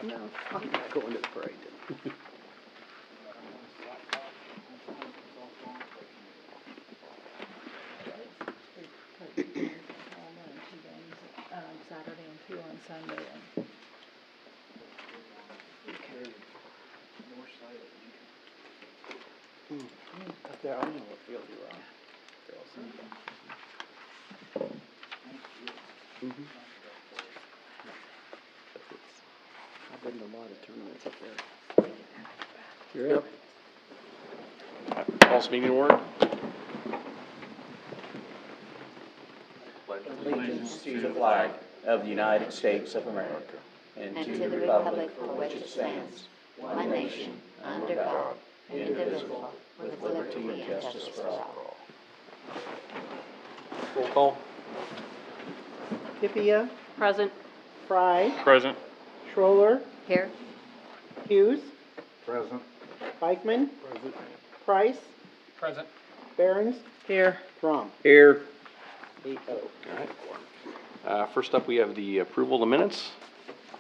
No, I'm not going to the parade. Saturday and 2 on Sunday. Up there, I don't know what field you're on. I've been to a lot of tournaments up there. You're up. False meeting order. Allegiance to the flag of the United States of America and to the republic for which it stands, one nation, under God, indivisible, with liberty and justice for all. Roll call. Pipia, Present. Fry, Present. Schroller, Here. Hughes, Present. Beichman, Price, Present. Behrens, Here. Crum. Here. 8-0. All right. First up, we have the approval of the minutes.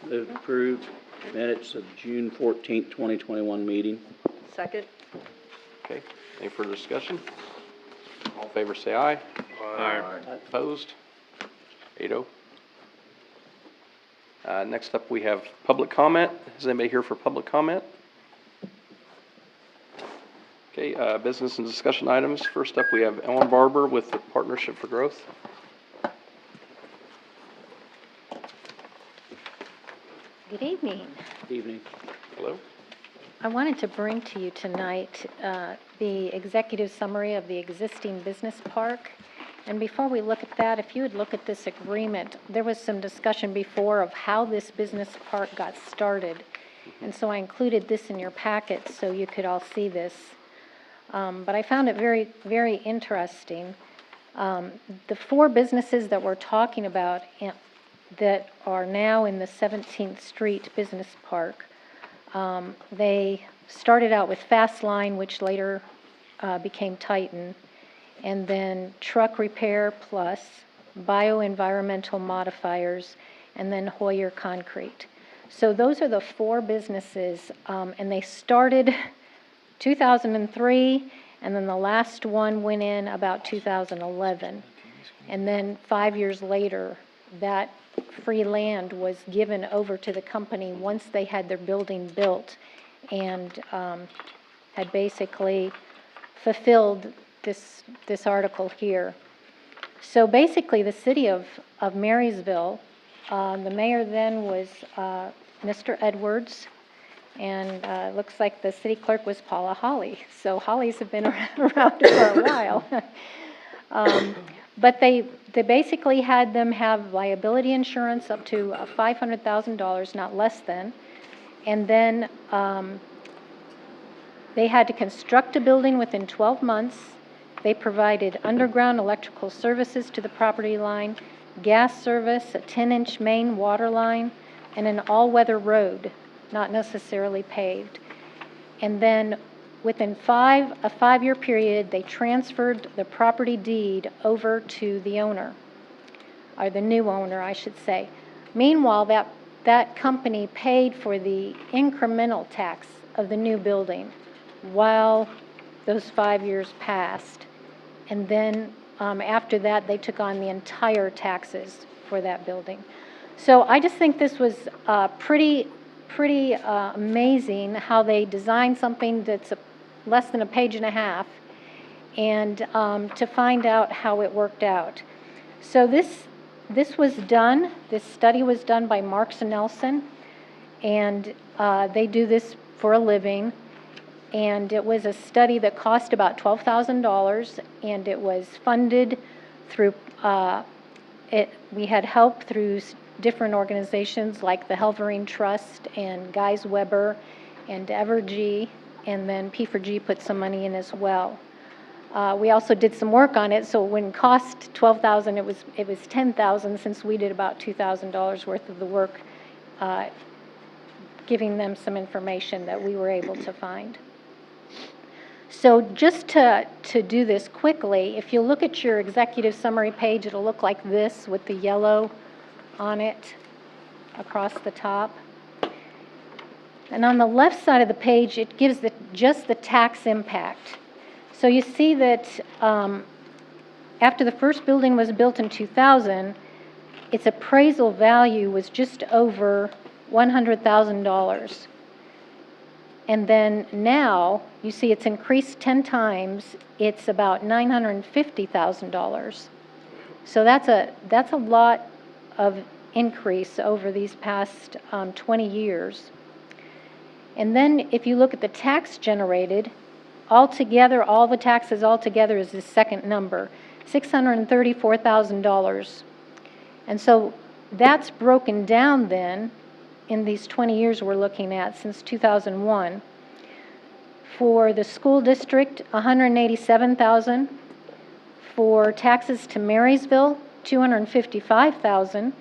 Move to approve minutes of June 14th, 2021 meeting. Second. Okay. Any further discussion? All in favor, say aye. Aye. Opposed? 8-0. Next up, we have public comment. Is anybody here for public comment? Okay, business and discussion items. First up, we have Ellen Barber with the Partnership for Growth. Good evening. Evening. Hello. I wanted to bring to you tonight the executive summary of the existing business park. And before we look at that, if you would look at this agreement, there was some discussion before of how this business park got started. And so I included this in your packet so you could all see this. But I found it very, very interesting. The 4 businesses that we're talking about that are now in the 17th Street Business Park, they started out with Fast Line, which later became Titan, and then Truck Repair Plus, Bioenvironmental Modifiers, and then Hoyer Concrete. So those are the 4 businesses, and they started 2003, and then the last one went in about 2011. And then 5 years later, that free land was given over to the company once they had their building built and had basically fulfilled this article here. So basically, the city of Marysville, the mayor then was Mr. Edwards, and it looks like the city clerk was Paula Holly. So Hollies have been around for a while. But they basically had them have liability insurance up to $500,000, not less than. And then they had to construct a building within 12 months. They provided underground electrical services to the property line, gas service, a 10-inch main water line, and an all-weather road, not necessarily paved. And then within a 5-year period, they transferred the property deed over to the owner, or the new owner, I should say. Meanwhile, that company paid for the incremental tax of the new building while those 5 years passed. And then after that, they took on the entire taxes for that building. So I just think this was pretty amazing how they designed something that's less than a page and a half, and to find out how it worked out. So this was done, this study was done by Marks and Nelson, and they do this for a living. And it was a study that cost about $12,000, and it was funded through, we had help through different organizations like the Helvering Trust and Guys Weber and Evergy, and then P4G put some money in as well. We also did some work on it, so it wouldn't cost $12,000, it was $10,000, since we did about $2,000 worth of the work, giving them some information that we were able to find. So just to do this quickly, if you look at your executive summary page, it'll look like this with the yellow on it across the top. And on the left side of the page, it gives just the tax impact. So you see that after the first building was built in 2000, its appraisal value was just over $100,000. And then now, you see it's increased 10 times. It's about $950,000. So that's a lot of increase over these past 20 years. And then if you look at the tax generated, altogether, all the taxes altogether is the second number, $634,000. And so that's broken down then in these 20 years we're looking at since 2001. For the school district, $187,000. For taxes to Marysville, $255,000.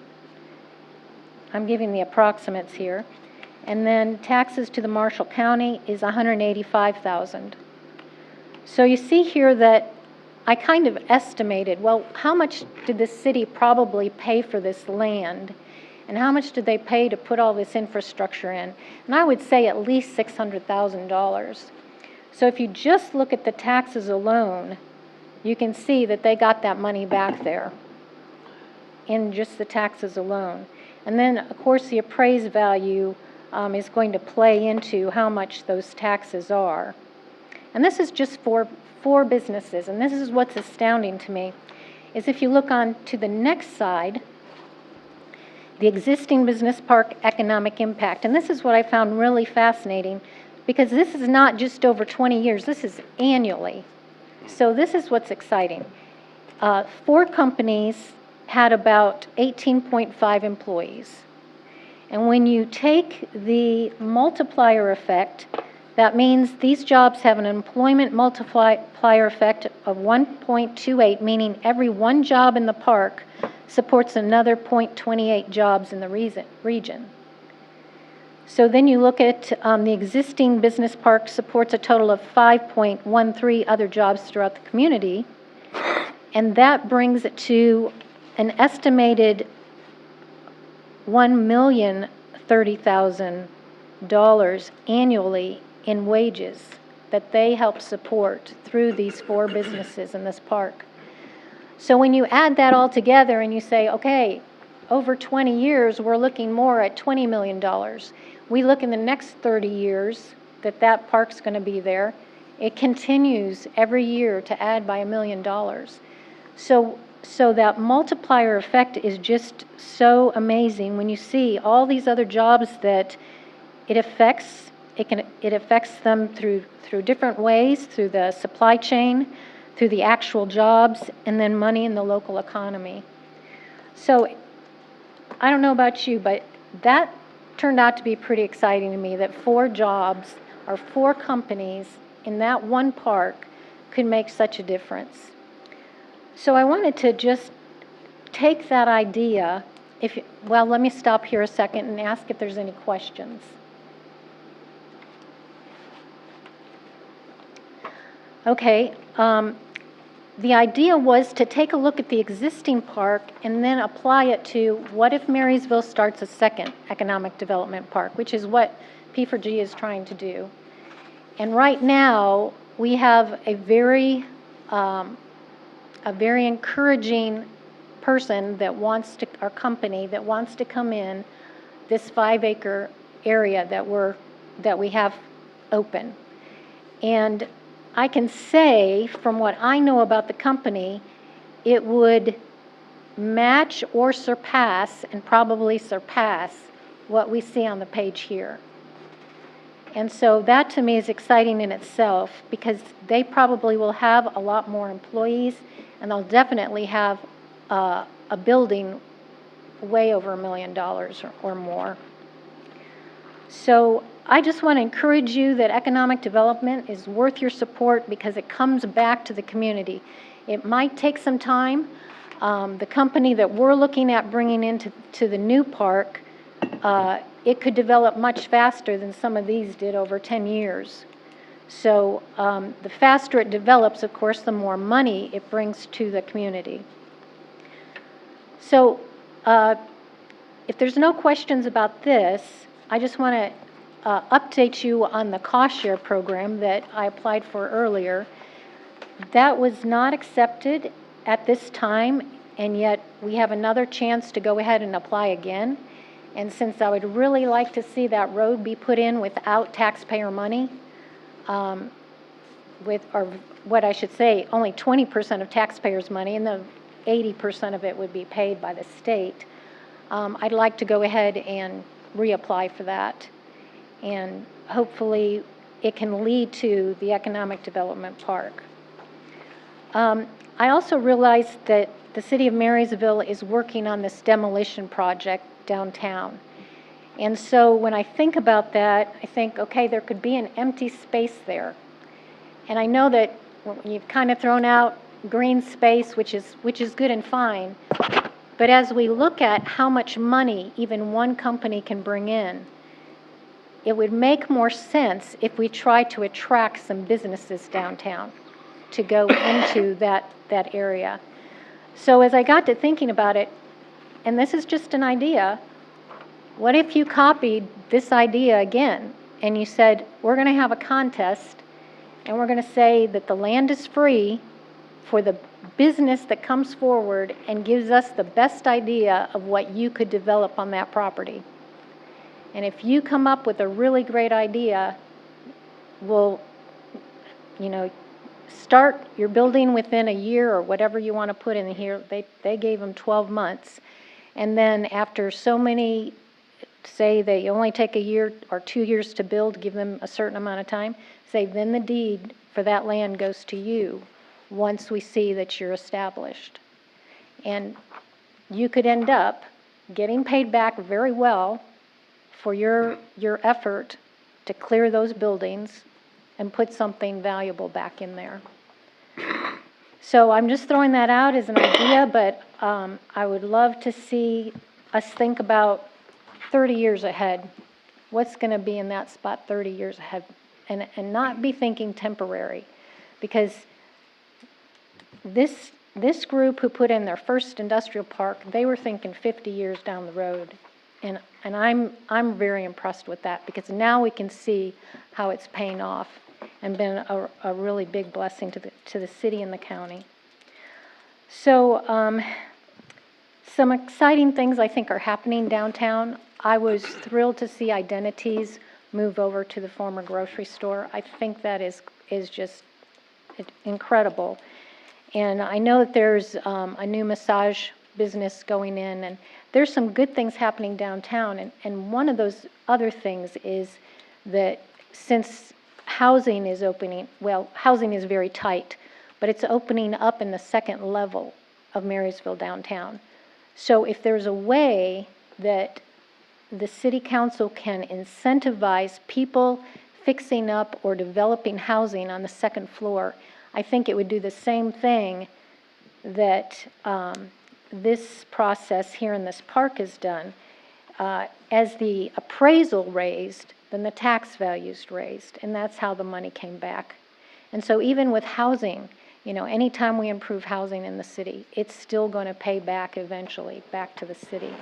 I'm giving the approximates here. And then taxes to the Marshall County is $185,000. So you see here that I kind of estimated, well, how much did the city probably pay for this land? And how much did they pay to put all this infrastructure in? And I would say at least $600,000. So if you just look at the taxes alone, you can see that they got that money back there in just the taxes alone. And then, of course, the appraised value is going to play into how much those taxes are. And this is just for businesses, and this is what's astounding to me, is if you look on to the next side, the existing business park economic impact. And this is what I found really fascinating, because this is not just over 20 years, this is annually. So this is what's exciting. 4 companies had about 18.5 employees. And when you take the multiplier effect, that means these jobs have an employment multiplier effect of 1.28, meaning every one job in the park supports another 0.28 jobs in the region. So then you look at the existing business park supports a total of 5.13 other jobs throughout the community, and that brings it to an estimated $1,030,000 annually in wages that they help support through these 4 businesses in this park. So when you add that all together and you say, okay, over 20 years, we're looking more at $20 million. We look in the next 30 years that park's going to be there. It continues every year to add by $1 million. So that multiplier effect is just so amazing when you see all these other jobs that it affects. It affects them through different ways, through the supply chain, through the actual jobs, and then money in the local economy. So I don't know about you, but that turned out to be pretty exciting to me, that 4 jobs or 4 companies in that one park could make such a difference. So I wanted to just take that idea, let me stop here a second and ask if there's any questions. Okay, the idea was to take a look at the existing park and then apply it to what if Marysville starts a second economic development park, which is what P4G is trying to do. And right now, we have a very encouraging person that wants to, our company that wants to come in this 5-acre area that we have open. And I can say, from what I know about the company, it would match or surpass, and probably surpass, what we see on the page here. And so that to me is exciting in itself, because they probably will have a lot more employees, and they'll definitely have a building way over $1 million or more. So I just want to encourage you that economic development is worth your support, because it comes back to the community. It might take some time. The company that we're looking at bringing into the new park, it could develop much faster than some of these did over 10 years. So the faster it develops, of course, the more money it brings to the community. So if there's no questions about this, I just want to update you on the cost share program that I applied for earlier. That was not accepted at this time, and yet we have another chance to go ahead and apply again. And since I would really like to see that road be put in without taxpayer money, or what I should say, only 20% of taxpayers' money, and the 80% of it would be paid by the state, I'd like to go ahead and reapply for that. And hopefully it can lead to the Economic Development Park. I also realized that the city of Marysville is working on this demolition project downtown. And so when I think about that, I think, okay, there could be an empty space there. And I know that when you've kind of thrown out green space, which is good and fine, but as we look at how much money even one company can bring in, it would make more sense if we try to attract some businesses downtown to go into that area. So as I got to thinking about it, and this is just an idea, what if you copied this idea again and you said, we're going to have a contest and we're going to say that the land is free for the business that comes forward and gives us the best idea of what you could develop on that property. And if you come up with a really great idea, we'll, start your building within a year or whatever you want to put in here. They gave them 12 months. And then after so many, say they only take a year or 2 years to build, give them a certain amount of time, say then the deed for that land goes to you once we see that you're established. And you could end up getting paid back very well for your effort to clear those buildings and put something valuable back in there. So I'm just throwing that out as an idea, but I would love to see us think about 30 years ahead. What's going to be in that spot 30 years ahead? And not be thinking temporary. Because this group who put in their first industrial park, they were thinking 50 years down the road. And I'm very impressed with that, because now we can see how it's paying off and been a really big blessing to the city and the county. So some exciting things I think are happening downtown. I was thrilled to see Identities move over to the former grocery store. I think that is just incredible. And I know that there's a new massage business going in, and there's some good things happening downtown. And one of those other things is that since housing is opening, well, housing is very tight, but it's opening up in the second level of Marysville downtown. So if there's a way that the city council can incentivize people fixing up or developing housing on the second floor, I think it would do the same thing that this process here in this park has done. As the appraisal raised, then the tax values raised, and that's how the money came back. And so even with housing, anytime we improve housing in the city, it's still going to pay back eventually, back to the city.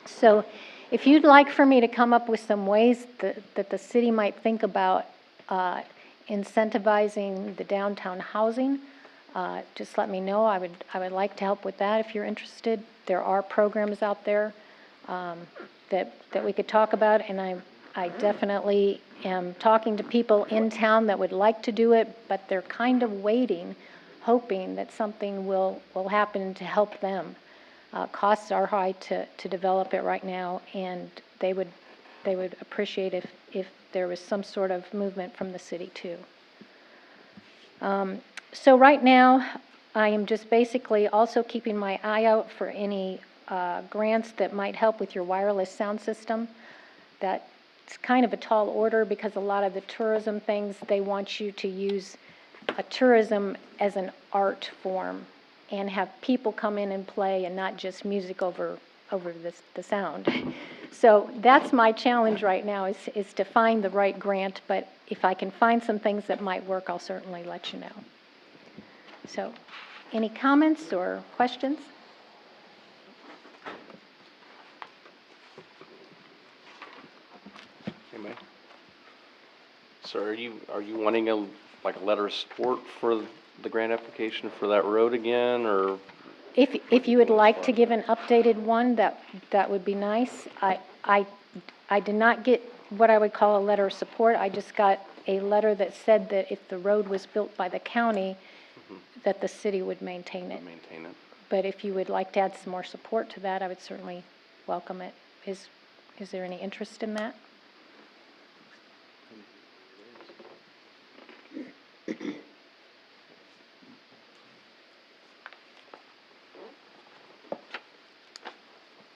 So if you'd like for me to come up with some ways that the city might think about incentivizing the downtown housing, just let me know. I would like to help with that if you're interested. There are programs out there that we could talk about, and I definitely am talking to people in town that would like to do it, but they're kind of waiting, hoping that something will happen to help them. Costs are high to develop it right now, and they would appreciate if there was some sort of movement from the city too. So right now, I am just basically also keeping my eye out for any grants that might help with your wireless sound system. That's kind of a tall order, because a lot of the tourism things, they want you to use a tourism as an art form and have people come in and play and not just music over the sound. So that's my challenge right now, is to find the right grant, but if I can find some things that might work, I'll certainly let you know. So any comments or questions? may. So are you wanting a letter of support for the grant application for that road again, or? If you would like to give an updated one, that would be nice. I did not get what I would call a letter of support. I just got a letter that said that if the road was built by the county, that the city would maintain it. Maintain it. But if you would like to add some more support to that, I would certainly welcome it. Is there any interest in that?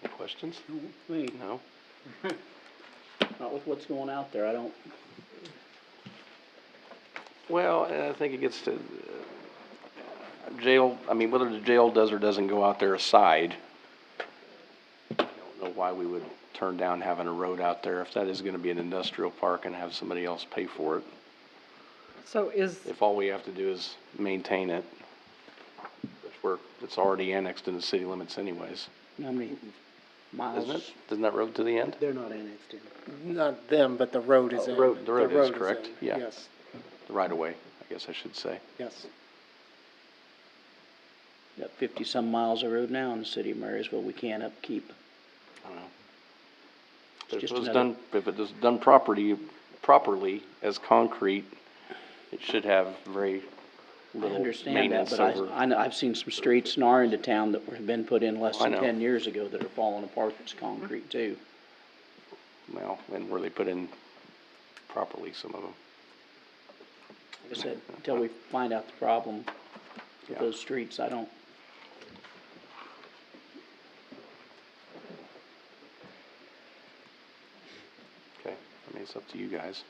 Any questions? Me, No? not with what's going out there, I don't, Well, and I think it gets to jail, I mean, whether the jail does or doesn't go out there aside, I don't know why we would turn down having a road out there if that is gonna be an industrial park and have somebody else pay for it. So is, If all we have to do is maintain it, it's already annexed in the city limits anyways, how many miles? isn't it? Isn't that road to the end? They're not annexed in. Not them, but the road is in. The road is correct, in. yeah. Yes, The right of way, I guess I should say. yes. Got 50-some miles of road now in the city of Marysville we can't upkeep. I don't know. It's If just it was another- done, if it was done properly as concrete, it should have very I little understand that, maintenance but over. I know, I've seen some streets in our end of town that have been put in less I than know. 10 years ago that are falling apart, that's concrete too. Well, and where they put in properly, some of them. Like I said, until we find out the problem with Yeah. those streets, I don't, Okay, I mean, it's up to you guys.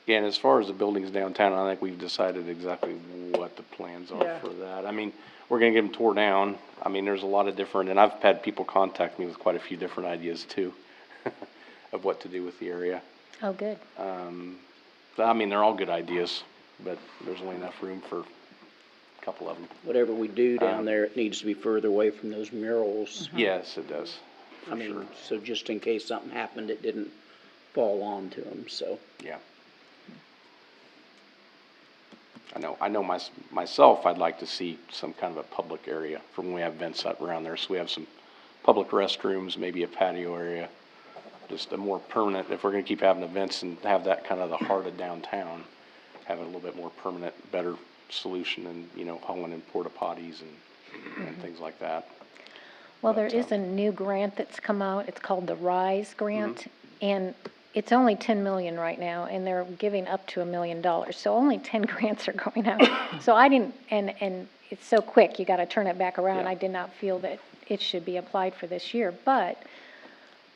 Yeah, and as far as the buildings downtown, I think we've decided exactly what the plans are Yeah. for that. I mean, we're gonna get them tore down. I mean, there's a lot of different, and I've had people contact me with quite a few different ideas too, of what to do with the area. Oh, good. I mean, they're all good ideas, but there's only enough room for a couple of them. whatever we do down there, it needs to be further away from those murals. Yes, it does, I for mean, sure, so just in case something happened, it didn't fall onto them, so. yeah. I know myself, I'd like to see some kind of a public area for when we have events up around there, so we have some public restrooms, maybe a patio area, just a more permanent, if we're gonna keep having events and have that kind of the heart of downtown, have it a little bit more permanent, better solution and, hauling in porta potties and things like that. Well, there But, is a new grant that's come out. It's called the RISE grant, and it's only 10 million right now, and they're giving up to $1 million. So only 10 grants are going out. So I didn't, and it's so quick, you got to turn it back around. Yeah. I did not feel that it should be applied for this year. But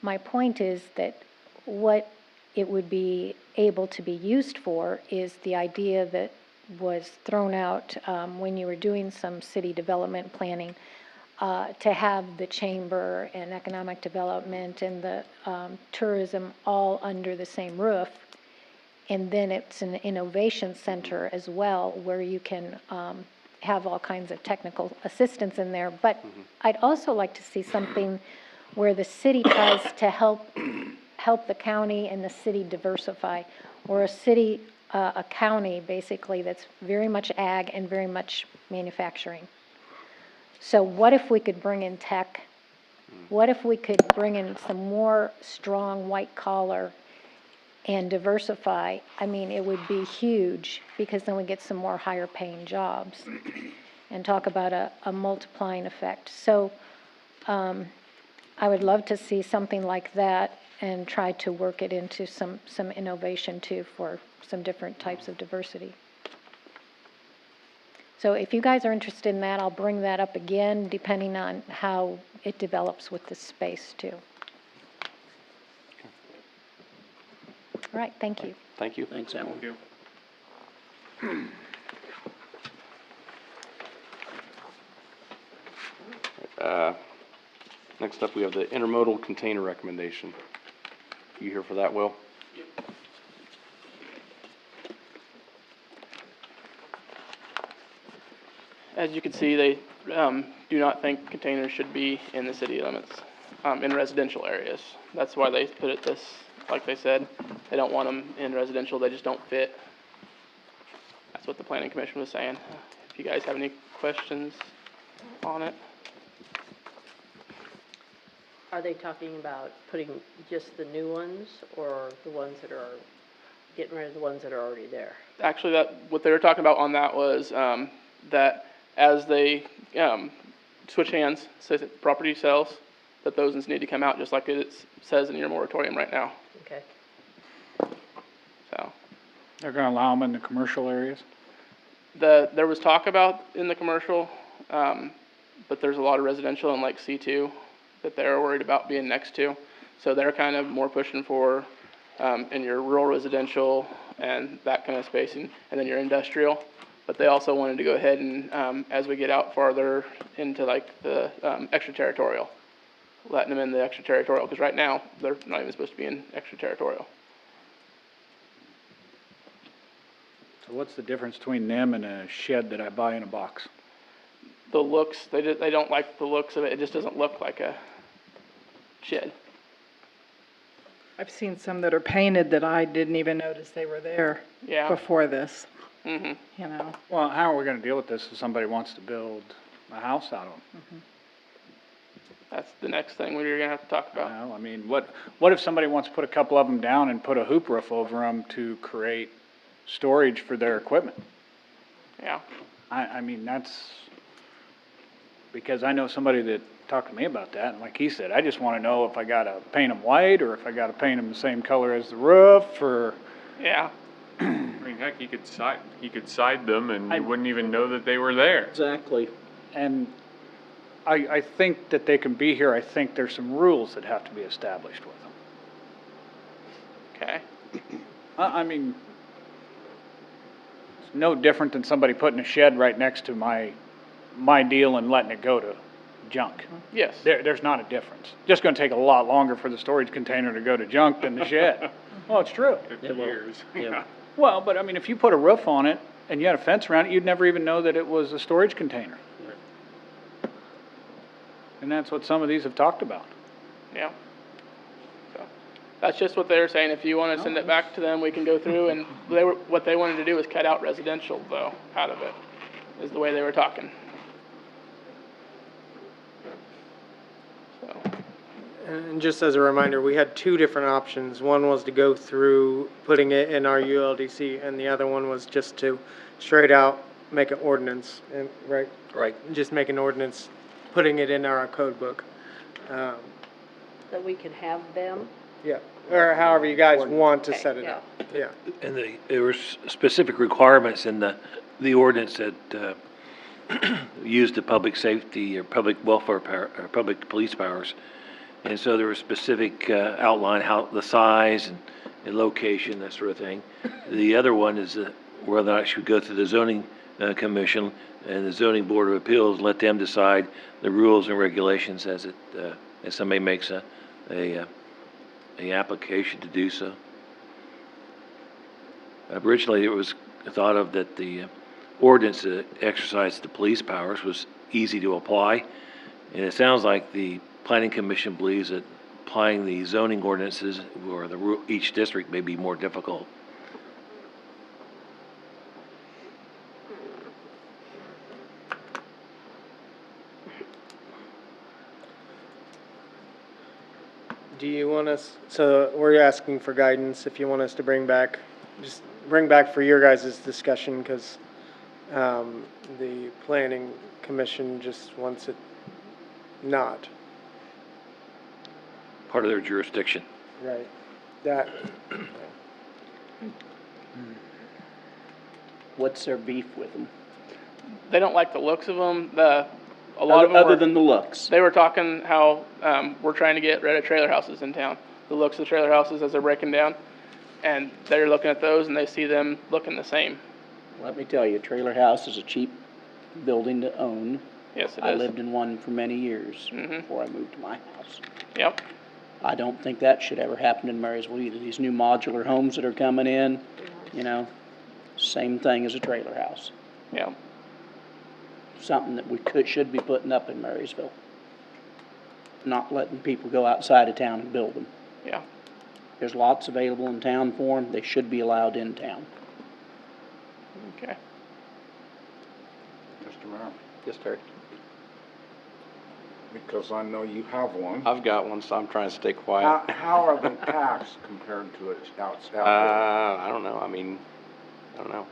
my point is that what it would be able to be used for is the idea that was thrown out when you were doing some city development planning, to have the chamber and economic development and the tourism all under the same roof. And then it's an innovation center as well, where you can have all kinds of technical assistance in there. But I'd also like to see something where the city tries to help the county and the city diversify, or a county basically that's very much ag and very much manufacturing. So what if we could bring in tech? What if we could bring in some more strong white collar and diversify? I mean, it would be huge, because then we get some more higher paying jobs, and talk about a multiplying effect. So I would love to see something like that and try to work it into some innovation too, for some different types of diversity. So if you guys are interested in that, I'll bring that up again, depending on how it develops with the space too. All right, thank you. Thank you. Thanks, Alan. Next up, we have the intermodal container recommendation. You here for that, Will? As you can see, they do not think containers should be in the city limits. in residential areas. That's why they put it this, like they said, they don't want them in residential, they just don't fit. That's what the planning commission was saying. If you guys have any questions on it. Are they talking about putting just the new ones, or the ones that are, getting rid of the ones that are already there? Actually, what they were talking about on that was, that as they, switch hands, says that property sells, that those ones need to come out just like it says in your moratorium right now, Okay. so. They're gonna allow them in the commercial areas? There was talk about in the commercial, but there's a lot of residential in like C2 that they're worried about being next to. So they're kind of more pushing for, in your rural residential and that kind of spacing, and then your industrial. But they also wanted to go ahead and, as we get out farther into like the, extraterritorial, letting them in the extraterritorial, because right now, they're not even supposed to be in extraterritorial. So what's the difference between them and a shed that I buy in a box? The looks, they don't like the looks of it, it just doesn't look like a shed. I've seen some that are painted that I didn't even notice they were there Yeah. before this, Mm-hmm. you know. Well, how are we gonna deal with this if somebody wants to build a house out of them? That's the next thing we're gonna have to talk about. Well, I mean, what if somebody wants to put a couple of them down and put a hoop roof over them to create storage for their equipment? Yeah. I mean, that's, because I know somebody that talked to me about that, and like he said, I just wanna know if I gotta paint them white, or if I gotta paint them the same color as the roof, or, Yeah. I mean, heck, he could side them and I- you wouldn't even know that they were there. Exactly. and I think that they can be here. I think there's some rules that have to be established with them. Okay. I mean, it's no different than somebody putting a shed right next to my deal and letting it go to junk. Yes. There's not a difference. Just gonna take a lot longer for the storage container to go to junk than the shed. Well, it's true. 50 Yeah, well, years. yeah. Well, but I mean, if you put a roof on it and you had a fence around it, you'd never even know that it was a storage container. And that's what some of these have talked about. Yeah. So that's just what they were saying. If you want to send it back to them, we can go through. And what they wanted to do was cut out residential though out of it, is the way they were talking. So And just as a reminder, we had two different options. One was to go through putting it in our ULDC, and the other one was just to straight out make an ordinance, and, right? Right. Just make an ordinance, putting it in our code book. That we can have them? Yeah, or however you guys want to Okay, set it yeah. up, yeah. And there were specific requirements in the ordinance that used the public safety or public welfare power, or public police powers. And so there was specific outline, how the size and location, that sort of thing. The other one is whether or not it should go through the zoning commission and the zoning board of appeals, and let them decide the rules and regulations as somebody makes a application to do so. Originally, it was thought of that the ordinance that exercised the police powers was easy to apply, and it sounds like the planning commission believes that applying the zoning ordinances or each district may be more difficult. Do you want us, so we're asking for guidance, if you want us to bring back, just bring back for your guys' discussion, because the planning commission just wants it not, Part of their jurisdiction. right? That, What's their beef with them? they don't like the looks of them. A lot of them Other were, than the looks. they were talking how we're trying to get rid of trailer houses in town. The looks of the trailer houses as they're breaking down, and they're looking at those and they see them looking the same. Let me tell you, a trailer house is a cheap building to own. Yes, it I is. lived in one for many years Mhm. before I moved to my house. Yep. I don't think that should ever happen in Marysville either. These new modular homes that are coming in, you know, same thing as a trailer house. Yep. Something that we should be putting up in Marysville. not letting people go outside of town and build them. Yeah. There's lots available in town for them, they should be allowed in town. Okay. Mr. Mayor, Yes, Terry? because I know you have one. I've got one, so I'm trying to stay quiet. How are they taxed compared to its outside? I don't know, I mean, I don't know.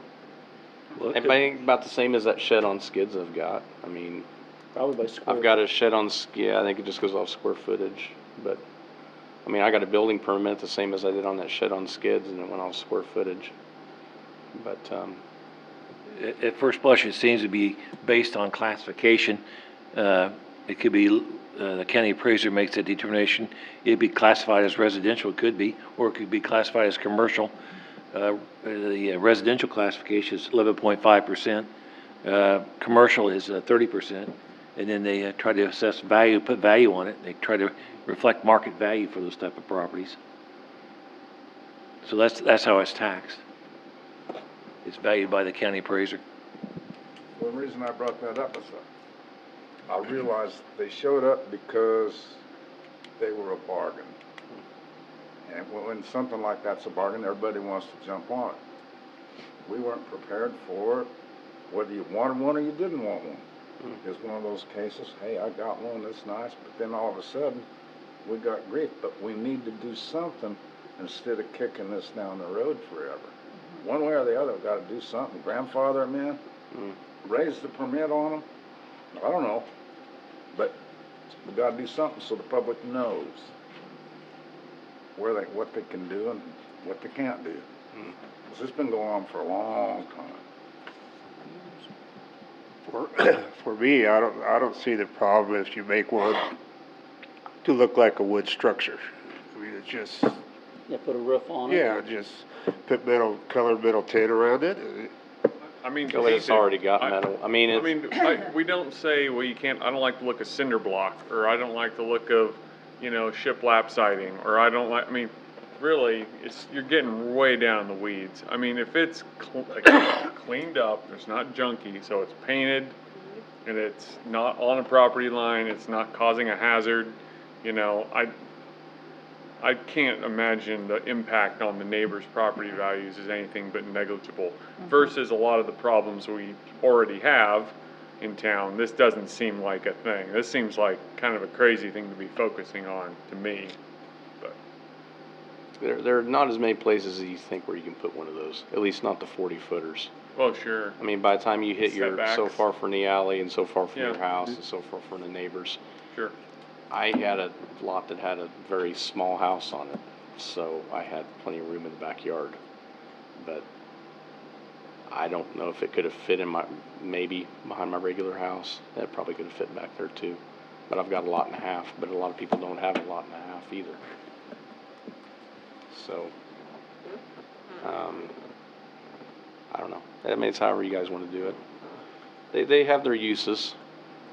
Well, I think about the same as that shed on skids I've got. I mean, Probably by square. I've got a shed on, yeah, I think it just goes off square footage, but, I mean, I got a building permit the same as I did on that shed on skids, and it went off square footage. But, At first blush, it seems to be based on classification. It could be, the county appraiser makes that determination. It'd be classified as residential, it could be, or it could be classified as commercial. The residential classification is 11.5%. Commercial is 30%. And then they try to assess value, put value on it. They try to reflect market value for those type of properties. So that's how it's taxed. It's valued by the county appraiser. Well, the reason I brought that up is that I realized they showed up because they were a bargain. And when something like that's a bargain, everybody wants to jump on it. We weren't prepared for it, whether you wanted one or you didn't want one. It's one of those cases, hey, I got one, that's nice, but then all of a sudden, we got grief. But we need to do something instead of kicking this down the road forever. One way or the other, we've got to do something. Grandfather them in, raise the permit on them. I don't know, but we got to do something so the public knows what they can do and what they can't do. 'Cause it's been going on for a long time. For me, I don't see the problem if you make one to look like a wood structure. I mean, it's just, Yeah, put a roof on it. yeah, just put colored metal tape around it. I mean, but it's already got metal. I mean, we don't say, well, you can't, I don't like the look of cinder block, or I don't like the look of, shiplap siding, or I don't like, I mean, really, you're getting way down in the weeds. I mean, if it's cleaned up, it's not junky, so it's painted, and it's not on a property line, it's not causing a hazard, I can't imagine the impact on the neighbor's property values is anything but negligible. Versus a lot of the problems we already have in town, this doesn't seem like a thing. This seems like kind of a crazy thing to be focusing on to me. But there are not as many places as you think where you can put one of those, at least not the 40-footers. well, sure. I mean, by the time you hit your so Setbacks. far from the alley and so far from Yeah. your house and so far from the neighbors. Sure. I had a lot that had a very small house on it, so I had plenty of room in the backyard. But I don't know if it could have fit in maybe behind my regular house. That probably could have fit back there too. But I've got a lot and a half, but a lot of people don't have a lot and a half either. So, I don't know. I mean, it's however you guys want to do it. They have their uses.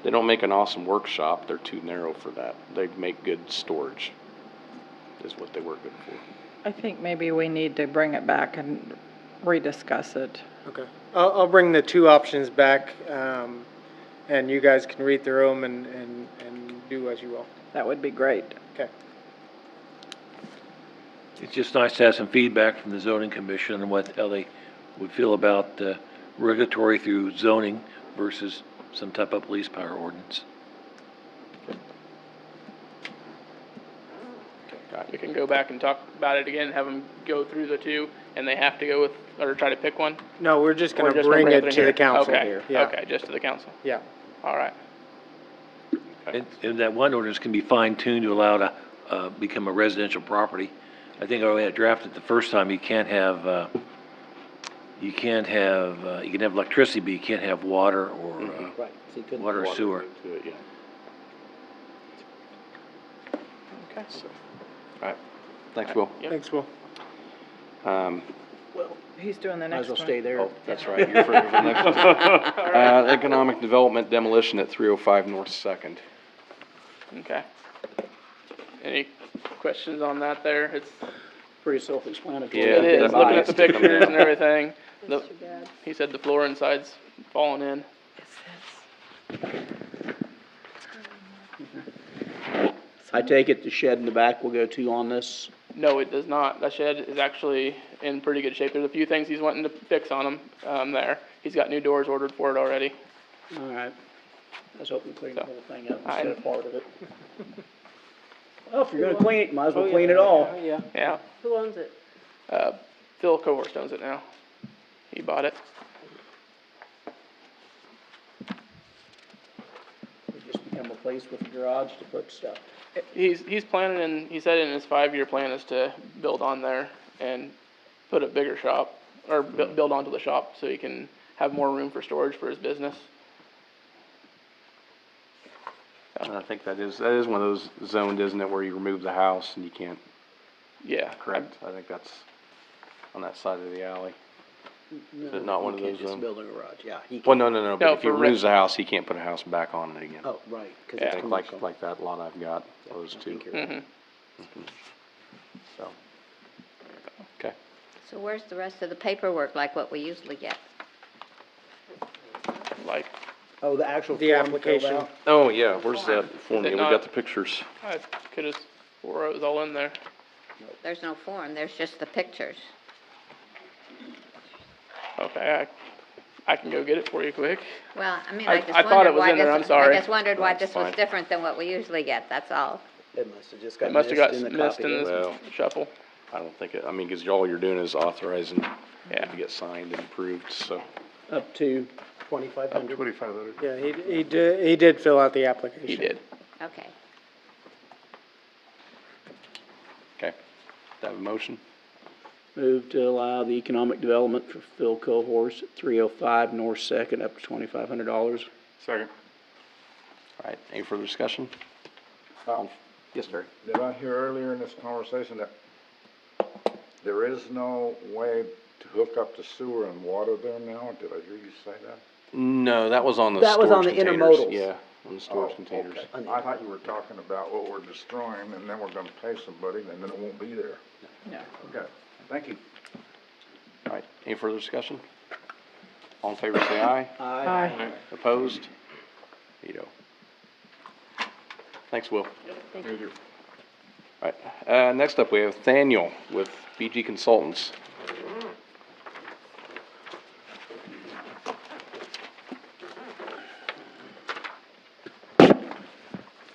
They don't make an awesome workshop. They're too narrow for that. They make good storage, is what they work good for. I think maybe we need to bring it back and rediscuss it. Okay. I'll bring the two options back, and you guys can read through them and do as you will. That would be great. Okay. It's just nice to have some feedback from the zoning commission on how they would feel about regulatory through zoning versus some type of police power ordinance. We can go back and talk about it again, have them go through the two, and they have to go with, or try to pick one? No, we're just Or going to just gonna bring it in to here? the council Okay, here. Yeah. Okay, just to the council. Yeah. All right. And that one ordinance can be fine-tuned to allow to become a residential property. I think I had it drafted the first time, you can have electricity, but you can't have water or Right. So you couldn't- water or sewer. To it, yeah. Okay. So, all right. Thanks, Will. Yep. Thanks, Will. Well, He's doing the might next as well one. stay there. Oh, that's right. You're for the next one. Economic development demolition at 305 North Second. Okay. Any questions on that there? It's, Pretty self-explanatory. Yeah, it is, that looking might at the stick 'em pictures down. and everything. He said the floor inside's falling in. I take it the shed in the back will go to on this? No, it does not. That shed is actually in pretty good shape. There's a few things he's wanting to fix on them, there. He's got new doors ordered for it already. All right. I was hoping to clean the whole thing up I- instead of part of it. Well, if you're gonna clean it, you might as well clean it all. Yeah. Yeah. Who owns it? Phil Cohorst owns it now. He bought it. It just become a place with a garage to put stuff. He's planning, and he said in his 5-year plan is to build on there and put a bigger shop, or build onto the shop so he can have more room for storage for his business. And I think that is one of those zoned, isn't it, where you remove the house and you can't, Yeah. correct? I think that's on that side of the alley. Is it not one of those You can't just zones? build a garage, yeah. He Well, can- no, No, but if he for removes the house, he can't put a house back on it again. Oh, right, cause I it's think commercial. like that lot I've got, Yeah, those I two, think you're right. so. Okay. So where's the rest of the paperwork, like what we usually get? Like, Oh, the actual The form filled application. out? Oh, yeah, where's that form? it Yeah, we not- got the pictures. I could've swore it was all in there. There's no form, there's just the pictures. Okay, I can go get it for you quick. Well, I mean, I I just thought it wondered was why in there, this, I'm sorry. I just wondered why That's this was fine. different than what we usually get, that's all. It must have just It got must have missed got in the missed copy. in this Well- shuffle. I don't think I mean, cause all you're doing is authorizing Yeah. to get signed and approved, so. Up to 2,500. 2,500. Yeah, he did fill out the application. He did. Okay. Okay. Do I have a motion? Move to allow the economic development for Phil Cohorst at 305 North Second up to $2,500. Second. All right, any further discussion? Yes, sir. Did I hear earlier in this conversation that there is no way to hook up the sewer and water there now? Did I hear you say that? No, that was on the That was on storage the containers. intermodals. Yeah, on the storage Oh, containers. okay. I thought you were talking about what we're destroying, and then we're gonna pay somebody, and then it won't be there. No. Okay, thank you. All right, any further discussion? All in favor, say aye. Aye. Opposed? Veto. Thanks, Will. Thank you. All right, next up, we have Nathaniel with BG Consultants.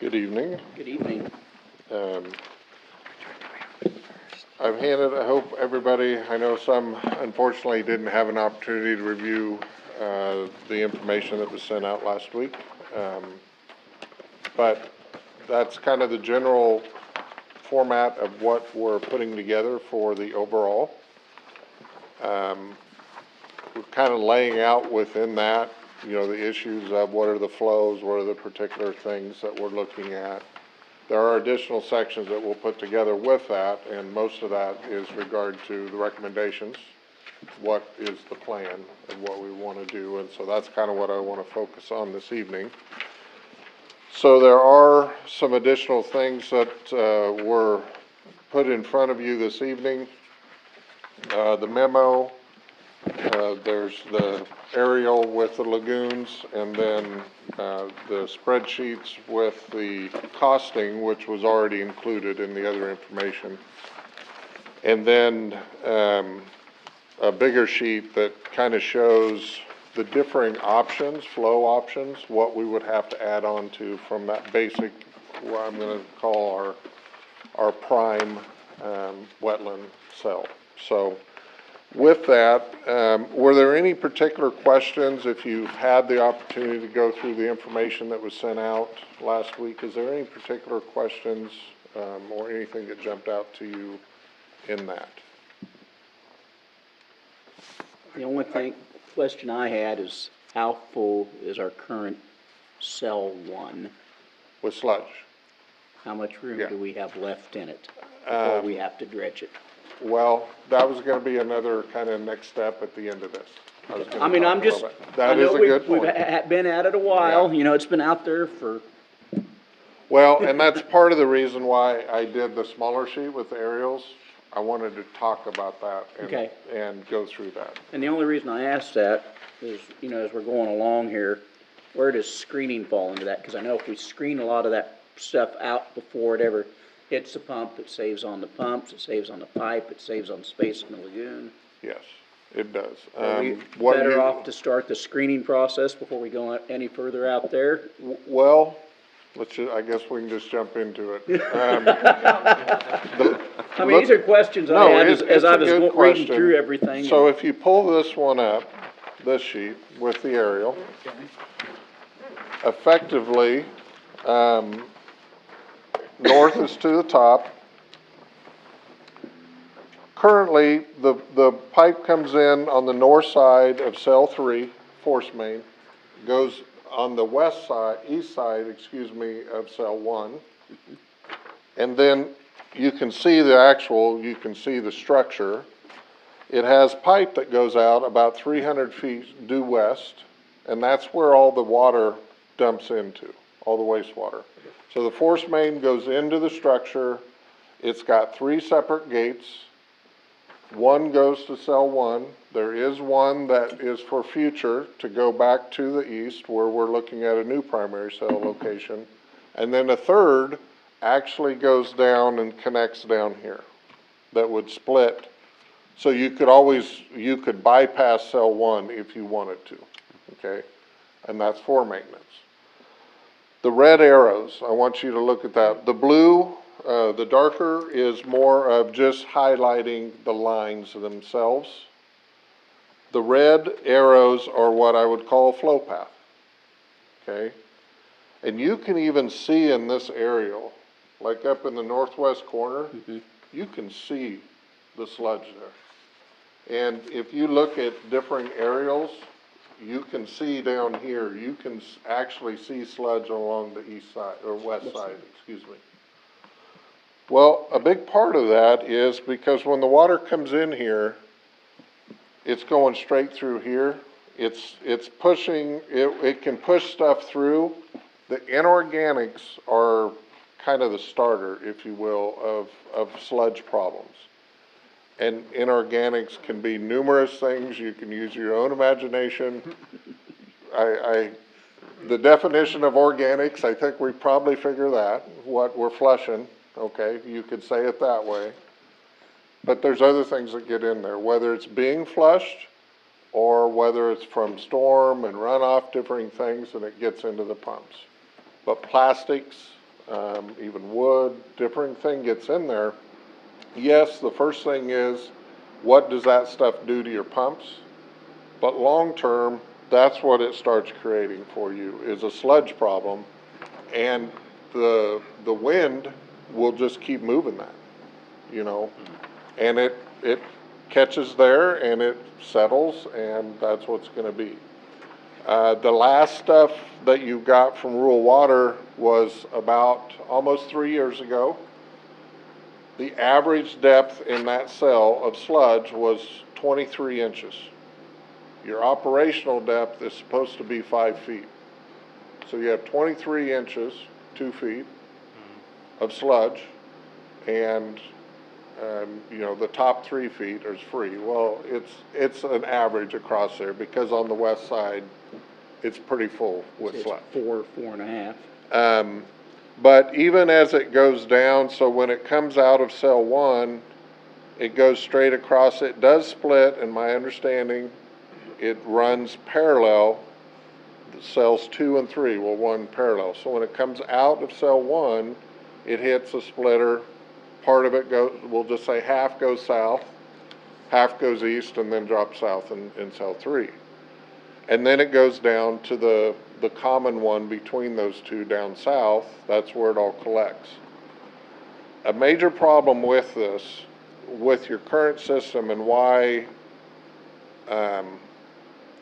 Good evening. Good evening. I've handed, I hope everybody, I know some unfortunately didn't have an opportunity to review the information that was sent out last week. But that's kind of the general format of what we're putting together for the overall. We're kind of laying out within that, you know, the issues of what are the flows, what are the particular things that we're looking at. There are additional sections that we'll put together with that, and most of that is regard to the recommendations, what is the plan and what we want to do, and so that's kind of what I want to focus on this evening. So there are some additional things that were put in front of you this evening. The memo, there's the aerial with the lagoons, and then the spreadsheets with the costing, which was already included in the other information. And then a bigger sheet that kind of shows the differing options, flow options, what we would have to add on to from that basic, what I'm going to call our prime wetland cell. So with that, were there any particular questions, if you've had the opportunity to go through the information that was sent out last week, is there any particular questions or anything that jumped out to you in that? The only question I had is how full is our current cell one? With sludge? How much room Yeah. do we have left in it before we have to dredge it? Well, that was gonna be another kind of next step at the end of this. I mean, I'm just, I That is know a good we've point. been at it a while, Yeah. you know, it's been out there for, Well, and that's part of the reason why I did the smaller sheet with the aerials. I wanted to talk about that Okay. and go through that. and the only reason I asked that is, you know, as we're going along here, where does screening fall into that? Because I know if we screen a lot of that stuff out before it ever hits the pump. It saves on the pumps, it saves on the pipe, it saves on space in the lagoon. Yes, it does. Are we what better you- off to start the screening process before we go any further out there? Well, I guess we can just jump into it. I mean, these are questions I No, had it's as I a was good reading question. through everything. So if you pull this one up, this sheet with the aerial, effectively, north is to the top. Currently, the pipe comes in on the north side of cell 3, force main, goes on the east side, of cell 1. And then you can see you can see the structure. It has pipe that goes out about 300 feet due west, and that's where all the water dumps into, all the wastewater. So the force main goes into the structure. It's got 3 separate gates. One goes to cell 1. There is one that is for future to go back to the east where we're looking at a new primary cell location. And then a third actually goes down and connects down here that would split. So you could bypass cell 1 if you wanted to, okay? And that's for maintenance. The red arrows, I want you to look at that. The blue, the darker is more of just highlighting the lines themselves. The red arrows are what I would call a flow path, okay? And you can even see in this aerial, like up in the northwest corner, you can see the sludge there. And if you look at different aerials, you can see down here, you can actually see sludge along the east side, or west side, excuse me. Well, a big part of that is because when the water comes in here, it's going straight through here. It's pushing, it can push stuff through. The inorganics are kind of the starter, if you will, of sludge problems. And inorganics can be numerous things. You can use your own imagination. The definition of organics, I think we probably figure that, what we're flushing, okay? You could say it that way. But there's other things that get in there, whether it's being flushed or whether it's from storm and runoff, different things, and it gets into the pumps. But plastics, even wood, different thing gets in there. Yes, the first thing is, what does that stuff do to your pumps? But long term, that's what it starts creating for you, is a sludge problem. And the wind will just keep moving that, you know. And it catches there and it settles, and that's what's gonna be. The last stuff that you got from rural water was about almost 3 years ago. The average depth in that cell of sludge was 23 inches. Your operational depth is supposed to be 5 feet. So you have 23 inches, 2 feet, of sludge, and you know, the top 3 feet is free. Well, it's an average across there, because on the west side, it's pretty full with sludge. 4.5. But even as it goes down, so when it comes out of cell 1, it goes straight across. It does split, in my understanding. It runs parallel. The cells 2 and 3 will run parallel. So when it comes out of cell 1, it hits a splitter. Part of it goes, we'll just say half goes south, half goes east, and then drops south in cell 3. And then it goes down to the common one between those two down south. That's where it all collects. A major problem with this, with your current system, and why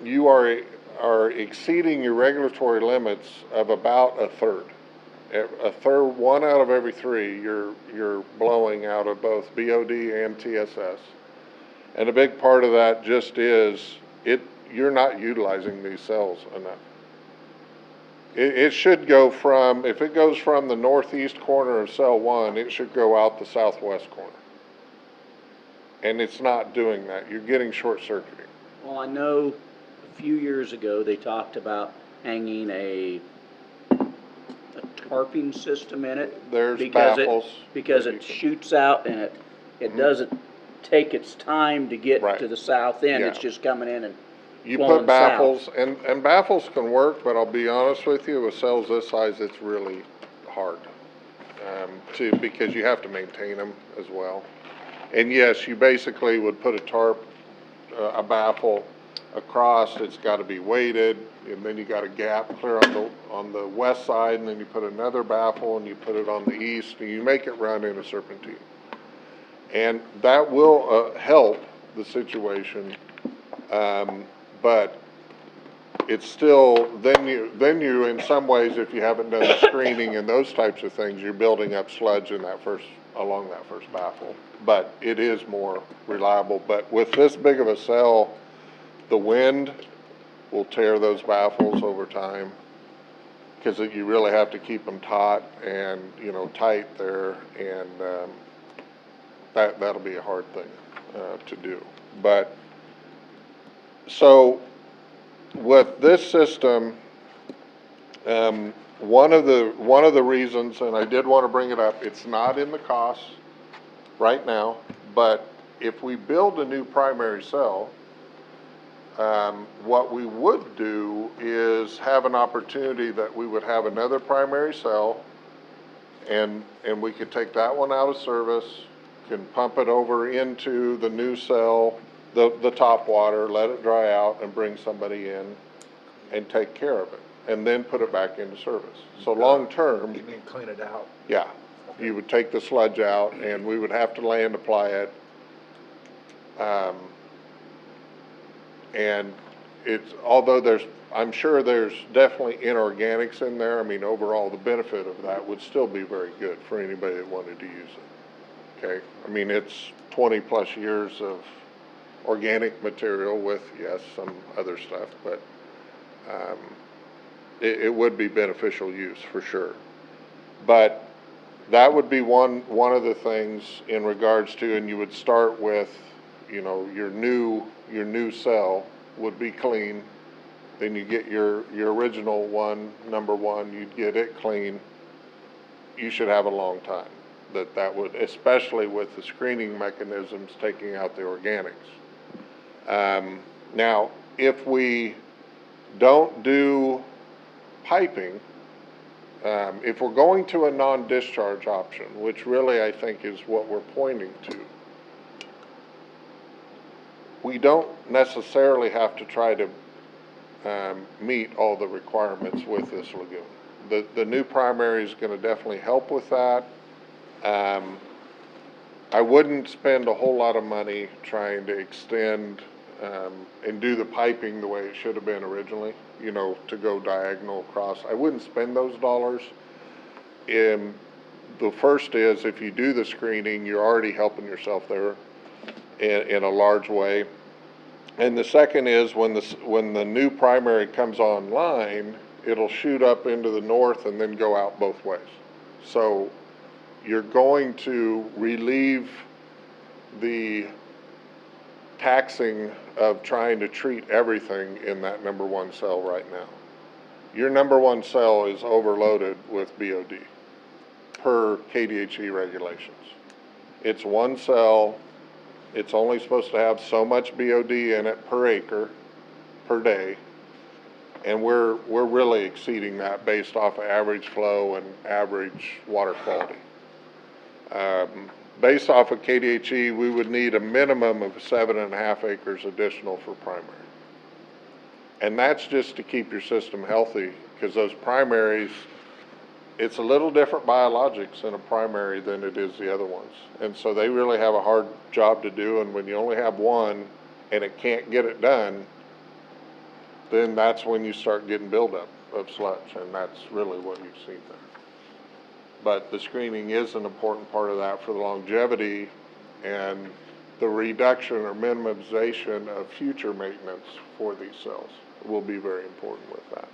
you are exceeding your regulatory limits of about a third. A third, 1 out of every 3, you're blowing out of both BOD and TSS. And a big part of that just is you're not utilizing these cells enough. It should go from, if it goes from the northeast corner of cell 1, it should go out the southwest corner. And it's not doing that. You're getting short circuiting. Well, I know a few years ago they talked about hanging a a tarping system in it? There's Because baffles because that it you can- shoots out and it doesn't take its time to get Right. to the south end, it's Yeah. just coming in and You flowing put baffles, south. and baffles can work, but I'll be honest with you, with cells this size, it's really hard. Because you have to maintain them as well. And yes, you basically would put a tarp, a baffle across, it's gotta be weighted, and then you got a gap clear on the west side, and then you put another baffle, and you put it on the east, and you make it run in a serpentine. And that will, help the situation, but it's still, then you, in some ways, if you haven't done the screening and those types of things, you're building up sludge in along that first baffle. But it is more reliable, but with this big of a cell, the wind will tear those baffles over time, because you really have to keep them taut and, tight there, and, that'll be a hard thing, to do. But, so, with this system, one of the reasons, and I did want to bring it up, it's not in the cost right now, but if we build a new primary cell, what we would do is have an opportunity that we would have another primary cell, and we could take that one out of service, can pump it over into the new cell, the top water, let it dry out, and bring somebody in and take care of it, and then put it back into service. So long-term. You mean clean it out? Yeah, you would take the sludge out, and we would have to land apply it. And although I'm sure there's definitely inorganics in there, I mean, overall, the benefit of that would still be very good for anybody that wanted to use it, okay? I mean, it's 20-plus years of organic material with, yes, some other stuff, but it would be beneficial use for sure. But that would be one of the things in regards to, and you would start with, your new cell would be clean. Then you get your original one, number one, you'd get it clean. You should have a long time. That would, especially with the screening mechanisms taking out the organics. Now, if we don't do piping, if we're going to a non-discharge option, which really I think is what we're pointing to, we don't necessarily have to try to meet all the requirements with this lagoon. The new primary is going to definitely help with that. I wouldn't spend a whole lot of money trying to extend and do the piping the way it should have been originally, to go diagonal across. I wouldn't spend those dollars. The first is, if you do the screening, you're already helping yourself there in a large way. And the second is, when the new primary comes online, it'll shoot up into the north and then go out both ways. So you're going to relieve the taxing of trying to treat everything in that number one cell right now. Your number one cell is overloaded with BOD per KDHE regulations. It's one cell. It's only supposed to have so much BOD in it per acre, per day, and we're really exceeding that based off of average flow and average water quality. Based off of KDHE, we would need a minimum of 7.5 acres additional for primary. And that's just to keep your system healthy, because those primaries, it's a little different biologics in a primary than it is the other ones. And so they really have a hard job to do, and when you only have one and it can't get it done, then that's when you start getting buildup of sludge, and that's really what you've seen there. But the screening is an important part of that for the longevity, and the reduction or minimization of future maintenance for these cells will be very important with that.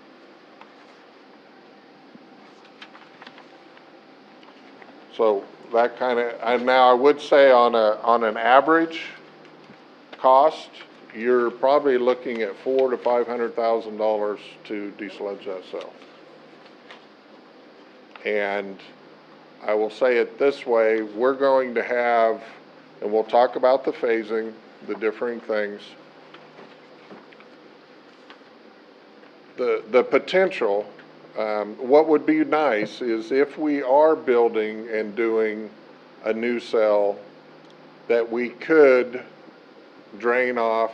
So that kind of, and now I would say on an average cost, you're probably looking at $400,000 to $500,000 to desludge that cell. And I will say it this way, we're going to have, and we'll talk about the phasing, the differing things. The potential, what would be nice is if we are building and doing a new cell, that we could drain off,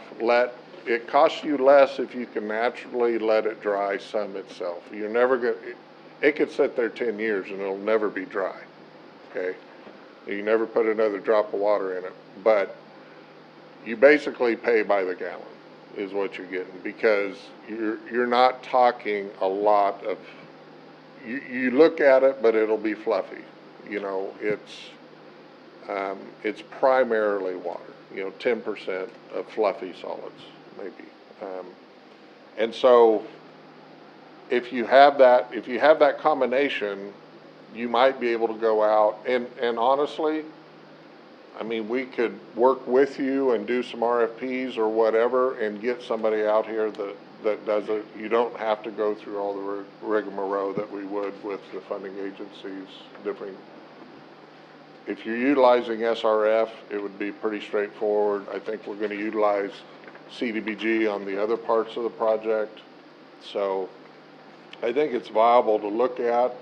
it costs you less if you can naturally let it dry some itself. You're never gonna, it could sit there 10 years and it'll never be dry, okay? You never put another drop of water in it, but you basically pay by the gallon is what you're getting, because you're not talking a lot of, you look at it, but it'll be fluffy. You know, it's primarily water, 10% of fluffy solids, maybe. And so if you have that combination, you might be able to go out and honestly, I mean, we could work with you and do some RFPs or whatever and get somebody out here that does it. You don't have to go through all the rigmarole that we would with the funding agencies, if you're utilizing SRF, it would be pretty straightforward. I think we're going to utilize CDBG on the other parts of the project. So I think it's viable to look at.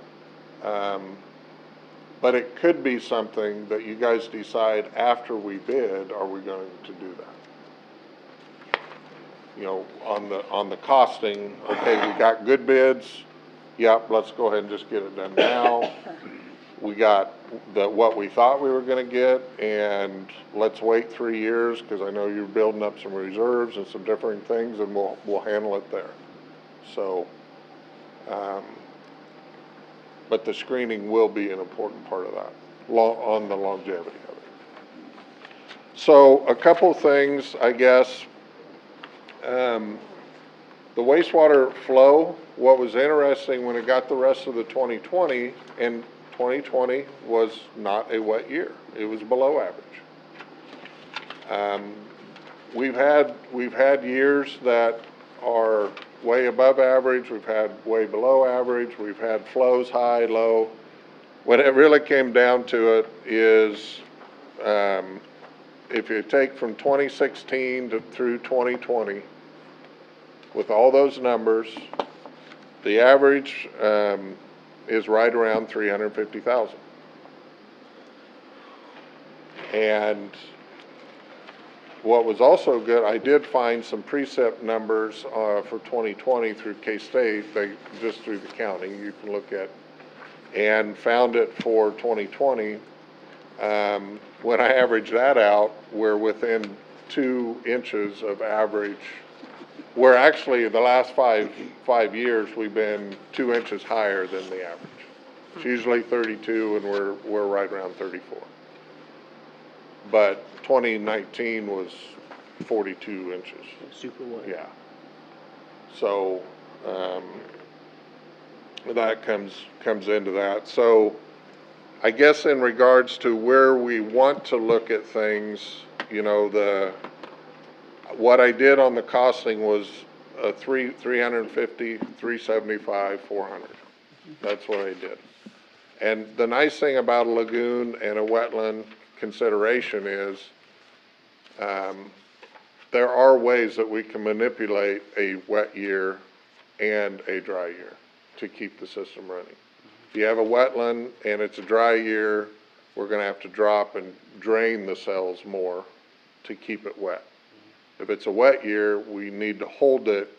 But it could be something that you guys decide after we bid, are we going to do that? On the costing, okay, we got good bids. Yep, let's go ahead and just get it done now. We got what we thought we were gonna get, and let's wait 3 years, because I know you're building up some reserves and some different things, and we'll handle it there. So, but the screening will be an important part of that, on the longevity of it. So a couple things, I guess. The wastewater flow, what was interesting when it got the rest of the 2020, and 2020 was not a wet year. It was below average. We've had years that are way above average, we've had way below average, we've had flows high, low. When it really came down to it is, if you take from 2016 through 2020, with all those numbers, the average is right around 350,000. And what was also good, I did find some precept numbers for 2020 through K-State, just through the county, you can look at, and found it for 2020. When I average that out, we're within 2 inches of average, where actually the last five years we've been 2 inches higher than the average. It's usually 32 and we're right around 34. But 2019 was 42 inches. Super wet. Yeah. So, that comes into that. So, I guess in regards to where we want to look at things, what I did on the costing was 350, 375, 400. That's what I did. And the nice thing about a lagoon and a wetland consideration is there are ways that we can manipulate a wet year and a dry year to keep the system running. If you have a wetland and it's a dry year, we're going to have to drop and drain the cells more to keep it wet. If it's a wet year, we need to hold it.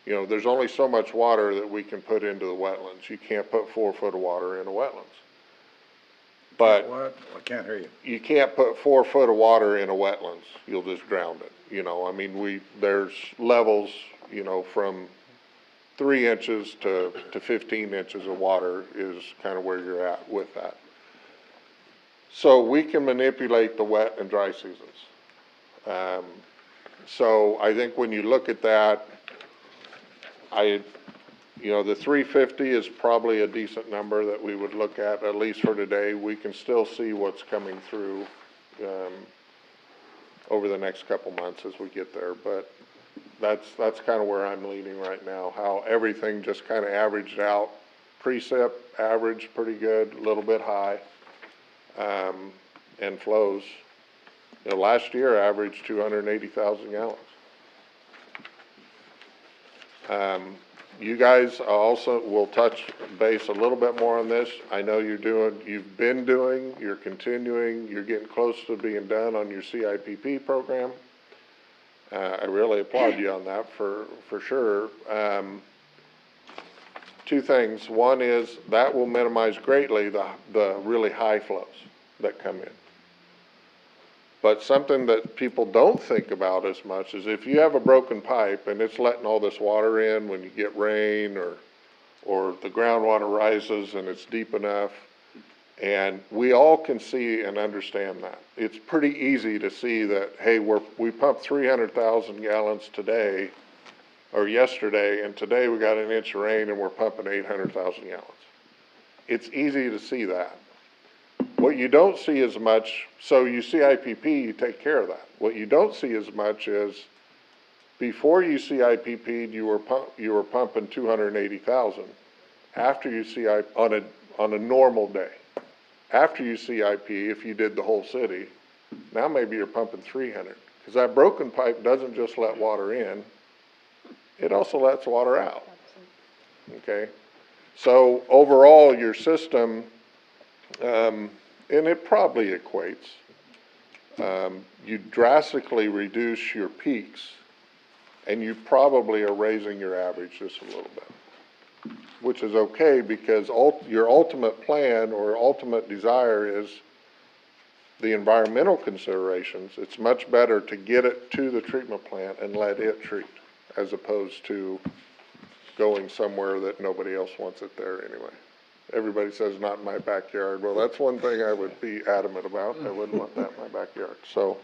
There's only so much water that we can put into the wetlands. You can't put 4 foot of water in the wetlands. But What? I can't hear you. you can't put 4 foot of water in a wetlands. You'll just drown it. There's levels, from 3 inches to 15 inches of water is kind of where you're at with that. So we can manipulate the wet and dry seasons. So I think when you look at that, the 350 is probably a decent number that we would look at least for today. We can still see what's coming through over the next couple months as we get there, but that's kind of where I'm leaning right now, how everything just kind of averaged out precip average pretty good, a little bit high, and flows. You know, last year averaged 280,000 gallons. You guys also will touch base a little bit more on this. I know you're continuing, you're getting close to being done on your CIPP program. I really applaud you on that for sure. Two things. One is that will minimize greatly the really high flows that come in. But something that people don't think about as much is if you have a broken pipe and it's letting all this water in when you get rain or the groundwater rises and it's deep enough, and we all can see and understand that. It's pretty easy to see that, hey, we pumped 300,000 gallons today or yesterday, and today we got an inch of rain and we're pumping 800,000 gallons. It's easy to see that. What you don't see as much, so you see IPP, you take care of that. What you don't see as much is before you see IPP'd, you were pumping 280,000. After you see on a normal day. After you see IP, if you did the whole city, now maybe you're pumping 300. Because that broken pipe doesn't just let water in, it also lets water out. Okay? So overall, your system, and it probably equates, you drastically reduce your peaks, and you probably are raising your average just a little bit, which is okay because your ultimate plan or ultimate desire is the environmental considerations. It's much better to get it to the treatment plant and let it treat, as opposed to going somewhere that nobody else wants it there anyway. Everybody says not in my backyard. Well, that's one thing I would be adamant about. I wouldn't want that in my backyard. So,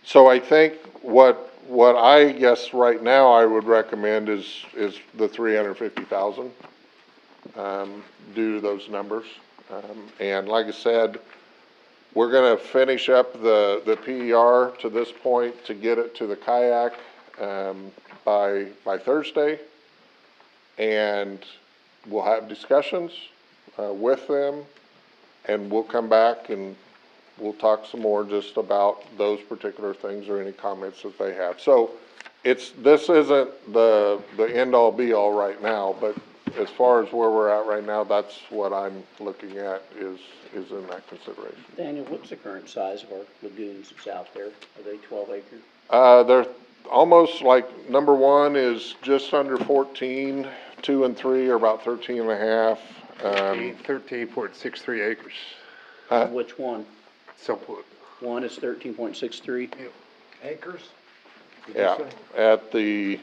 so I think what I guess right now I would recommend is the 350,000 due to those numbers. And like I said, we're going to finish up the PER to this point to get it to the kayak by Thursday, and we'll have discussions with them, and we'll come back and we'll talk some more just about those particular things or any comments that they have. So this isn't the end all be all right now, but as far as where we're at right now, that's what I'm looking at is in that consideration. Daniel, what's the current size of our lagoons that's out there? Are they 12 acre? They're almost like number one is just under 14, 2 and 3 are about 13 and a half. 13.63 acres. Which one? So, One is 13.63? Acres? yeah, at the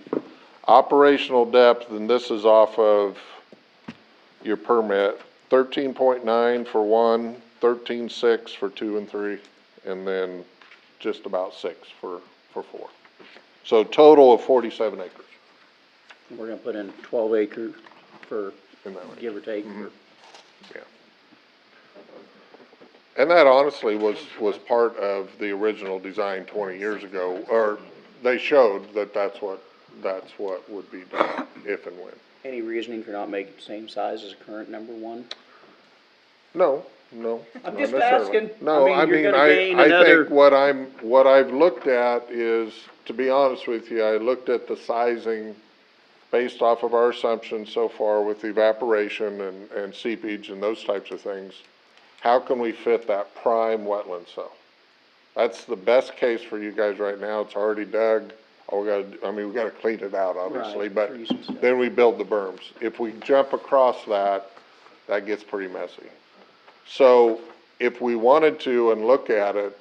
operational depth, and this is off of your permit, 13.9 for 1, 13.6 for 2 and 3, and then just about 6 for 4. So total of 47 acres. We're gonna put in 12 acre for, In that way. give or take. Yeah. And that honestly was part of the original design 20 years ago, or they showed that that's what would be done if and when. Any reasoning for not making the same size as current number one? No, I'm not just necessarily. asking. No, I mean, you're gonna gain I another- think what I've looked at is, to be honest with you, I looked at the sizing based off of our assumptions so far with evaporation and seepage and those types of things. How can we fit that prime wetland cell? That's the best case for you guys right now. It's already dug. All we gotta clean it out, obviously, Right, but trees and stuff. then we build the berms. If we jump across that gets pretty messy. So if we wanted to and look at it,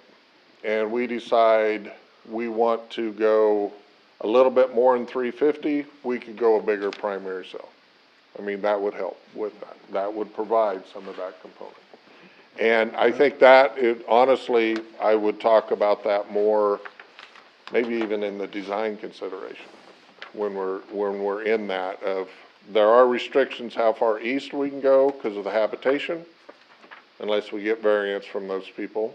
and we decide we want to go a little bit more than 350, we could go a bigger primary cell. I mean, that would help with that. That would provide some of that component. And I think honestly, I would talk about that more, maybe even in the design consideration, when we're in that of, there are restrictions how far east we can go because of the habitation, unless we get variance from those people.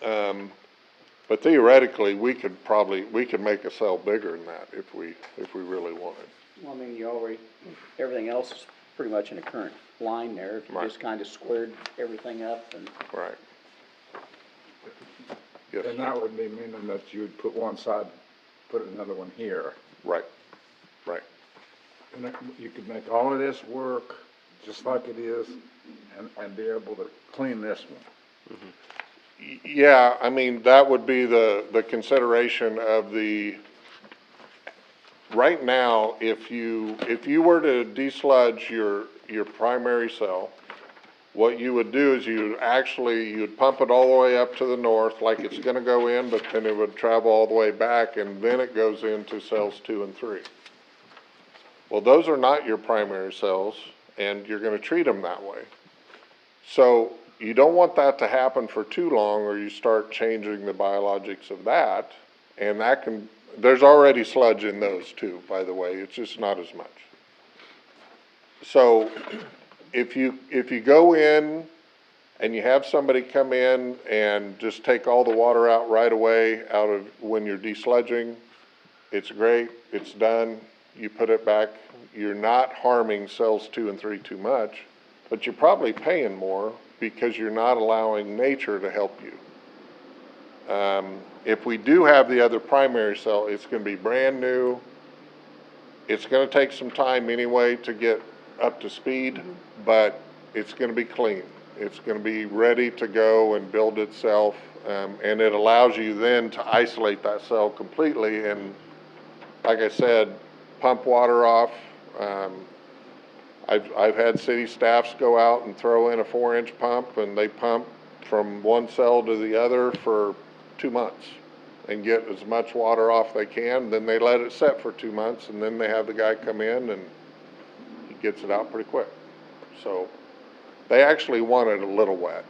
But theoretically, we could make a cell bigger than that if we really wanted. Well, I mean, you already, everything else is pretty much in a current line there. If you Right. just kind of squared everything up and. Right. Yes, And that would be meaning that you'd put one side, put another one here. right, right. And you could make all of this work just like it is and be able to clean this one. Yeah, I mean, that would be the consideration of right now, if you were to desludge your primary cell, what you would do is you'd pump it all the way up to the north, like it's gonna go in, but then it would travel all the way back, and then it goes into cells 2 and 3. Well, those are not your primary cells, and you're gonna treat them that way. So you don't want that to happen for too long, or you start changing the biologics of that, and there's already sludge in those too, by the way, it's just not as much. So if you go in and you have somebody come in and just take all the water out right away out of when you're desludging, it's great, it's done, you put it back, you're not harming cells 2 and 3 too much, but you're probably paying more because you're not allowing nature to help you. If we do have the other primary cell, it's gonna be brand new. It's gonna take some time anyway to get up to speed, but it's gonna be clean. It's gonna be ready to go and build itself, and it allows you then to isolate that cell completely and, like I said, pump water off. I've had city staffs go out and throw in a 4-inch pump, and they pump from one cell to the other for 2 months and get as much water off they can. Then they let it set for 2 months, and then they have the guy come in and he gets it out pretty quick. So they actually want it a little wet.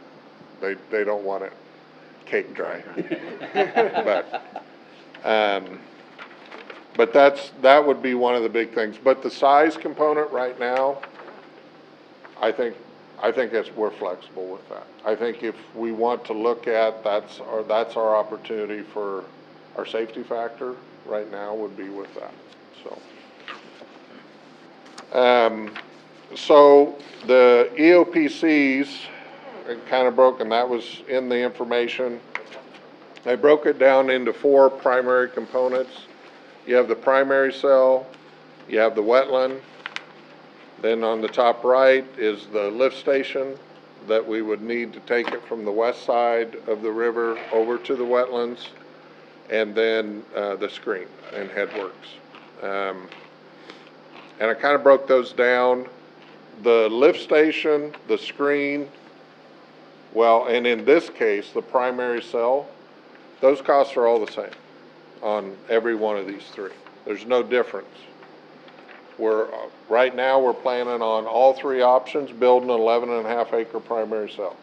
They don't want it cake dry. But that would be one of the big things. But the size component right now, I think we're flexible with that. I think if we want to look at, that's our opportunity for our safety factor right now would be with that, so. So the EOPCs, kind of broken, that was in the information. I broke it down into 4 primary components. You have the primary cell, you have the wetland, then on the top right is the lift station that we would need to take it from the west side of the river over to the wetlands, and then the screen and headworks. And I kind of broke those down. The lift station, the screen, well, and in this case, the primary cell, those costs are all the same on every one of these 3. There's no difference. Right now we're planning on all 3 options, building an 11.5 acre primary cell.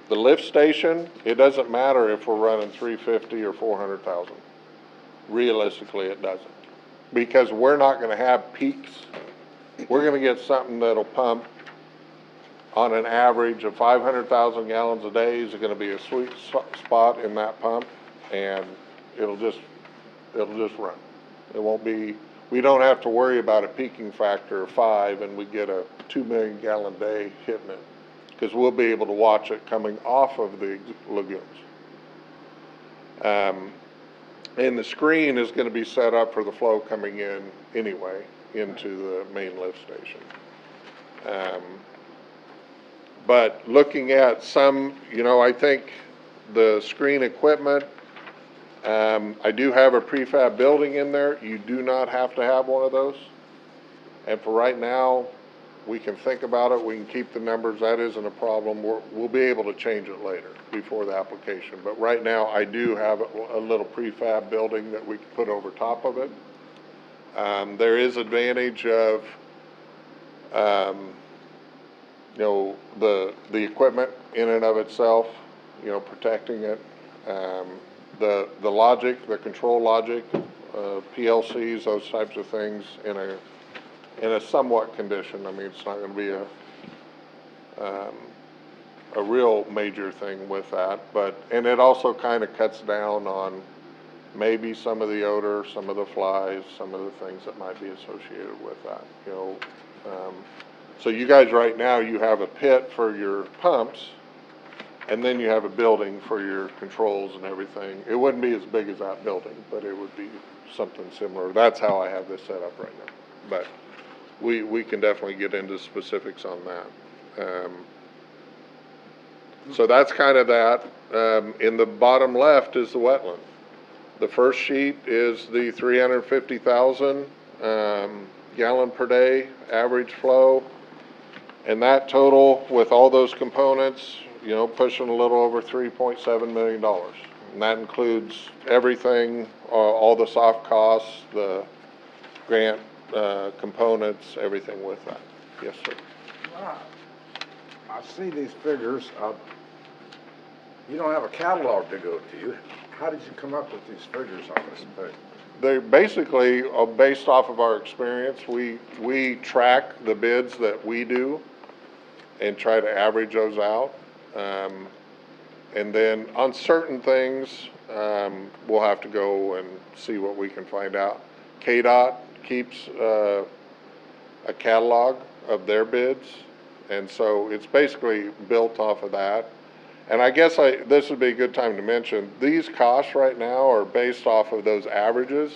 The lift station, it doesn't matter if we're running 350 or 400,000. Realistically, it doesn't. Because we're not gonna have peaks. We're gonna get something that'll pump on an average of 500,000 gallons a day is gonna be a sweet spot in that pump, and it'll just run. It won't be, we don't have to worry about a peaking factor of 5 and we get a 2 million gallon day hitting it, because we'll be able to watch it coming off of the lagoons. And the screen is gonna be set up for the flow coming in anyway into the main lift station. But looking at some, I think the screen equipment, I do have a prefab building in there. You do not have to have one of those. And for right now, we can think about it. We can keep the numbers. That isn't a problem. We'll be able to change it later before the application. But right now, I do have a little prefab building that we can put over top of it. There is advantage of, the equipment in and of itself, protecting it. The logic, the control logic, PLCs, those types of things in a somewhat condition. I mean, it's not going to be a real major thing with that, and it also kind of cuts down on maybe some of the odor, some of the flies, some of the things that might be associated with that, you know. So you guys right now, you have a pit for your pumps, and then you have a building for your controls and everything. It wouldn't be as big as that building, but it would be something similar. That's how I have this set up right now. But we can definitely get into specifics on that. So that's kind of that. In the bottom left is the wetland. The first sheet is the 350,000 gallon per day average flow. And that total, with all those components, you know, pushing a little over $3.7 million. And that includes everything, all the soft costs, the grant components, everything with that. Yes, sir. I see these figures. You don't have a catalog to go to. How did you come up with these figures on this page? They basically are based off of our experience. We track the bids that we do and try to average those out. And then on certain things, we'll have to go and see what we can find out. KDOT keeps a catalog of their bids, and so it's basically built off of that. And I guess this would be a good time to mention, these costs right now are based off of those averages.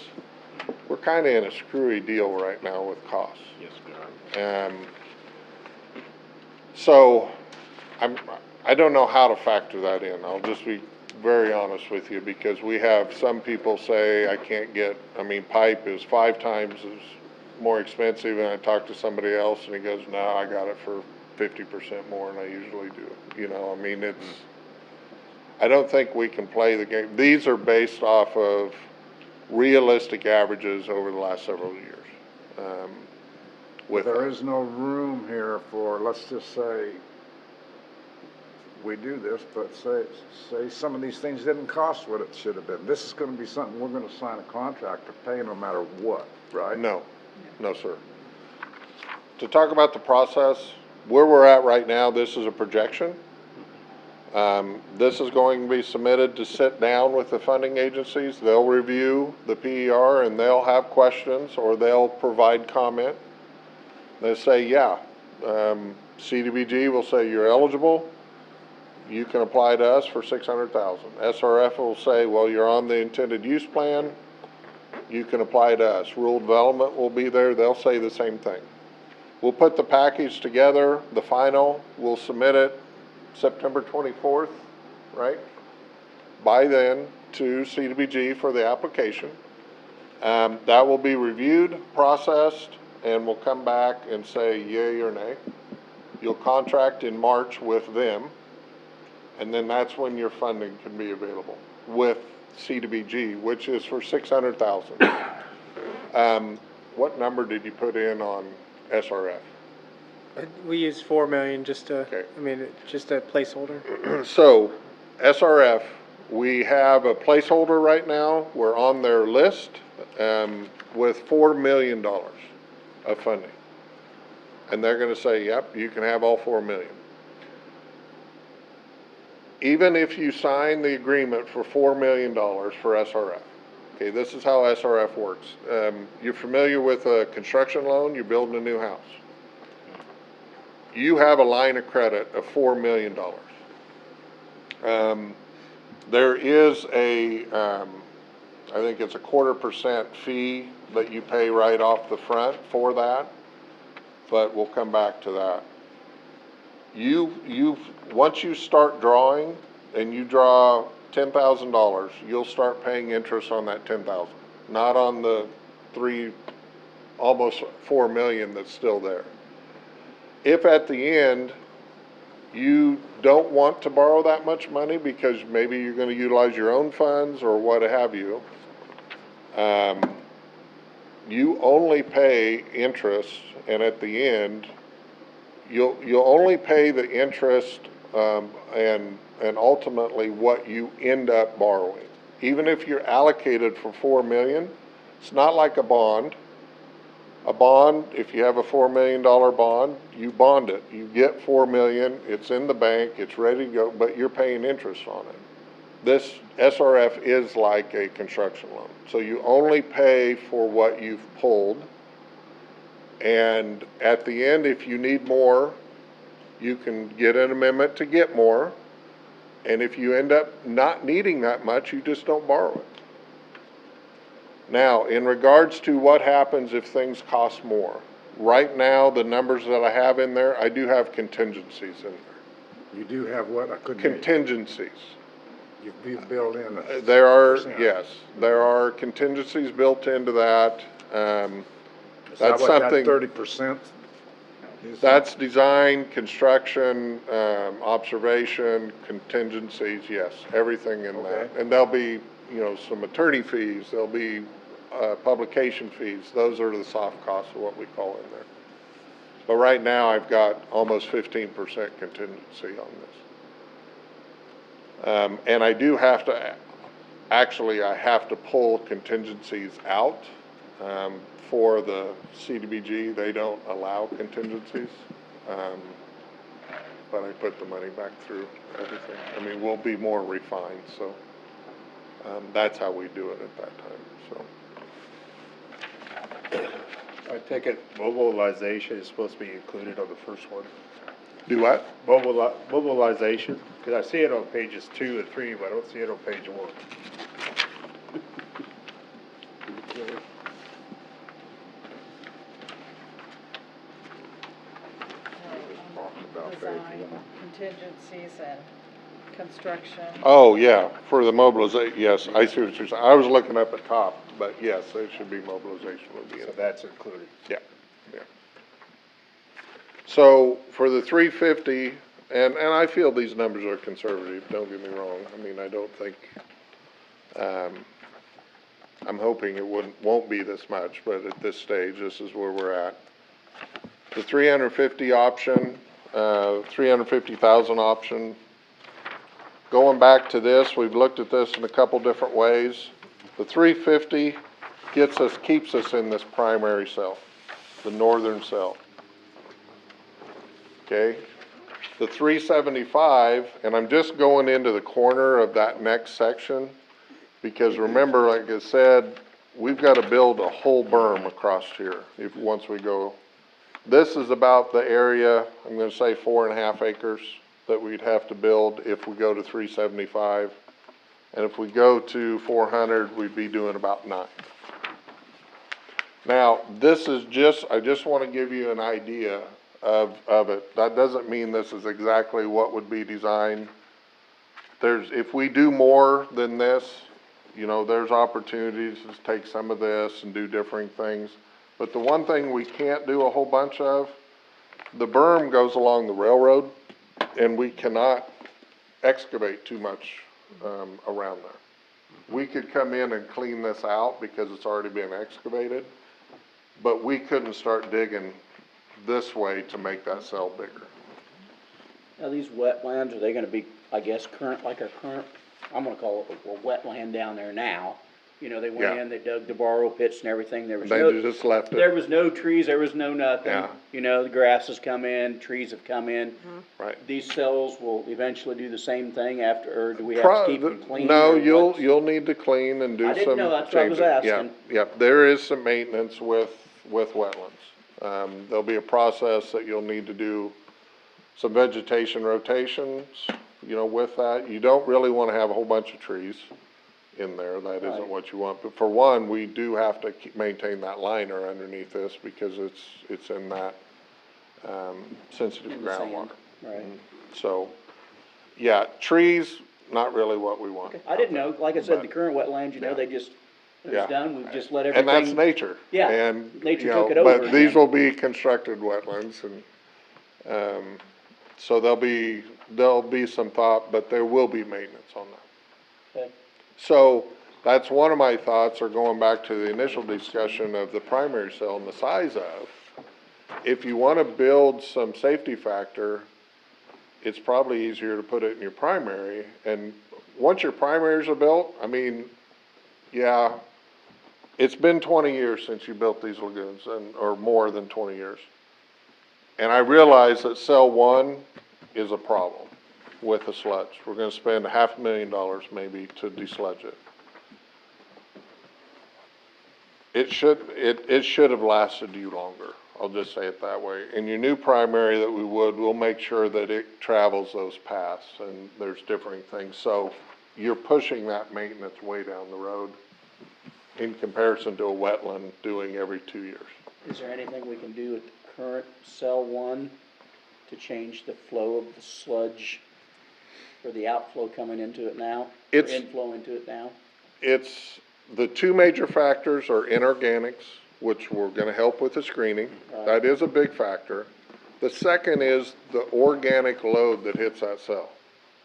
We're kind of in a screwy deal right now with costs. Yes, we are. So I don't know how to factor that in. I'll just be very honest with you, because we have some people say I can't get, pipe is 5 times as more expensive, and I talked to somebody else and he goes, no, I got it for 50% more than I usually do. You know, it's, I don't think we can play the game. These are based off of realistic averages over the last several years. There is no room here for, let's just say, we do this, but say some of these things didn't cost what it should have been. This is going to be something we're going to sign a contract to pay no matter what, right? No, sir. To talk about the process, where we're at right now, this is a projection. This is going to be submitted to sit down with the funding agencies. They'll review the PER and they'll have questions or they'll provide comment. They'll say, yeah, CDBG will say you're eligible. You can apply to us for $600,000. SRF will say, well, you're on the intended use plan. You can apply to us. Rural development will be there. They'll say the same thing. We'll put the package together, the final. We'll submit it September 24th, right? By then to CDBG for the application. That will be reviewed, processed, and we'll come back and say yay or nay. You'll contract in March with them, and then that's when your funding can be available with CDBG, which is for $600,000. What number did you put in on SRF? We use 4 million just to, just a placeholder. So SRF, we have a placeholder right now. We're on their list with $4 million of funding. And they're going to say, yep, you can have all 4 million. Even if you sign the agreement for $4 million for SRF, okay, this is how SRF works. You're familiar with a construction loan, you're building a new house. You have a line of credit of $4 million. There is I think it's a 0.25% fee that you pay right off the front for that, but we'll come back to that. Once you start drawing and you draw $10,000, you'll start paying interest on that $10,000, not on the almost 4 million that's still there. If at the end you don't want to borrow that much money because maybe you're going to utilize your own funds or what have you, you only pay interest, and at the end you'll only pay the interest and ultimately what you end up borrowing. Even if you're allocated for 4 million, it's not like a bond. A bond, if you have a $4 million bond, you bond it. You get 4 million, it's in the bank, it's ready to go, but you're paying interest on it. this SRF is like a construction loan. So you only pay for what you've pulled. And at the end, if you need more, you can get an amendment to get more. And if you end up not needing that much, you just don't borrow it. Now, in regards to what happens if things cost more, right now, the numbers that I have in there, I do have contingencies in there. You do have what? I couldn't hear you. Contingencies. You've built in a. There are, percent. yes, there are contingencies built into that. Is that That's what that something, 30% is? that's design, construction, observation, contingencies, yes, everything in that. Okay. And there'll be, you know, some attorney fees, there'll be, publication fees. Those are the soft costs of what we call in there. But right now, I've got almost 15% contingency on this. And I do have to, actually, I have to pull contingencies out. For the CDBG, they don't allow contingencies. But I put the money back through everything. I mean, we'll be more refined, so, that's how we do it at that time, so. I take it mobilization is supposed to be included on the first one. Do what? Mobilization, because I see it on pages 2 and 3, but I don't see it on page 1. Design, contingencies and construction. Oh, yeah, for the mobilization, yes, I see what you're saying. I was looking up at top, but yes, it should be mobilization would be in So it. that's included. Yeah, yeah. So for the 350, and I feel these numbers are conservative, don't get me wrong. I mean, I don't think, I'm hoping it won't be this much, but at this stage, this is where we're at. The 350 option, 350,000 option. Going back to this, we've looked at this in a couple different ways. The 350 keeps us in this primary cell, the northern cell. Okay? The 375, and I'm just going into the corner of that next section, because remember, like I said, we've got to build a whole berm across here once we go. This is about the area, I'm going to say 4.5 acres that we'd have to build if we go to 375. And if we go to 400, we'd be doing about 9. Now, this is I just want to give you an idea of it. That doesn't mean this is exactly what would be designed. If we do more than this, you know, there's opportunities to take some of this and do different things. But the one thing we can't do a whole bunch of, the berm goes along the railroad, and we cannot excavate too much around there. We could come in and clean this out because it's already been excavated, but we couldn't start digging this way to make that cell bigger. Now, these wetlands, are they gonna be, I guess, current, I'm gonna call it a wetland down there now? You know, they went Yeah. in, they dug the borrow pits and everything, there was They no, just left there it, was no trees, there was no nothing. Yeah. You know, the grass has come in, trees have come in. right? These cells will eventually do the same thing after, or do we have to keep them clean? No, or what's- you'll need to clean and do some I changes. didn't know, that's what I was asking. Yeah, there is some maintenance with wetlands. There'll be a process that you'll need to do some vegetation rotations, you know, with that. You don't really wanna have a whole bunch of trees in there, that isn't Right. what you want. But for one, we do have to maintain that liner underneath this because it's in that, sensitive In the sand, groundwater. Right. So, yeah, trees, not really what we want. I didn't know, like I said, But- the current wetlands, you know, Yeah. they just, when Yeah. it's done, we've just let And everything. that's nature. Yeah, And, nature you know, took it over but these again. will be constructed wetlands and, so there'll be some thought, but there will be maintenance on that. Okay. So that's one of my thoughts, or going back to the initial discussion of the primary cell and the size of. If you wanna build some safety factor, it's probably easier to put it in your primary. And once your primaries are built, I mean, yeah, it's been 20 years since you built these lagoons, or more than 20 years. And I realize that cell 1 is a problem. with the sludge. We're gonna spend $500,000 maybe to desludge it. It should have lasted you longer. I'll just say it that way. In your new primary that we'll make sure that it travels those paths, and there's differing things. So you're pushing that maintenance way down the road in comparison to a wetland doing every 2 years. Is there anything we can do with the current cell one to change the flow of the sludge or the outflow coming into it now? Or inflow into it now? It's, the two major factors are inorganics, which we're gonna help with the screening. Right. That is a big factor. The second is the organic load that hits that cell.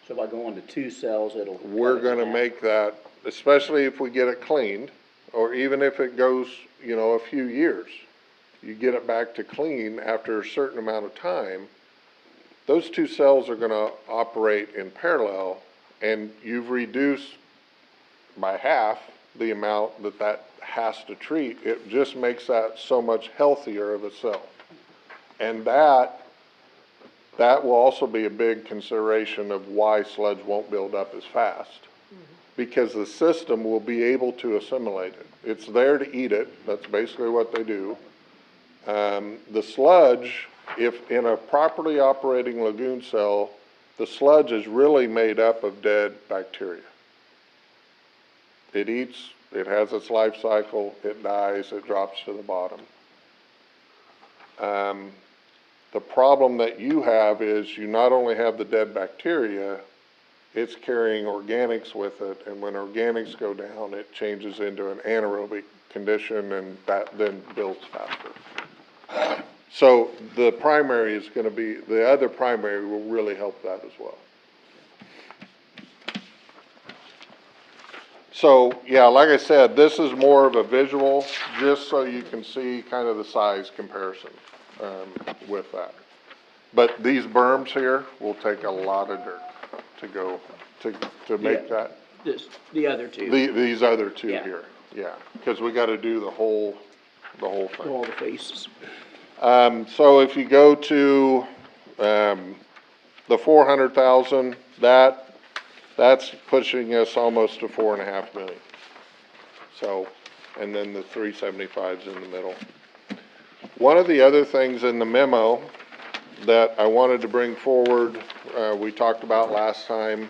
So by going to 2 cells, it'll. We're cut it in gonna half. make that, especially if we get it cleaned, or even if it goes, you know, a few years, you get it back to clean after a certain amount of time, those 2 cells are gonna operate in parallel, and you've reduced by half the amount that has to treat. It just makes that so much healthier of a cell. And that will also be a big consideration of why sludge won't build up as fast. Because the system will be able to assimilate it. It's there to eat it, that's basically what they do. The sludge, if in a properly operating lagoon cell, the sludge is really made up of dead bacteria. It eats, it has its life cycle, it dies, it drops to the bottom. The problem that you have is you not only have the dead bacteria, it's carrying organics with it, and when organics go down, it changes into an anaerobic condition, and that then builds faster. So the primary is gonna be, the other primary will really help that as well. So, yeah, like I said, this is more of a visual, just so you can see kind of the size comparison, with that. But these berms here will take a lot of dirt to go, to make that. The other 2. These other 2 Yeah. here, yeah, because we gotta do the whole thing. All the faces. So if you go to, the 400,000, that's pushing us almost to 4.5 million. So, and then the 375's in the middle. One of the other things in the memo that I wanted to bring forward, we talked about last time,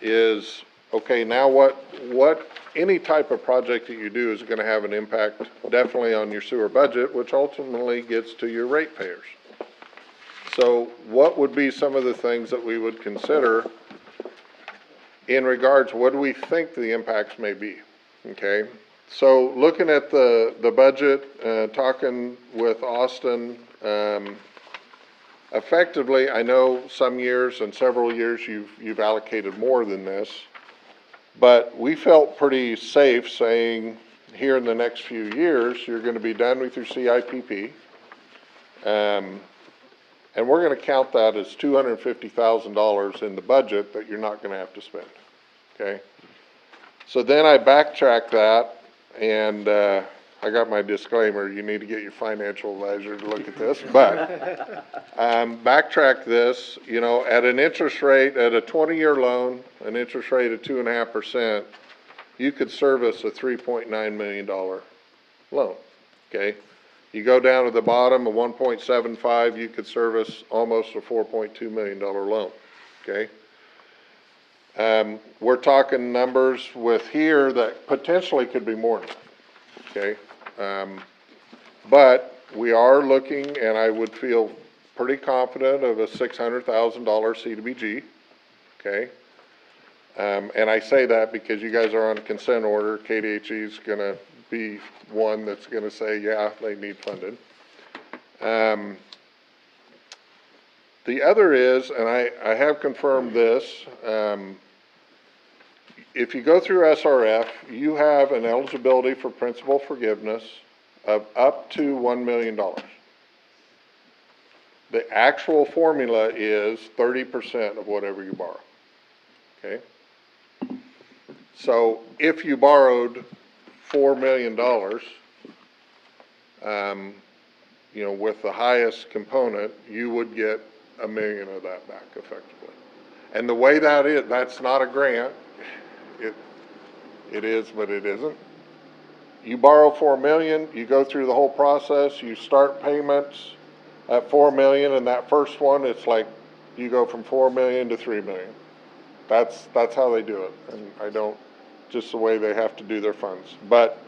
is, okay, now what any type of project that you do is gonna have an impact definitely on your sewer budget, which ultimately gets to your ratepayers. So what would be some of the things that we would consider in regards, what do we think the impacts may be, okay? So looking at the budget, talking with Austin, effectively, I know some years and several years you've allocated more than this, but we felt pretty safe saying here in the next few years, you're gonna be done with your CIPP. And we're gonna count that as $250,000 in the budget that you're not gonna have to spend, okay? So then I backtracked that, and, I got my disclaimer, you need to get your financial advisor to look at this, but, backtrack this, you know, at an interest rate, at a 20-year loan, an interest rate of 2.5%, you could service a $3.9 million loan, okay? You go down to the bottom of 1.75, you could service almost a $4.2 million loan, okay? We're talking numbers with here that potentially could be more than that, okay? But we are looking, and I would feel pretty confident of a $600,000 CDBG, okay? And I say that because you guys are on a consent order. KDHE is gonna be one that's gonna say, yeah, they need funded. The other is, and I have confirmed this, if you go through SRF, you have an eligibility for principal forgiveness of up to $1 million. The actual formula is 30% of whatever you borrow, okay? So if you borrowed $4 million, you know, with the highest component, you would get $1 million of that back effectively. And the way that is, that's not a grant. It is, but it isn't. You borrow $4 million, you go through the whole process, you start payments at $4 million, and that first one, it's like you go from $4 million to $3 million. That's how they do it, and I don't, just the way they have to do their funds. But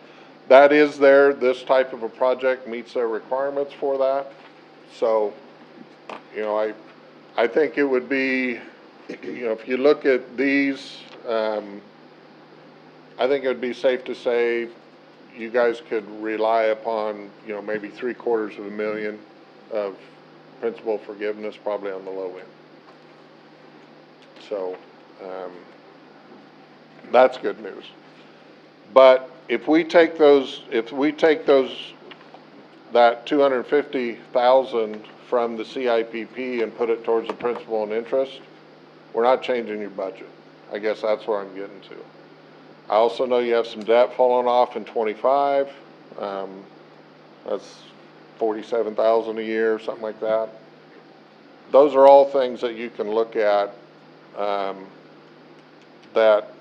that is there, this type of a project meets their requirements for that. So, you know, I think it would be, you know, if you look at these, I think it would be safe to say you guys could rely upon, you know, maybe $750,000 of principal forgiveness, probably on the low end. So, that's good news. But if we take that 250,000 from the CIPP and put it towards the principal and interest, we're not changing your budget. I guess that's where I'm getting to. I also know you have some debt falling off in 25. That's 47,000 a year, something like that. Those are all things that you can look at, that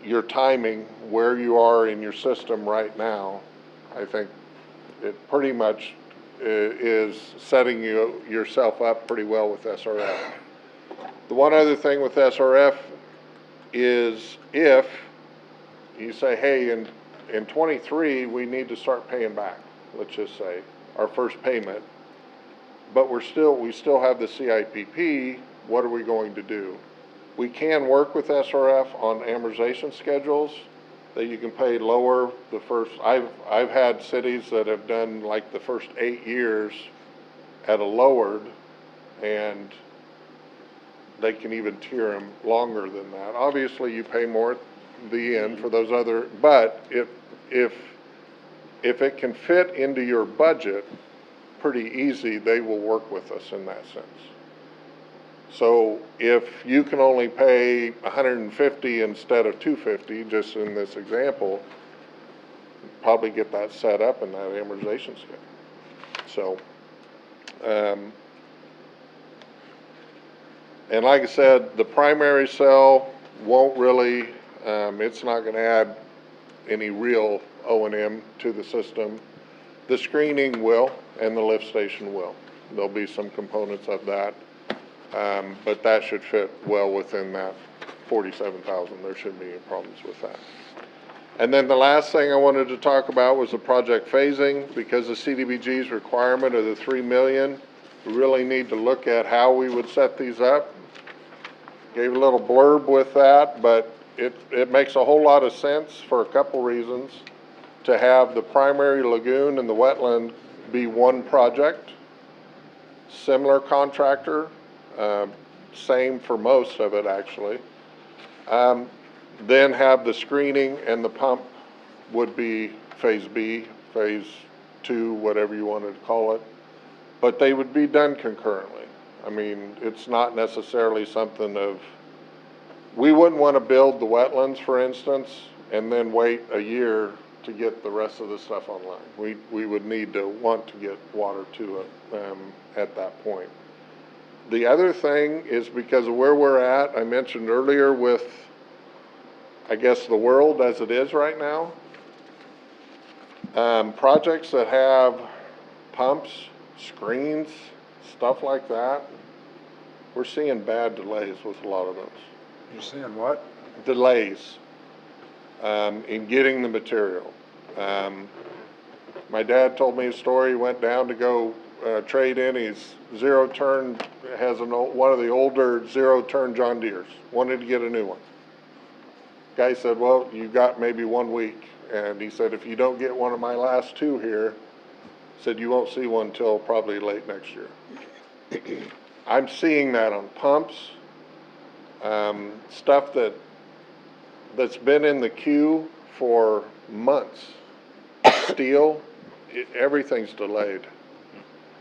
your timing, where you are in your system right now, I think it pretty much is setting yourself up pretty well with SRF. The one other thing with SRF is if you say, hey, in 23, we need to start paying back, let's just say, our first payment, but we still have the CIPP, what are we going to do? We can work with SRF on amortization schedules that you can pay lower the first. I've had cities that have done like the first 8 years at a lowered, and they can even tier them longer than that. Obviously, you pay more at the end for those other, but if it can fit into your budget pretty easy, they will work with us in that sense. So if you can only pay 150 instead of 250, just in this example, probably get that set up in that amortization schedule. So, and like I said, the primary cell won't really, it's not going to add any real O&M to the system. The screening will, and the lift station will. There'll be some components of that. But that should fit well within that 47,000. There shouldn't be any problems with that. And then the last thing I wanted to talk about was the project phasing. Because the CDBG's requirement of the $3 million, we really need to look at how we would set these up. Gave a little blurb with that, but it makes a whole lot of sense for a couple reasons to have the primary lagoon and the wetland be one project, similar contractor. Same for most of it, actually. Then have the screening and the pump would be phase B, phase 2, whatever you wanted to call it. But they would be done concurrently. I mean, it's not necessarily something of, we wouldn't want to build the wetlands, for instance, and then wait a year to get the rest of the stuff online. We would need to want to get water to it at that point. The other thing is because of where we're at, I mentioned earlier with, I guess, the world as it is right now, projects that have pumps, screens, stuff like that, we're seeing bad delays with a lot of those. You're seeing what? Delays in getting the material. My dad told me a story. He went down to go trade in his zero-turn, has one of the older zero-turn John Deeres, wanted to get a new one. Guy said, well, you got maybe 1 week. And he said, if you don't get one of my last 2 here, said you won't see one till probably late next year. I'm seeing that on pumps, stuff that's been in the queue for months. Steel, everything's delayed.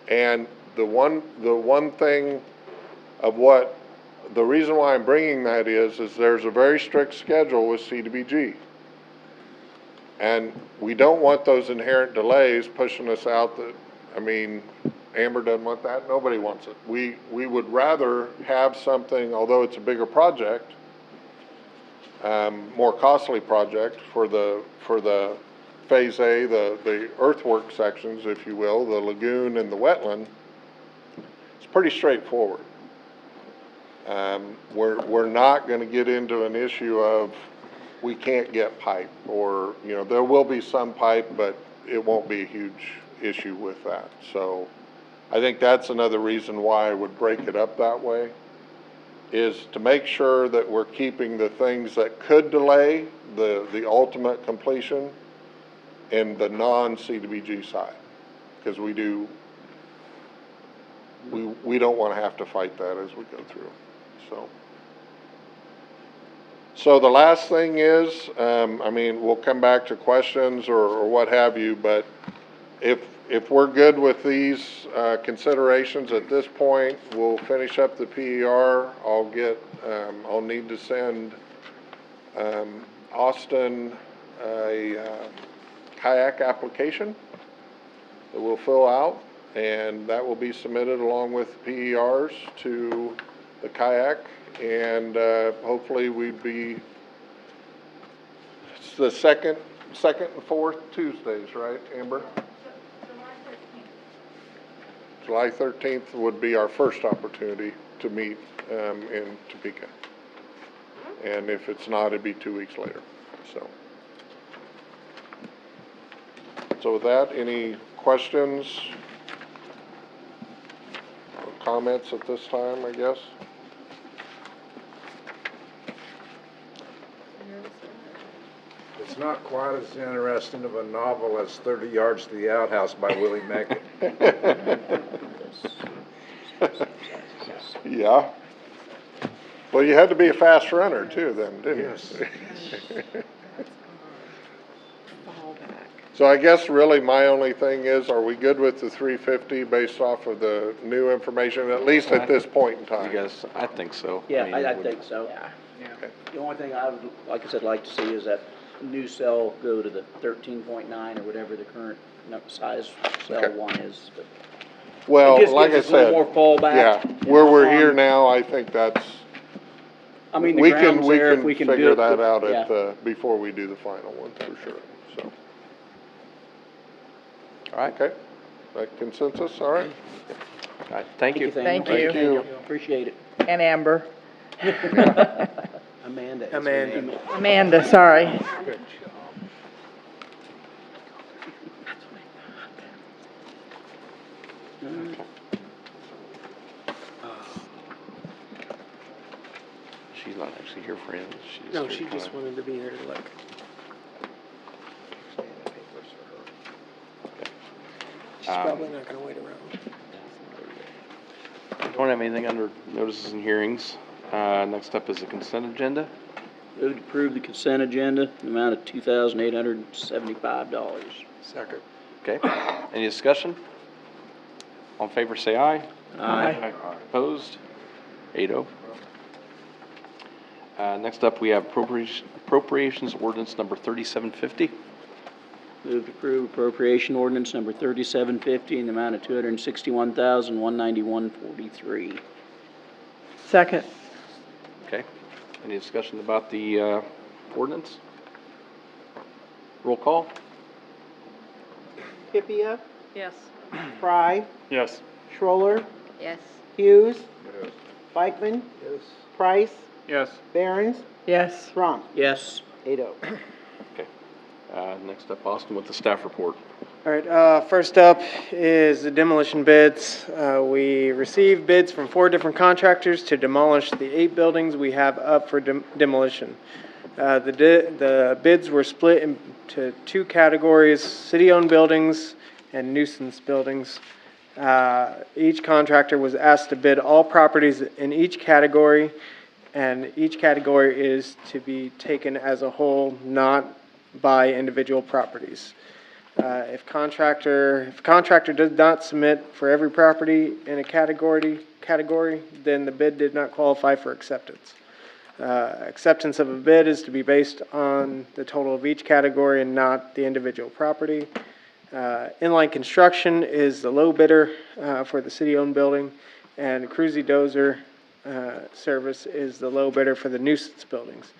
And the one thing of what, the reason why I'm bringing that is there's a very strict schedule with CDBG. And we don't want those inherent delays pushing us out. I mean, Amber doesn't want that, nobody wants it. We would rather have something, although it's a bigger project, more costly project for the Phase A, the earthwork sections, if you will, the lagoon and the wetland. It's pretty straightforward. We're not gonna get into an issue of we can't get pipe, or, you know, there will be some pipe, but it won't be a huge issue with that. So I think that's another reason why I would break it up that way, is to make sure that we're keeping the things that could delay the ultimate completion in the non-CDBG side. Because we don't want to have to fight that as we go through, So the last thing is, I mean, we'll come back to questions or what have you, but if we're good with these considerations at this point, we'll finish up the PER. I'll need to send Austin a kayak application that we'll fill out, and that will be submitted along with PERs to the kayak, and hopefully it's the second and fourth Tuesdays, right, Amber? July 13th would be our first opportunity to meet in Topeka. And if it's not, it'd be 2 weeks later, So with that, any questions or comments at this time, I guess? It's not quite as interesting of a novel as 30 Yards to the Outhouse by Willie Mackin. Yeah. Well, you had to be a fast runner too then, didn't you? Yes. So I guess really my only thing is, are we good with the 350 based off of the new information, at least at this point in time? You guys, I think so. Yeah, mean, I would- think so. Yeah. Okay. The only thing I would, like I said, like to see is that new cell go to the 13.9 or whatever the current size cell Okay. one is, but. Well, It just like I gives us a little said, more fallback. yeah, where we're here on- now, I think that's, I mean, the we ground's there, if we can do it. figure that out yeah. at before we do the final one, for sure, so. All right. Okay, that consensus, all right? All right, thank you. Thank Thank you. you. Appreciate it. And Amber. Amanda. is her Amanda. name. Amanda, sorry. Good. She's not actually here for him. No, she just wanted to be here to look. She's probably not gonna wait around. Don't have anything under notices and hearings. Next up is the consent agenda. Move to approve the consent agenda, in the amount of $2,875. Second. Okay, any discussion? All in favor, say aye. Aye. Opposed? 8-0. Next up, we have appropriations ordinance number 3750. Move to approve appropriation ordinance number 3750 in the amount of $261,191.43. Second. Okay, any discussion about the ordinance? Roll call? Pipia, Yes. Fry, Yes. Schroller, Yes. Hughes, Yes. Bikeman, Yes. Price, Yes. Barons, Yes. Frank. Yes. 8-0. Okay. Next up, Austin with the staff report. All right, first up is the demolition bids. We received bids from 4 different contractors to demolish the 8 buildings we have up for demolition. The bids were split into 2 categories: city-owned buildings and nuisance buildings. Each contractor was asked to bid all properties in each category, and each category is to be taken as a whole, not by individual properties. If contractor does not submit for every property in a category, then the bid did not qualify for acceptance. Acceptance of a bid is to be based on the total of each category and not the individual property. Inline Construction is the low bidder for the city-owned building, and Cruzy Dozer Service is the low bidder for the nuisance buildings.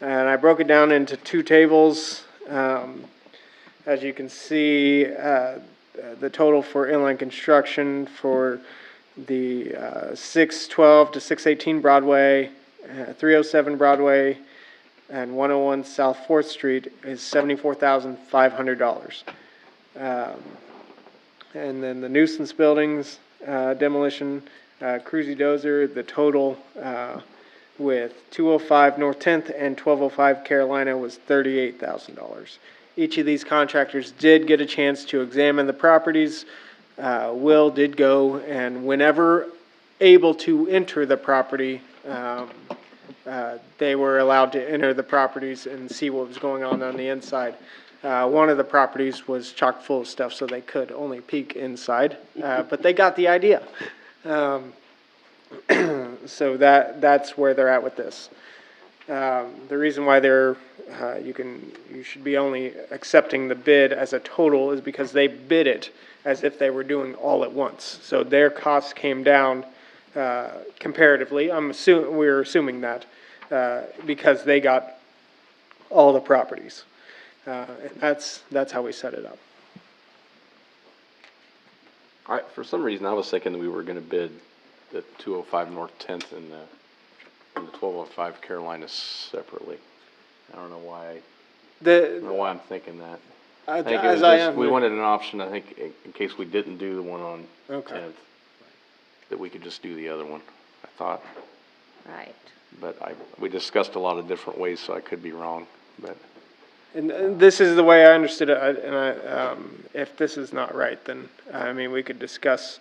And I broke it down into two tables. As you can see, the total for inline construction for the 612 to 618 Broadway, 307 Broadway, and 101 South 4th Street is $74,500. And then the nuisance buildings demolition, Cruzy Dozer, the total with 205 North 10th and 1205 Carolina was $38,000. Each of these contractors did get a chance to examine the properties. Will did go, and whenever able to enter the property, they were allowed to enter the properties and see what was going on the inside. One of the properties was chock full of stuff, so they could only peek inside, but they got the idea. So that's where they're at with this. The reason why you should be only accepting the bid as a total is because they bid it as if they were doing all at once. So their costs came down comparatively. We're assuming that because they got all the properties. And that's how we set it up. For some reason, I was thinking that we were gonna bid the 205 North 10th and the 1205 Carolina separately. I don't know why. I don't know why I'm thinking that. I think it was just, we wanted an option, I think, in case we didn't do the one on 10th, that we could just do the other one, I thought. Right. But we discussed a lot of different ways, so I could be wrong, but. And this is the way I understood it, and if this is not right, then, I mean, we could discuss,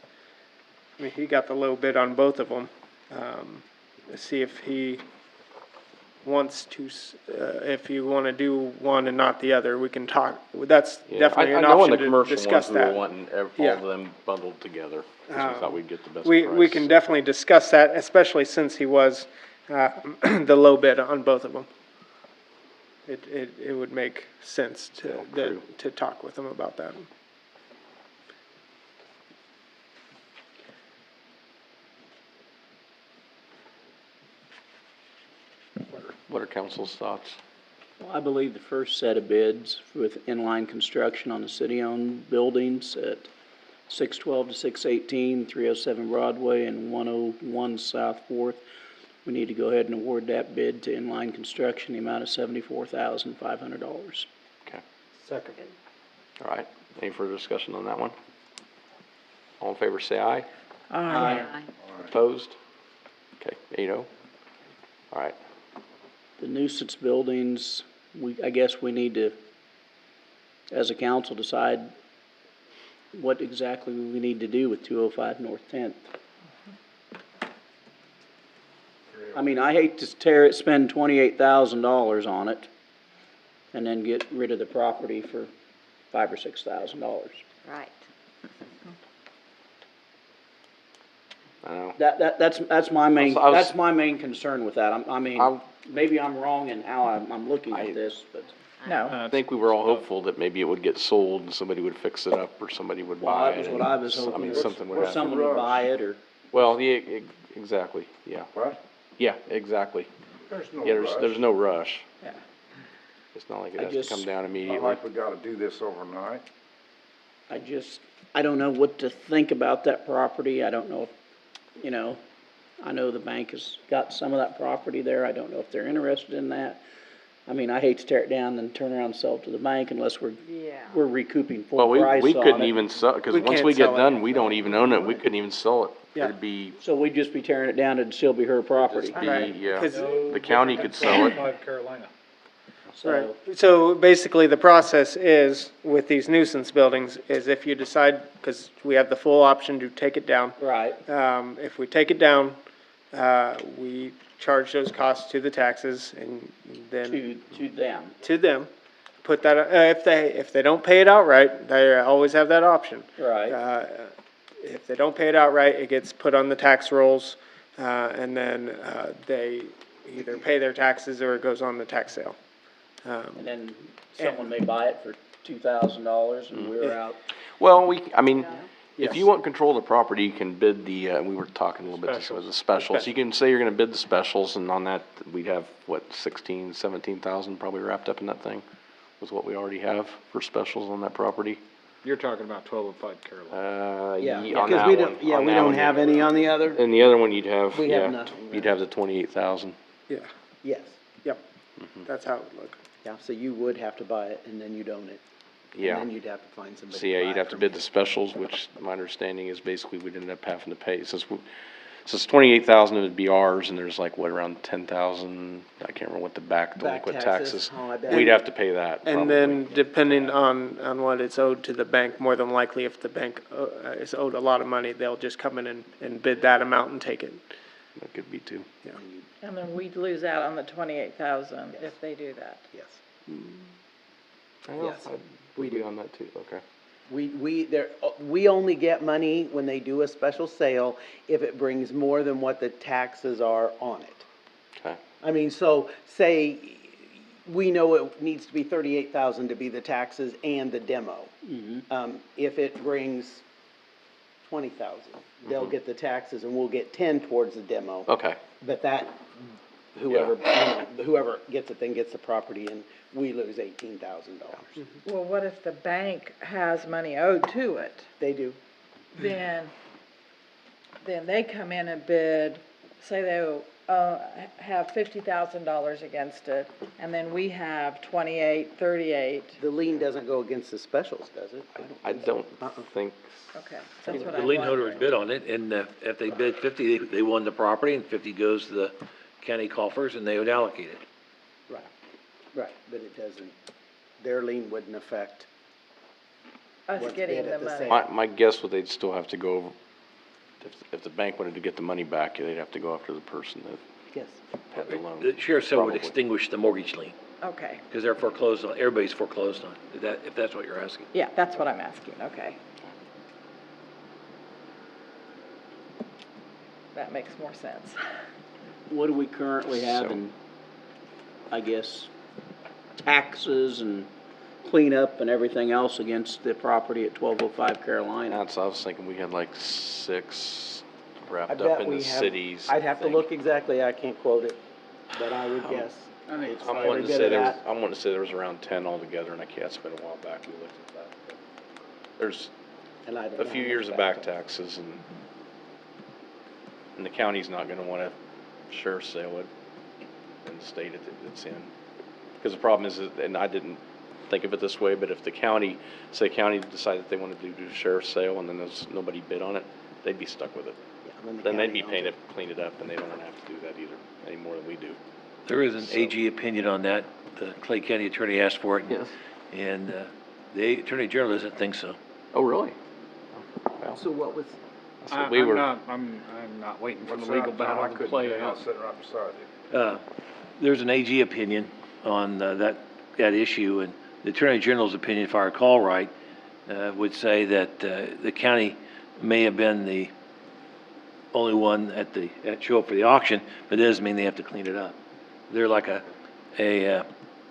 I mean, he got the low bid on both of them. See if he wants to, if you want to do one and not the other, we can talk. That's definitely an option to discuss that. I know on the commercial ones, we were wanting all of them bundled together, because we thought we'd get the best price. We can definitely discuss that, especially since he was the low bid on both of them. It would make sense to talk with him about that. What are council's thoughts? Well, I believe the first set of bids with inline construction on the city-owned buildings at 612 to 618, 307 Broadway, and 101 South 4th, we need to go ahead and award that bid to inline construction, the amount of $74,500. Okay. Second. All right. Any further discussion on that one? All in favor, say aye. Aye. Opposed? Okay, 8-0. All right. The nuisance buildings, I guess we need to, as a council, decide what exactly we need to do with 205 North 10th. I mean, I hate to spend $28,000 on it and then get rid of the property for $5,000 or $6,000. Right. I know. That's my main concern with that. Maybe I'm wrong in how I'm looking at this, but. No. I think we were all hopeful that maybe it would get sold and somebody would fix it up or somebody would buy it. That was what I was hoping. I mean, something would happen. Or someone would buy it, or. Well, yeah, exactly, yeah. What? Yeah, exactly. There's no Yeah, rush. there's no rush. Yeah. It's not like it has to come down Not immediately. like we gotta do this overnight. I don't know what to think about that property. I don't know if, I know the bank has got some of that property there. I don't know if they're interested in that. I mean, I hate to tear it down and turn around and sell it to the bank unless we're recouping full price on it. Well, we couldn't even sell, because once we get sell it. done, we don't even own it. We couldn't even sell it. Yeah. It'd be, So we'd just be tearing it down, it'd still be her property. yeah, 'Cause- the county could sell it. Carolina. So, So basically, the process is, with these nuisance buildings, is if you decide, because we have the full option to take it down. right, If we take it down, we charge those costs to the taxes and then to them. to them. Put that, if they don't pay it outright, they always have that option. Right. If they don't pay it outright, it gets put on the tax rolls, and then, they either pay their taxes or it goes on the tax sale. And then someone may buy it for $2,000 and we're out. Well, I mean, if Yes. you want control of the property, you can bid we were talking a little bit, this was the specials. You can say you're gonna bid the specials, and on that, we'd have, what, 17,000 probably wrapped up in that thing, with what we already have for specials on that property. You're talking about 1205 Carolina. Yeah, On because that we one. don't, yeah, On we that don't one, have any on the other. And the other one, you'd have, We have yeah, nothing, you'd right. have the 28,000. Yeah, Yes, yep, that's how it would look. yeah, so you would have to buy it and then you'd own it. Yeah. And then you'd have to find somebody So, yeah, to buy you'd it have to from bid you. the specials, which my understanding is basically we'd end up having to pay, since 28,000 would be ours, and there's like, what, around 10,000, I can't remember what the back delinquent taxes. taxes. Oh, I bet. We'd have to pay that, And probably. then depending on what it's owed to the bank, more than likely if the bank is owed a lot of money, they'll just come in and bid that amount and take it. That could be too. And then we'd lose out on the 28,000 if they do that. Yes. Yes. We do on that too, okay. We only get money when they do a special sale if it brings more than what the taxes are on it. Okay. I mean, so say we know it needs to be 38,000 to be the taxes and the demo. If it brings 20,000, they'll get the taxes and we'll get 10 towards the demo. Okay. But that, whoever gets it then gets the property and we lose $18,000. Well, what if the bank has money owed to it? They do. Then they come in and bid, say they have $50,000 against it, and then we have 28, 38. The lien doesn't go against the specials, does it? I don't think, Okay, that's what The I'm lien holder wondering. would bid on it, and if they bid 50, they won the property, and 50 goes to the county coffers, and they would allocate it. Right, but it doesn't, their lien wouldn't affect. Us what's getting bid the at the money. sale. my guess would they'd still have to go over, if the bank wanted to get the money back, they'd have to go after the person that Yes. had the loan. The sheriff's sale would Probably. extinguish the mortgage lien, Okay, because they're foreclosed on, everybody's foreclosed on, if that's what you're asking. yeah, that's what I'm asking, okay. That makes more sense. What do we currently have So- in, I guess, taxes and cleanup and everything else against the property at 1205 Carolina? That's, I was thinking we had like 6 I wrapped bet up in we the have- cities. I'd have to thing. look exactly, I can't quote it, but I would guess. It's I'm very wanting to good say at there was, that. I'm wanting to say there was around 10 altogether, and I can't, it's been a while back we looked at that. But there's And I don't a know few how years much of back taxes, and the county's not gonna wanna sheriff's sale it in the state it's in. Because the problem is, and I didn't think of it this way, but if the county, say county decided they wanted to do a sheriff's sale and then there's nobody bid on it, they'd be stuck with it. Yeah, the Then they'd county be owns paying it. it, clean it up, and they don't wanna have to do that either, any more than we do. There is an AG opinion on that, the Clay County attorney asked for it. Yes. And the Attorney General doesn't think so. Oh, really? Well, So what was, that's what we were. I'm not waiting for the What's legal that, Tom? battle I to couldn't play tell. I out. was sitting right beside you. There's an AG opinion on that issue, and the Attorney General's opinion, if I recall right, would say that the county may have been the only one at show up for the auction, but it doesn't mean they have to clean it up. They're like a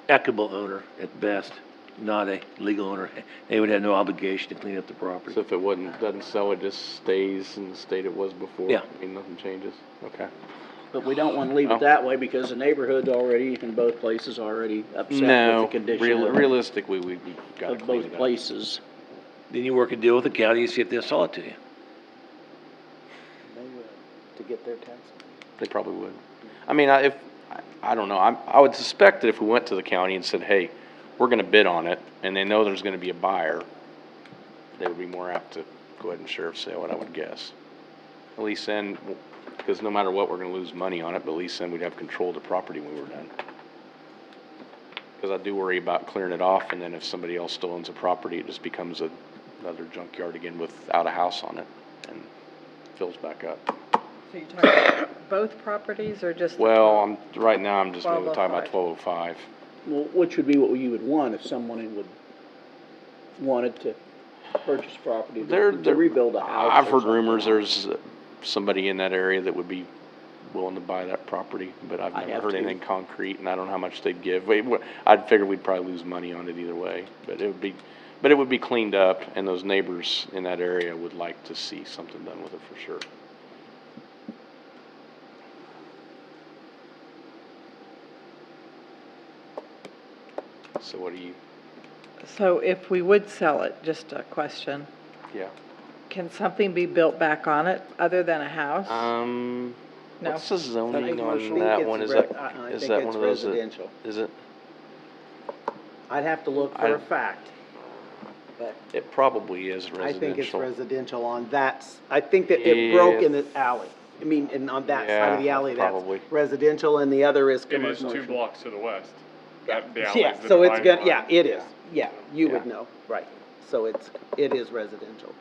equitable owner at best, not a legal owner. They would have no obligation to clean up the property. So if it doesn't sell, it just stays in the state it was before? Yeah. I mean, nothing changes? Okay. But we don't want to leave Oh. it that way because the neighborhood's already, in both places, already upset with No, the condition realistically, we've gotta of clean both it up. places. Then you work a deal with the county and see if they'll sell it to you. they would, to get their tax? They probably would. I mean, I don't know, I would suspect that if we went to the county and said, hey, we're gonna bid on it, and they know there's gonna be a buyer, they would be more apt to go ahead and sheriff's sale it, I would guess. At least then, because no matter what, we're gonna lose money on it, but at least then we'd have control of the property when we were done. Because I do worry about clearing it off, and then if somebody else still owns a property, it just becomes another junkyard again without a house on it, and fills back up. So you're talking about both properties or just? the Well, right now, I'm just gonna talk about 1205. 1205. Well, which would be what you would want if someone wanted to purchase property to rebuild a house? I've or heard something. rumors there's somebody in that area that would be willing to buy that property, but I've I never have heard too. anything concrete, and I don't know how much they'd give. I'd figure we'd probably lose money on it either way, but it would be cleaned up, and those neighbors in that area would like to see something done with it for sure. So what do you, So if we would sell it, just a question, yeah. can something be built back on it other than a house? No. What's the zoning commercial? on that one? Is that, I is think that it's one of those that, residential. is it? I'd have to look for a fact, but It probably is I think it's residential. residential on that, I think that it broke in Yeah. the alley. I mean, and on that side of the Yeah, alley, that's probably. residential, and the other is It is commercial. 2 blocks to the west. That, the alley's Yeah, the so it's dividing gonna, yeah, line. it is, yeah, you would Yeah. know, right. So it is residential.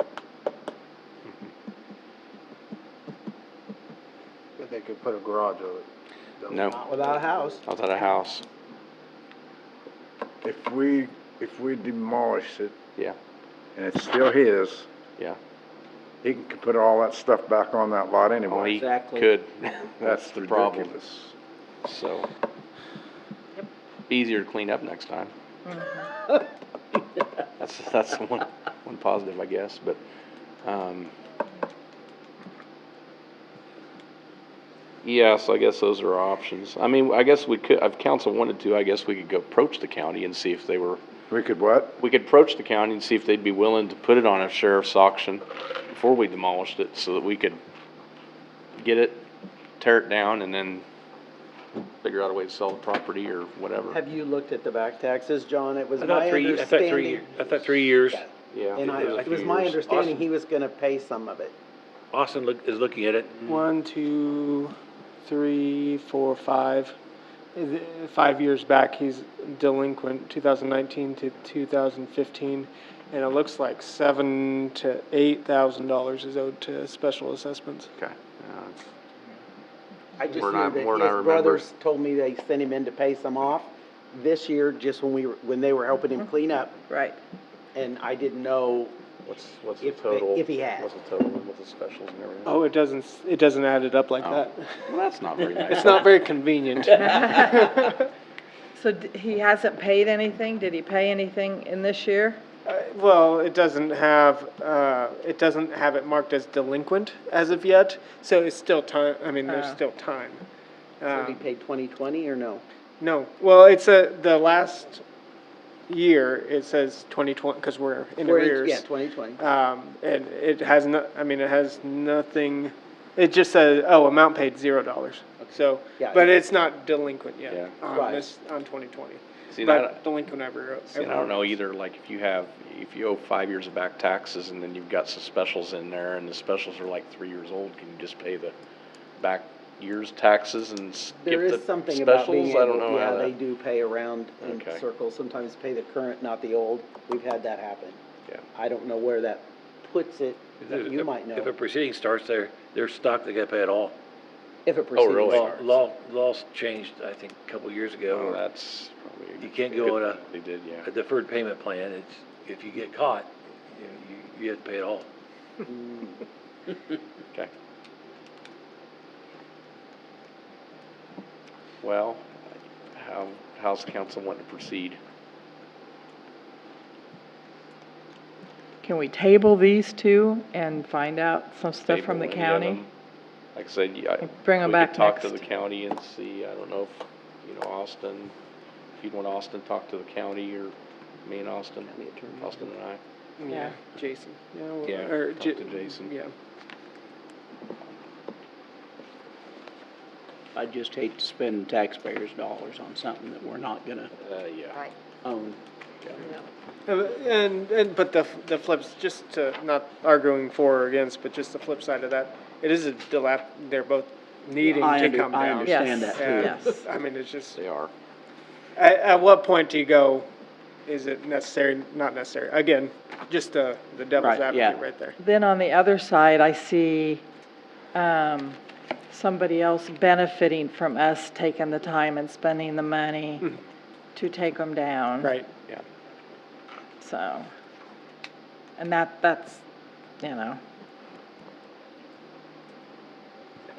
But they could put a garage on it. No, Not without a house. not at a house. If we demolish it Yeah, and it's still his, yeah. he can put all that stuff back on that lot Oh, anyway. he Exactly. could. That's That's the problem. ridiculous. So, easier to clean up next time. That's one positive, I guess, but, yeah, so I guess those are our options. I mean, I guess we could, if council wanted to, I guess we could go approach the county and see if they were, We could what? we could approach the county and see if they'd be willing to put it on a sheriff's auction before we demolished it, so that we could get it, tear it down, and then figure out a way to sell the property or whatever. Have you looked at the back taxes, John? It was I my thought understanding. I thought 3 years. Yeah. And it was a it few was my years. understanding he was gonna pay some of it. Austin is looking at it. 1, 2, 3, 4, 5. 5 years back, he's delinquent, 2019 to 2015, and it looks like $7,000 to $8,000 is owed to special assessments. Okay. Yeah, it's- I just More knew than I that remember. his brothers told me they sent him in to pay some off this year, just when they were helping him clean up, Right. and I didn't know, What's the If- total? if he had. What's the total with the specials and everything? Oh, it doesn't add it up like Oh. that. Well, that's not very nice. It's not very convenient. So he hasn't paid anything? Did he pay anything in this year? Well, it doesn't have it marked as delinquent as of yet, so it's still time, I mean, there's Oh. still time. so he paid 2020 or no? No, well, it's the last year, it says 2020, because we're in We're arrears. Yeah, 2020. And it has it has nothing, it just says, oh, amount paid $0. So, Yeah, but yeah. it's not delinquent yet Yeah. on Right. on 2020. See, But delinquent every. See, and I don't know either, like, if you owe 5 years of back taxes and then you've got some specials in there and the specials are like 3 years old, can you just pay the back year's taxes and There skip is the something about being specials? I don't able, know how yeah, they that, do pay around in Okay. circles, sometimes pay the current, not the old. We've had that happen. yeah. I don't know where that puts it, that you might If a know, proceeding starts, they're stuck, they gotta pay it all. if a proceeding really? starts. Laws changed, I think, a couple years ago. Oh, that's probably. You can't go on They did, yeah. a deferred payment plan. If you get caught, you have to pay it all. Okay. Well, how's council want to proceed? Can we table these two and find out some stuff from the Table any of county? them? Like I said, yeah. Bring 'em we back could talk to next. the county and see, I don't know if, Austin, if you'd want Austin, talk to the county, or me and Austin, Austin and I. Yeah, Jason, Yeah, or talk to Jason. Yeah. I just hate to spend taxpayers' dollars on something that we're not gonna Yeah. Right. own. But the flips, just to, not arguing for or against, but just the flip side of that, it is they're both needing to come down. I understand Yes. that too. And, Yes. I mean, it's just, They are. at what point do you go, is it necessary, not necessary? Again, just the devil's Right, yeah. advocate right there. Then on the other side, I see, somebody else benefiting from us taking the time and spending the money to take them down. Right. Yeah. So, and that's,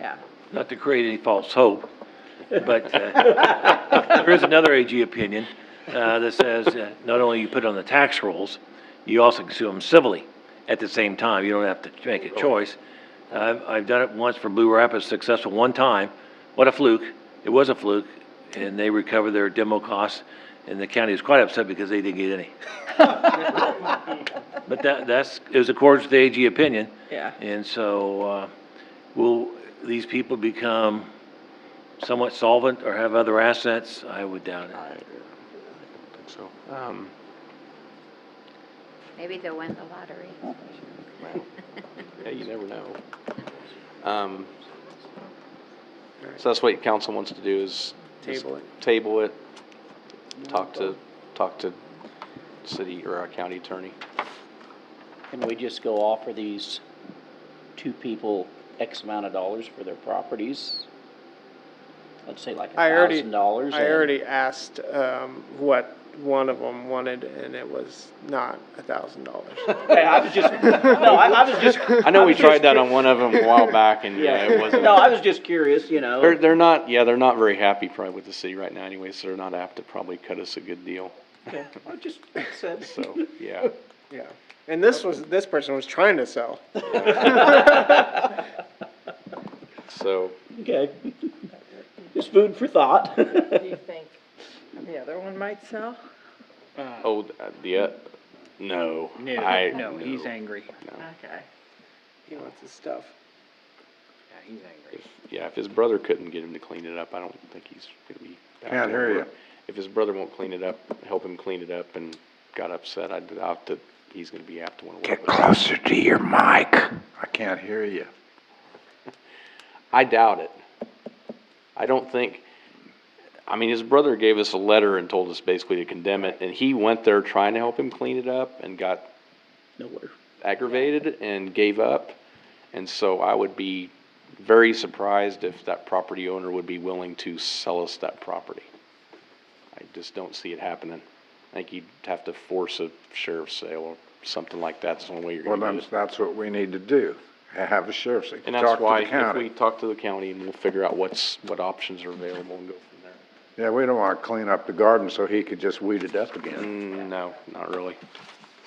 yeah. not to create any false hope, but there is another AG opinion that says not only you put it on the tax rolls, you also can sue them civilly at the same time. You don't have to make a choice. I've done it once for Blue Rapids, successful one time. What a fluke. It was a fluke, and they recovered their demo costs, and the county was quite upset because they didn't get any. But it was according to the AG opinion. Yeah. And so, will these people become somewhat solvent or have other assets? I would doubt it. I don't think so. Maybe they'll win the lottery. Well, yeah, you never know. So that's what council wants to do is just Table it. Table it, talk to city or our county attorney. Can we just go offer these two people X amount of dollars for their properties? Let's say like $1,000. I already asked, what one of them wanted, and it was not $1,000. Okay, I was just, no, I was just. I know we tried that on one of them a while back, and yeah, it wasn't. No, I was just curious, you know. They're not very happy probably with the city right now anyway, so they're not apt to probably cut us a good deal. Okay, I just said. So, yeah. Yeah, and this person was trying to sell. So, Okay. Just food for thought. Do you think the other one might sell? no, No, he's angry. Okay. He wants his stuff. Yeah, he's angry. Yeah, if his brother couldn't get him to clean it up, I don't think he's gonna be. Can't hear you. If his brother won't clean it up, help him clean it up and got upset, I doubt that he's gonna be apt to wanna work Get with him. closer to your mic. I can't hear you. I doubt it. I don't think, I mean, his brother gave us a letter and told us basically to condemn it, and he went there trying to help him clean it up and got Nowhere. aggravated and gave up. And so I would be very surprised if that property owner would be willing to sell us that property. I just don't see it happening. I think you'd have to force a sheriff's sale or something like that. That's the only way you're Well, gonna do it. that's what we need to do. Have a sheriff's, And talk that's to why the if county. we talk to the county and we'll figure out what options are available and go from there. Yeah, we don't wanna clean up the garden so he could just weed it up again. No, not really.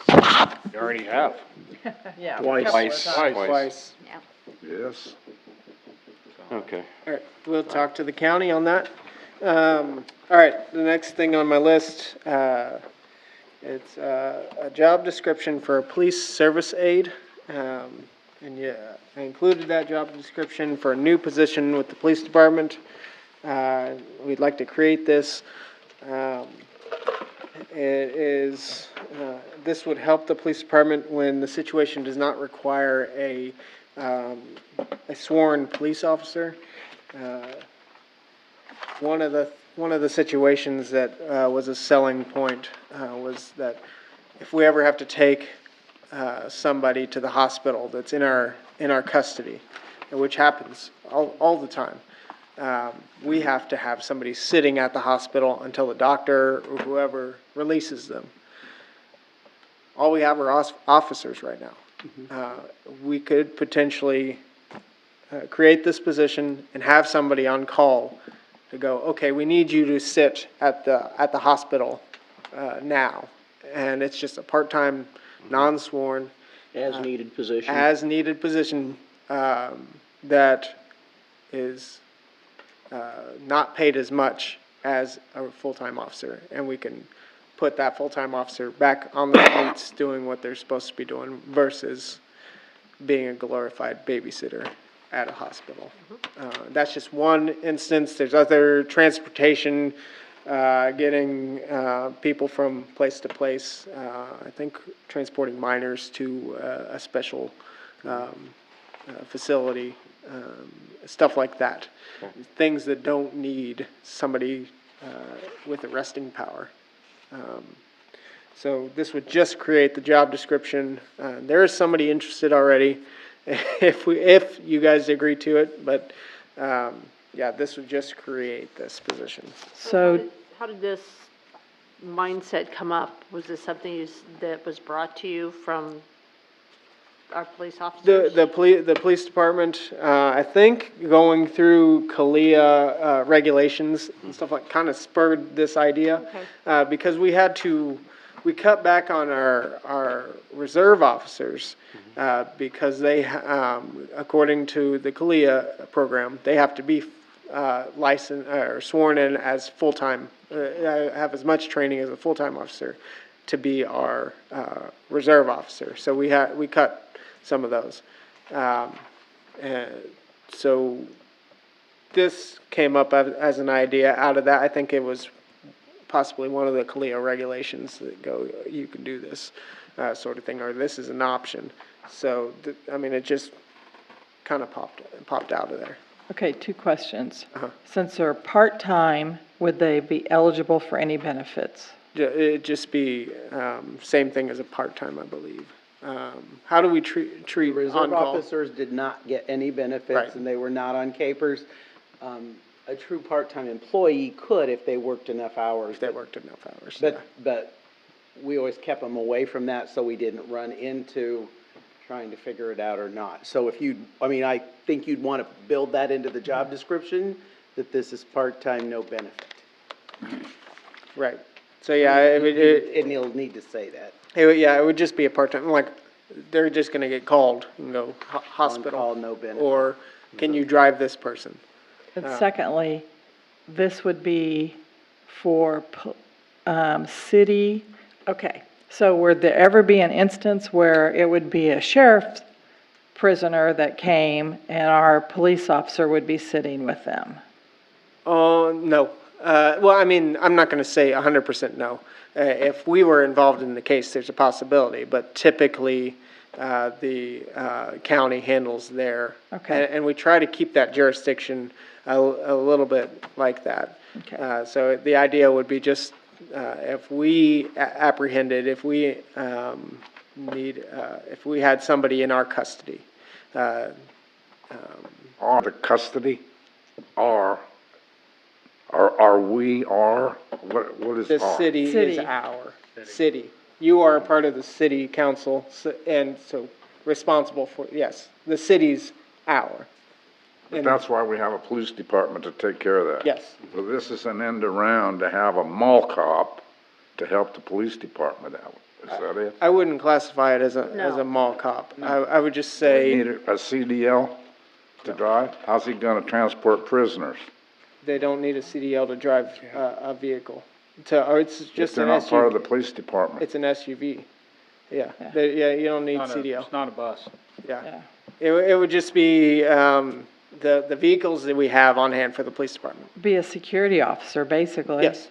You already have. Yeah. Twice. a couple of times. Twice. Yes. Okay. All right, we'll talk to the county on that. All right, the next thing on my list, it's a job description for a police service aide. And yeah, I included that job description for a new position with the police department. We'd like to create this. This would help the police department when the situation does not require a sworn police officer. One of the situations that was a selling point was that if we ever have to take somebody to the hospital that's in our custody, which happens all the time, we have to have somebody sitting at the hospital until the doctor or whoever releases them. All we have are officers right now. We could potentially create this position and have somebody on call to go, okay, we need you to sit at the hospital now. And it's just a part-time, non-sworn, As needed position. as-needed position that is not paid as much as a full-time officer. And we can put that full-time officer back on the streets doing what they're supposed to be doing versus being a glorified babysitter at a hospital. That's just one instance. There's other transportation, getting people from place to place. I think transporting minors to a special facility, stuff like that. Things that don't need somebody with arresting power. So this would just create the job description. There is somebody interested already, if you guys agree to it, but yeah, this would just create this position. So, How did this mindset come up? Was this something that was brought to you from our police officers? The police department, I think going through CALIA, regulations and stuff like, kind of spurred this idea. Okay. Because we cut back on our reserve officers, because they, according to the CALIA program, they have to be, licensed, or sworn in as full-time, have as much training as a full-time officer to be our, reserve officer. So we cut some of those. And so this came up as an idea out of that. I think it was possibly one of the CALIA regulations that go, you can do this sort of thing, or this is an option. So, I mean, it just kind of popped out of there. Okay, 2 questions. Since they're part-time, would they be eligible for any benefits? It'd just be, same thing as a part-time, I believe. How do we treat Reserve on-call? officers did not get any benefits, Right. and they were not on capers. A true part-time employee could if they worked enough hours. If they worked enough hours. But we always kept them away from that, so we didn't run into trying to figure it out or not. So if I think you'd want to build that into the job description, that this is part-time, no benefit. Right. So, yeah, And you'll need to say that. it would just be a part-time, like, they're just gonna get called and go hospital. On-call, no benefit. Or, can you drive this person? And secondly, this would be for, city, okay. So would there ever be an instance where it would be a sheriff's prisoner that came and our police officer would be sitting with them? Oh, no. Well, I mean, I'm not gonna say 100% no. If we were involved in the case, there's a possibility, but typically, the county handles their. Okay. And we try to keep that jurisdiction a little bit like that. Okay. So the idea would be just, if we apprehended, if we if we had somebody in our custody. Or the custody, or what is The our? city is City. our city. You are a part of the city council, and so responsible for, yes, the city's our. But that's why we have a police department to take care of that. Yes. So this is an end around to have a mall cop to help the police department out. Is that it? I wouldn't classify it as a No. mall cop. I would just Need say a CDL to drive? How's he gonna transport prisoners? they don't need a CDL to drive a vehicle. Or it's If just they're an not part of the SUV. police department? It's an SUV. Yeah, Yeah. you don't need Not a- CDL. It's not a bus. Yeah. Yeah. It would just be, the vehicles that we have on hand for the police department. Be a security officer, basically. Yes.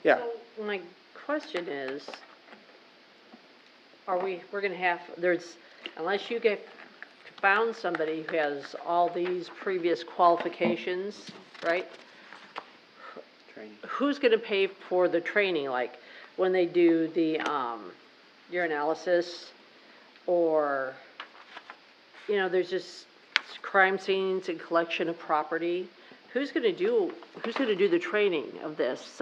Yeah. So my question is, we're gonna have, unless you found somebody who has all these previous qualifications, right? Training. Who's gonna pay for the training, like when they do the, urinalysis, or, there's just crime scenes and collection of property? Who's gonna do the training of this?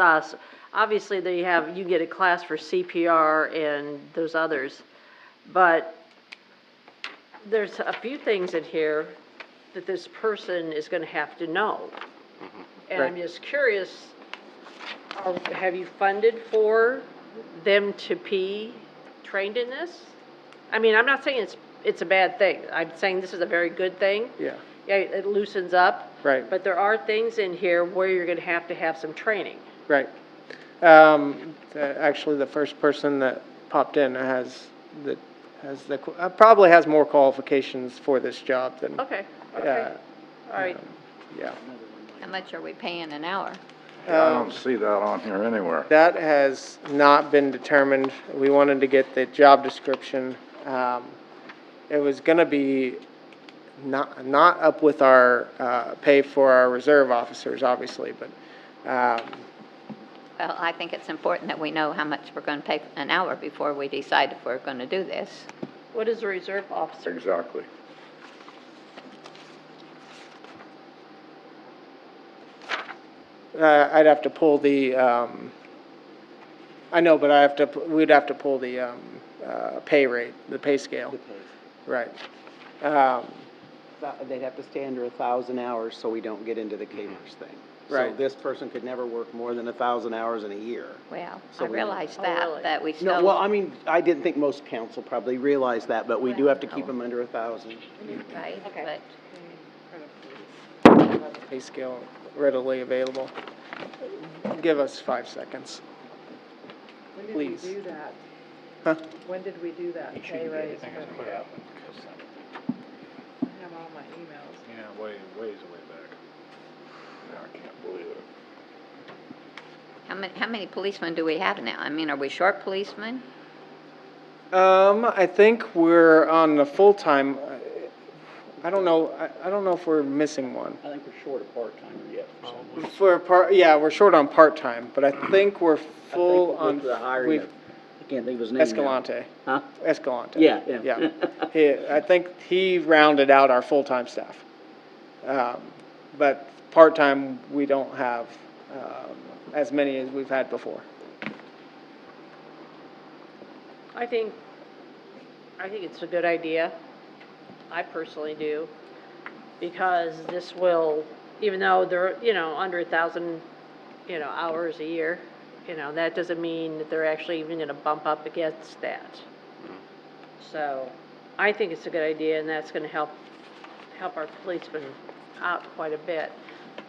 Obviously, you get a class for CPR and those others, but there's a few things in here that this person is gonna have to know. And I'm Right. just curious, have you funded for them to be trained in this? I mean, I'm not saying it's a bad thing. I'm saying this is a very good thing. Yeah, Yeah, it loosens up. right, But there are things in here where you're gonna have to have some training. right. Actually, the first person that popped in probably has more qualifications for this job than. Okay, okay, all right. Yeah. How much are we paying an hour? I don't see that on here anywhere. That has not been determined. We wanted to get the job description. It was gonna be not up with our, pay for our reserve officers, obviously, but, Well, I think it's important that we know how much we're going to pay an hour before we decide if we're going to do this. What is a reserve officer? Exactly. I'd have to pull the, I know, but we'd have to pull the, pay rate, the pay scale. Right. They'd have to stay under 1,000 hours so we don't get into the capers thing. So Right. this person could never work more than 1,000 hours in a year. Well, So I we- realize Oh, that, really? but we No, still. well, I mean, I didn't think most council probably realized that, but we do Well, have to keep no. them under 1,000. Right, Okay. but Pay scale readily available. Give us 5 seconds. When did Please. we do that? Huh? When did we do that pay raise? I have all my emails. Yeah, ways way back. I can't believe it. how many policemen do we have now? I mean, are we short policemen? I think we're on the full-time, I don't know, I don't know if we're missing one. I think we're short a part-timer yet for some reason. For part, yeah, we're short on part-time, but I think we're full I on. think the hiring we've- of, I can't think of his name now. Escalante. Huh? Escalante. Yeah. I think he rounded out our full-time staff. But part-time, we don't have, as many as we've had before. I think it's a good idea. I personally do. Because this will, even though they're, under 1,000, hours a year, that doesn't mean that they're actually even gonna bump up against that. So, I think it's a good idea, and that's gonna help our policemen out quite a bit.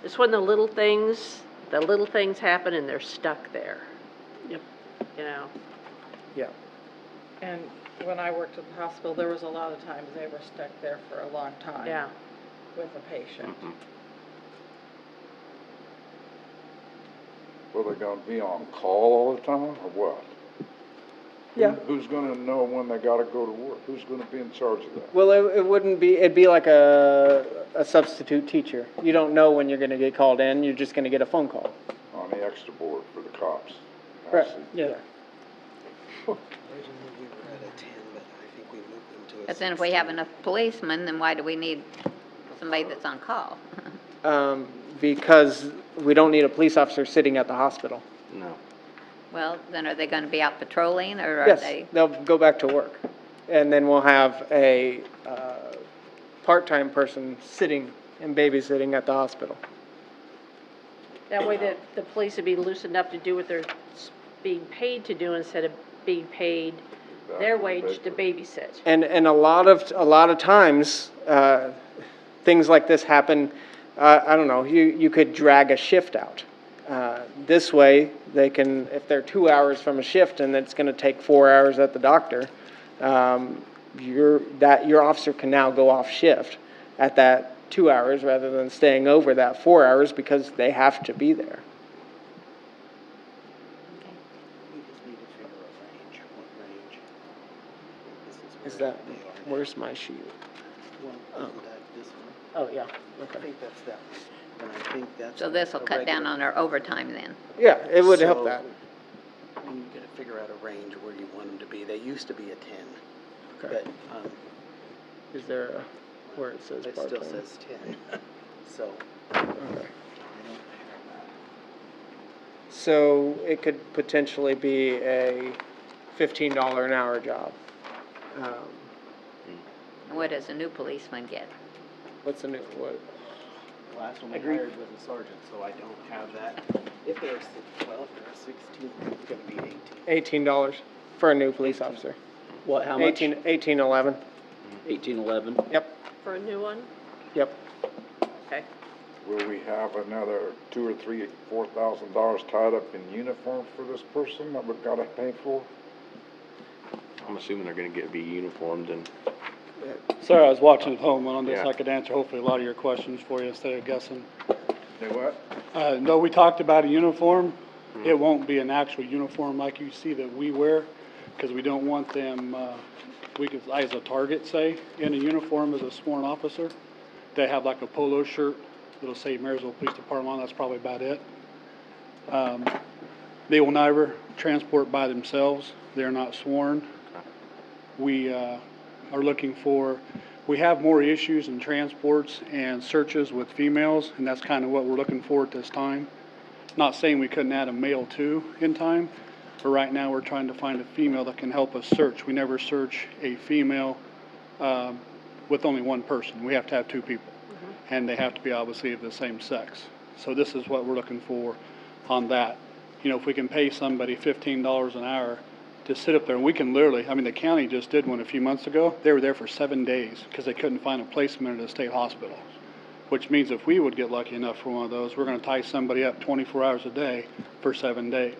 It's when the little things happen and they're stuck there. Yep. Yeah. And when I worked at the hospital, there was a lot of times they were stuck there for a long time. Yeah. With a patient. Well, they're gonna be on call all the time, or what? Yeah. Who's gonna know when they gotta go to work? Who's gonna be in charge of that? Well, it wouldn't be, it'd be like a substitute teacher. You don't know when you're gonna get called in, you're just gonna get a phone call. On the extra board for the cops? I Right. see. Yeah. Originally, we were at a 10, but I think we moved them to a But then if we have enough policemen, then why do we need somebody that's on call? Because we don't need a police officer sitting at the hospital. No. Well, then are they gonna be out patrolling, or are Yes, they? they'll go back to work. And then we'll have a, part-time person sitting and babysitting at the hospital. That way the police would be loosened up to do what they're being paid to do instead of being paid their wage to babysit. And a lot of times, things like this happen, I don't know, you could drag a shift out. This way, they can, if they're 2 hours from a shift and it's gonna take 4 hours at the doctor, your officer can now go off shift at that 2 hours rather than staying over that 4 hours because they have to be there. We just need to figure a range, what range. This Is where that, they are now. where's my sheet? Well, isn't that this one? Oh, yeah, I okay. think that's that one. And I think that's. So this will a cut down regular. on our overtime then? Yeah, it would help So, that. You gotta figure out a range where you want them to be. They used to be a 10, Okay. but, Is there a, where it says it part-time? still says 10. So, Okay. So it could potentially be a $15 an hour job. What does a new policeman get? What's the new, what? the last one we hired was a sergeant, so I don't have that. If they're, if they're a 16, it's gonna be 18. $18 for a new police officer. What, how much? 1811. 1811? Yep, For a new one? yep. Okay. will we have another $2,000 or $4,000 tied up in uniform for this person that we've gotta pay for? I'm assuming they're gonna be uniformed and, Sorry, I was watching at home on this. Yeah. I could answer hopefully a lot of your questions for you instead of guessing. Say what? No, we talked about a uniform. It won't be an actual uniform like you see that we wear, because we don't want them, we could, as a target, say, in a uniform as a sworn officer. They have like a polo shirt that'll say Marysville Police Department on, that's probably about it. They will never transport by themselves. They're not sworn. We, are looking for, we have more issues in transports and searches with females, and that's kind of what we're looking for at this time. Not saying we couldn't add a male too in time, but right now we're trying to find a female that can help us search. We never search a female with only one person. We have to have two people. And they have to be obviously of the same sex. So this is what we're looking for on that. You know, if we can pay somebody $15 an hour to sit up there, and we can literally, I mean, the county just did one a few months ago. They were there for 7 days because they couldn't find a placement at a state hospital. Which means if we would get lucky enough for one of those, we're gonna tie somebody up 24 hours a day for 7 days.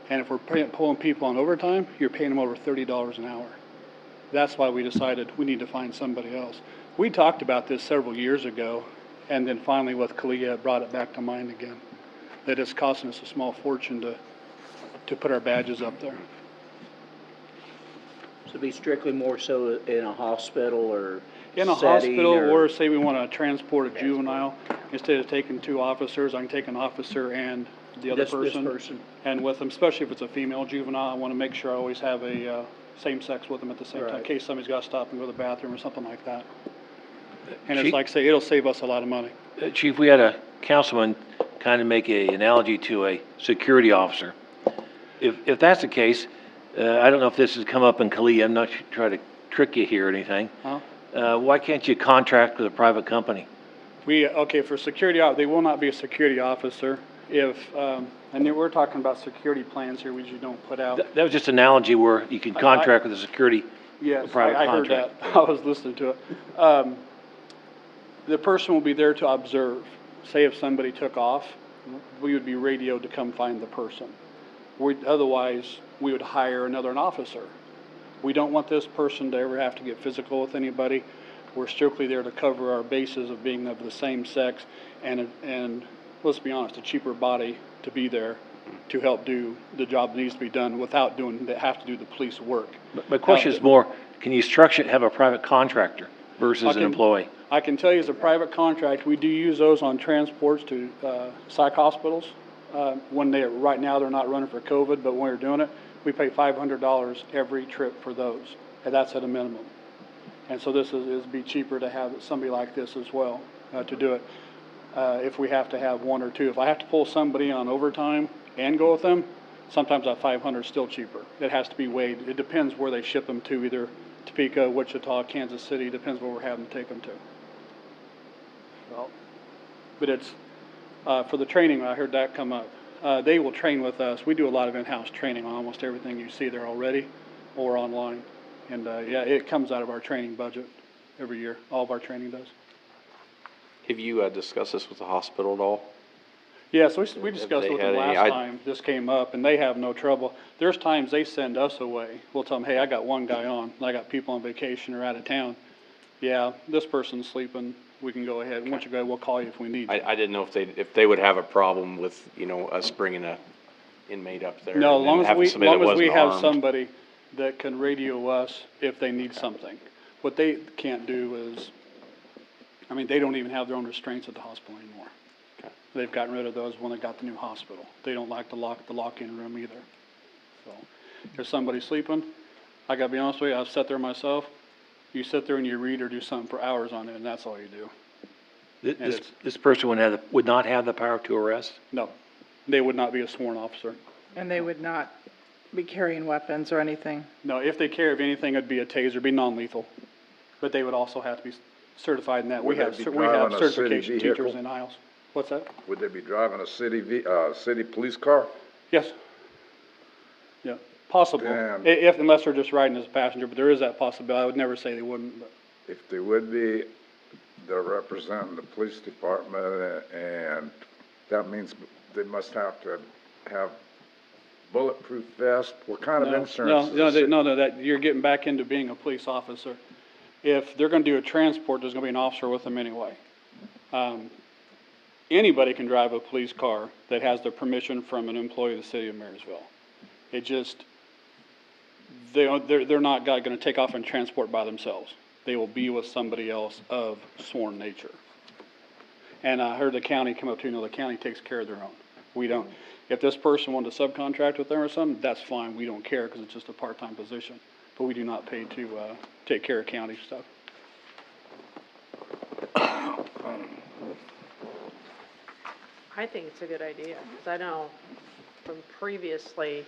And if we're pulling people on overtime, you're paying them over $30 an hour. That's why we decided we need to find somebody else. We talked about this several years ago, and then finally with Kalia, it brought it back to mind again. That it's costing us a small fortune to put our badges up there. So be strictly more so in a hospital or In a setting hospital, or or say we wanna transport a juvenile, instead of taking 2 officers, I can take an officer and the other this person. person? And with them, especially if it's a female juvenile, I wanna make sure I always have a, same sex with them at the same time, in Right. case somebody's gotta stop and go to the bathroom or something like that. And it's Chief- like I say, it'll save us a lot of money. Chief, we had a councilman kind of make a analogy to a security officer. If that's the case, I don't know if this has come up in Kali, I'm not trying to trick you here or anything. Huh? Why can't you contract with a private company? Okay, for security, they will not be a security officer if, and then we're talking about security plans here, which you don't put out. That was just an analogy where you can contract with a security, Yes, private I heard contract. that. I was listening to it. The person will be there to observe. Say if somebody took off, we would be radioed to come find the person. Otherwise, we would hire an officer. We don't want this person to ever have to get physical with anybody. We're strictly there to cover our bases of being of the same sex and let's be honest, a cheaper body to be there to help do the job that needs to be done without have to do the police work. My question is more, can you have a private contractor versus an employee? I can tell you as a private contract, we do use those on transports to psych hospitals. Right now, they're not running for COVID, but when we're doing it, we pay $500 every trip for those, and that's at a minimum. And so this is be cheaper to have somebody like this as well, to do it. If we have to have 1 or 2. If I have to pull somebody on overtime and go with them, sometimes that $500 is still cheaper. It has to be weighed. It depends where they ship them to, either Topeka, Wichita, Kansas City, depends where we're having to take them to. But it's, for the training, I heard that come up. They will train with us. We do a lot of in-house training on almost everything you see there already or online. And, yeah, it comes out of our training budget every year. All of our training does. Have you discussed this with the hospital at all? Yes, we discussed they with had them any last time this came up, and they have no trouble. There's times they send us away. We'll tell them, hey, I got one guy on, I got people on vacation or out of town. Yeah, this person's sleeping, we can go ahead. Once you go, we'll call you if we need you. I didn't know if they would have a problem with, us bringing a inmate up there. No, and long then as having we, somebody that long as we wasn't have armed. somebody that can radio us if they need something. What they can't do is, they don't even have their own restraints at the hospital anymore. Okay. They've gotten rid of those when they got the new hospital. They don't like to lock the lock-in room either. So, if somebody's sleeping, I gotta be honest with you, I've sat there myself. You sit there and you read or do something for hours on it, and that's all you do. This person would not have the power to arrest? No, they would not be a sworn officer. And they would not be carrying weapons or anything? No, if they carry anything, it'd be a taser, be non-lethal. But they would also have to be certified in that. We Would have they be we have driving a city certification vehicle? teachers in Isles. What's that? Would they be driving a city police car? Yes. Yeah, possible. Damn. Unless they're just riding as a passenger, but there is that possibility. I would never say they wouldn't, but. If they would be, they're representing the police department, and that means they must have to have bulletproof vest. What kind of insurance? No, that, you're getting back into being a police officer. If they're gonna do a transport, there's gonna be an officer with them anyway. Anybody can drive a police car that has their permission from an employee of the city of Marysville. It just, they're not gonna take off and transport by themselves. They will be with somebody else of sworn nature. And I heard the county come up to, the county takes care of their own. We don't. If this person wanted to subcontract with them or something, that's fine, we don't care, because it's just a part-time position. But we do not pay to, take care of county stuff. I think it's a good idea, because I know from previously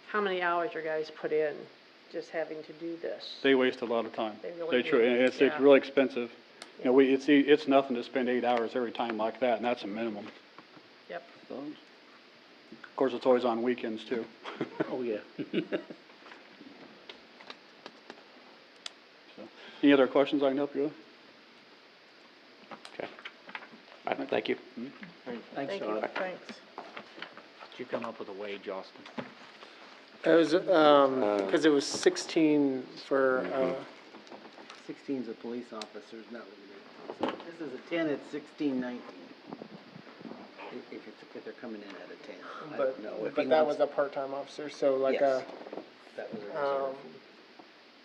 how many hours your guys put in just having to do this. They waste a lot of time. They really They truly, do, and it's yeah. really expensive. You know, it's nothing to spend 8 hours every time like that, and that's a minimum. Yep. So, of course, it's always on weekends too. Oh, yeah. So, any other questions I can help you with? Okay. All right, thank you. Thanks, Thank you, Todd. Thanks. Did you come up with a wage, Austin? It was, because it was 16 for, 16's a police officer's not really. This is a 10, it's 1619. If they're coming in at a 10, I but, don't know. If but he that wants- was a part-time officer, so like Yes. That was a reserve. um,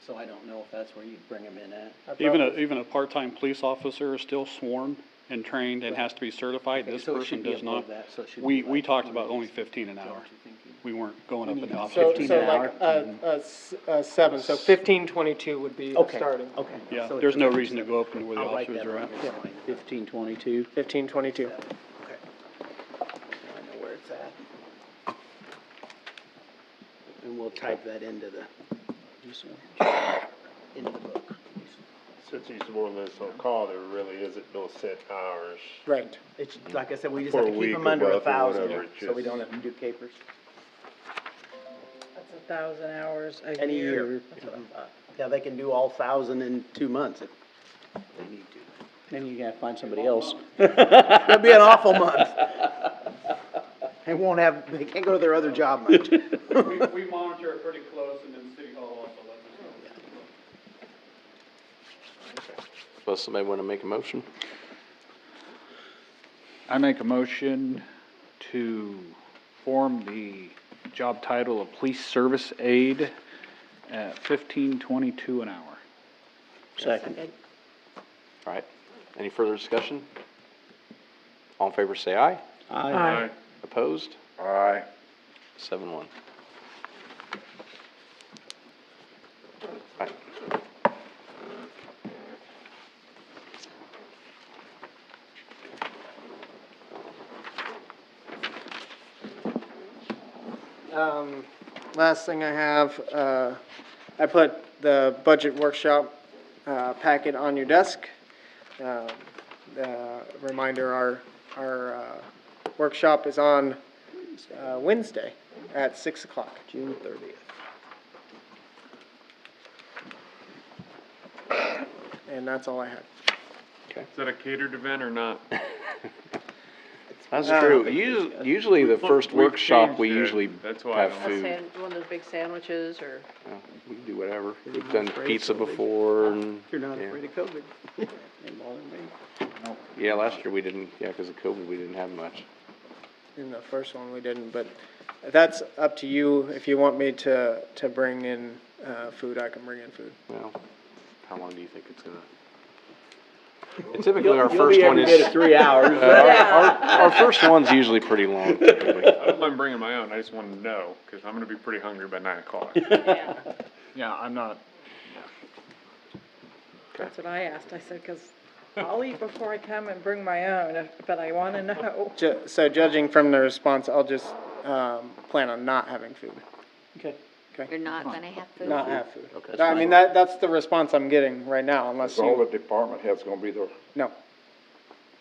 So I don't know if that's where you'd bring them in at. I Even a part-time police officer is still sworn and trained and has to be certified. Okay, This so it person should be does above not. that, so it should We, be we like talked about 20. only 15 an Is that hour. what you're thinking? We weren't going up We and need off. to- So, 15 so an like, hour? 7, so 1522 would be the Okay, starting. okay. Yeah, So there's no it's- reason to go up and where the I'll write officers that are on at. your sign. 1522. 1522. Okay. I know where it's at. And we'll type that into the book. Since he's more or less on call, there really isn't no set hours. Right. It's, like I said, we just For have a to keep week them or under month or 1,000, whatever, so we just- don't have to do capers. That's 1,000 hours a Any year. year. That's what I thought. Yeah, they can do all 1,000 in 2 months if they need to. Then you gotta find somebody else. It'll be an awful month. They can't go to their other job much. We monitor it pretty close, and then City Hall also lets us know. Suppose somebody want to make a motion? I make a motion to form the job title of police service aide at $15.22 an hour. Second. All right. Any further discussion? All in favor, say aye. Aye. Opposed? Aye. 7-1. Right. Last thing I have, I put the budget workshop packet on your desk. Reminder, our workshop is on Wednesday at 6 o'clock. June 30th. And that's all I had. Is that a catered event or not? That's true. Usually the first We've workshop, changed we it. usually That's why I have don't- food. One of those big sandwiches or? Yeah, we can do whatever. We've not done afraid pizza of COVID. before and. You're not yeah. afraid of COVID. Ain't bothering me. Yeah, last year we didn't, because of COVID, we didn't have much. In the first one, we didn't, but that's up to you. If you want me to bring in food, I can bring in food. Well, how long do you think it's gonna? And typically, our You'll first be one every is. bit of 3 hours. Our first one's usually pretty long typically. I don't mind bringing my own, I just want to know, because I'm gonna be pretty hungry by 9 o'clock. Yeah, I'm not, That's what I asked. I said, because I'll eat before I come and bring my own, but I want to know. So judging from the response, I'll just plan on not having food. Okay. You're not gonna have food? Not have food. Okay. I mean, that's the response I'm getting right now, unless All the you, department heads gonna be there. no.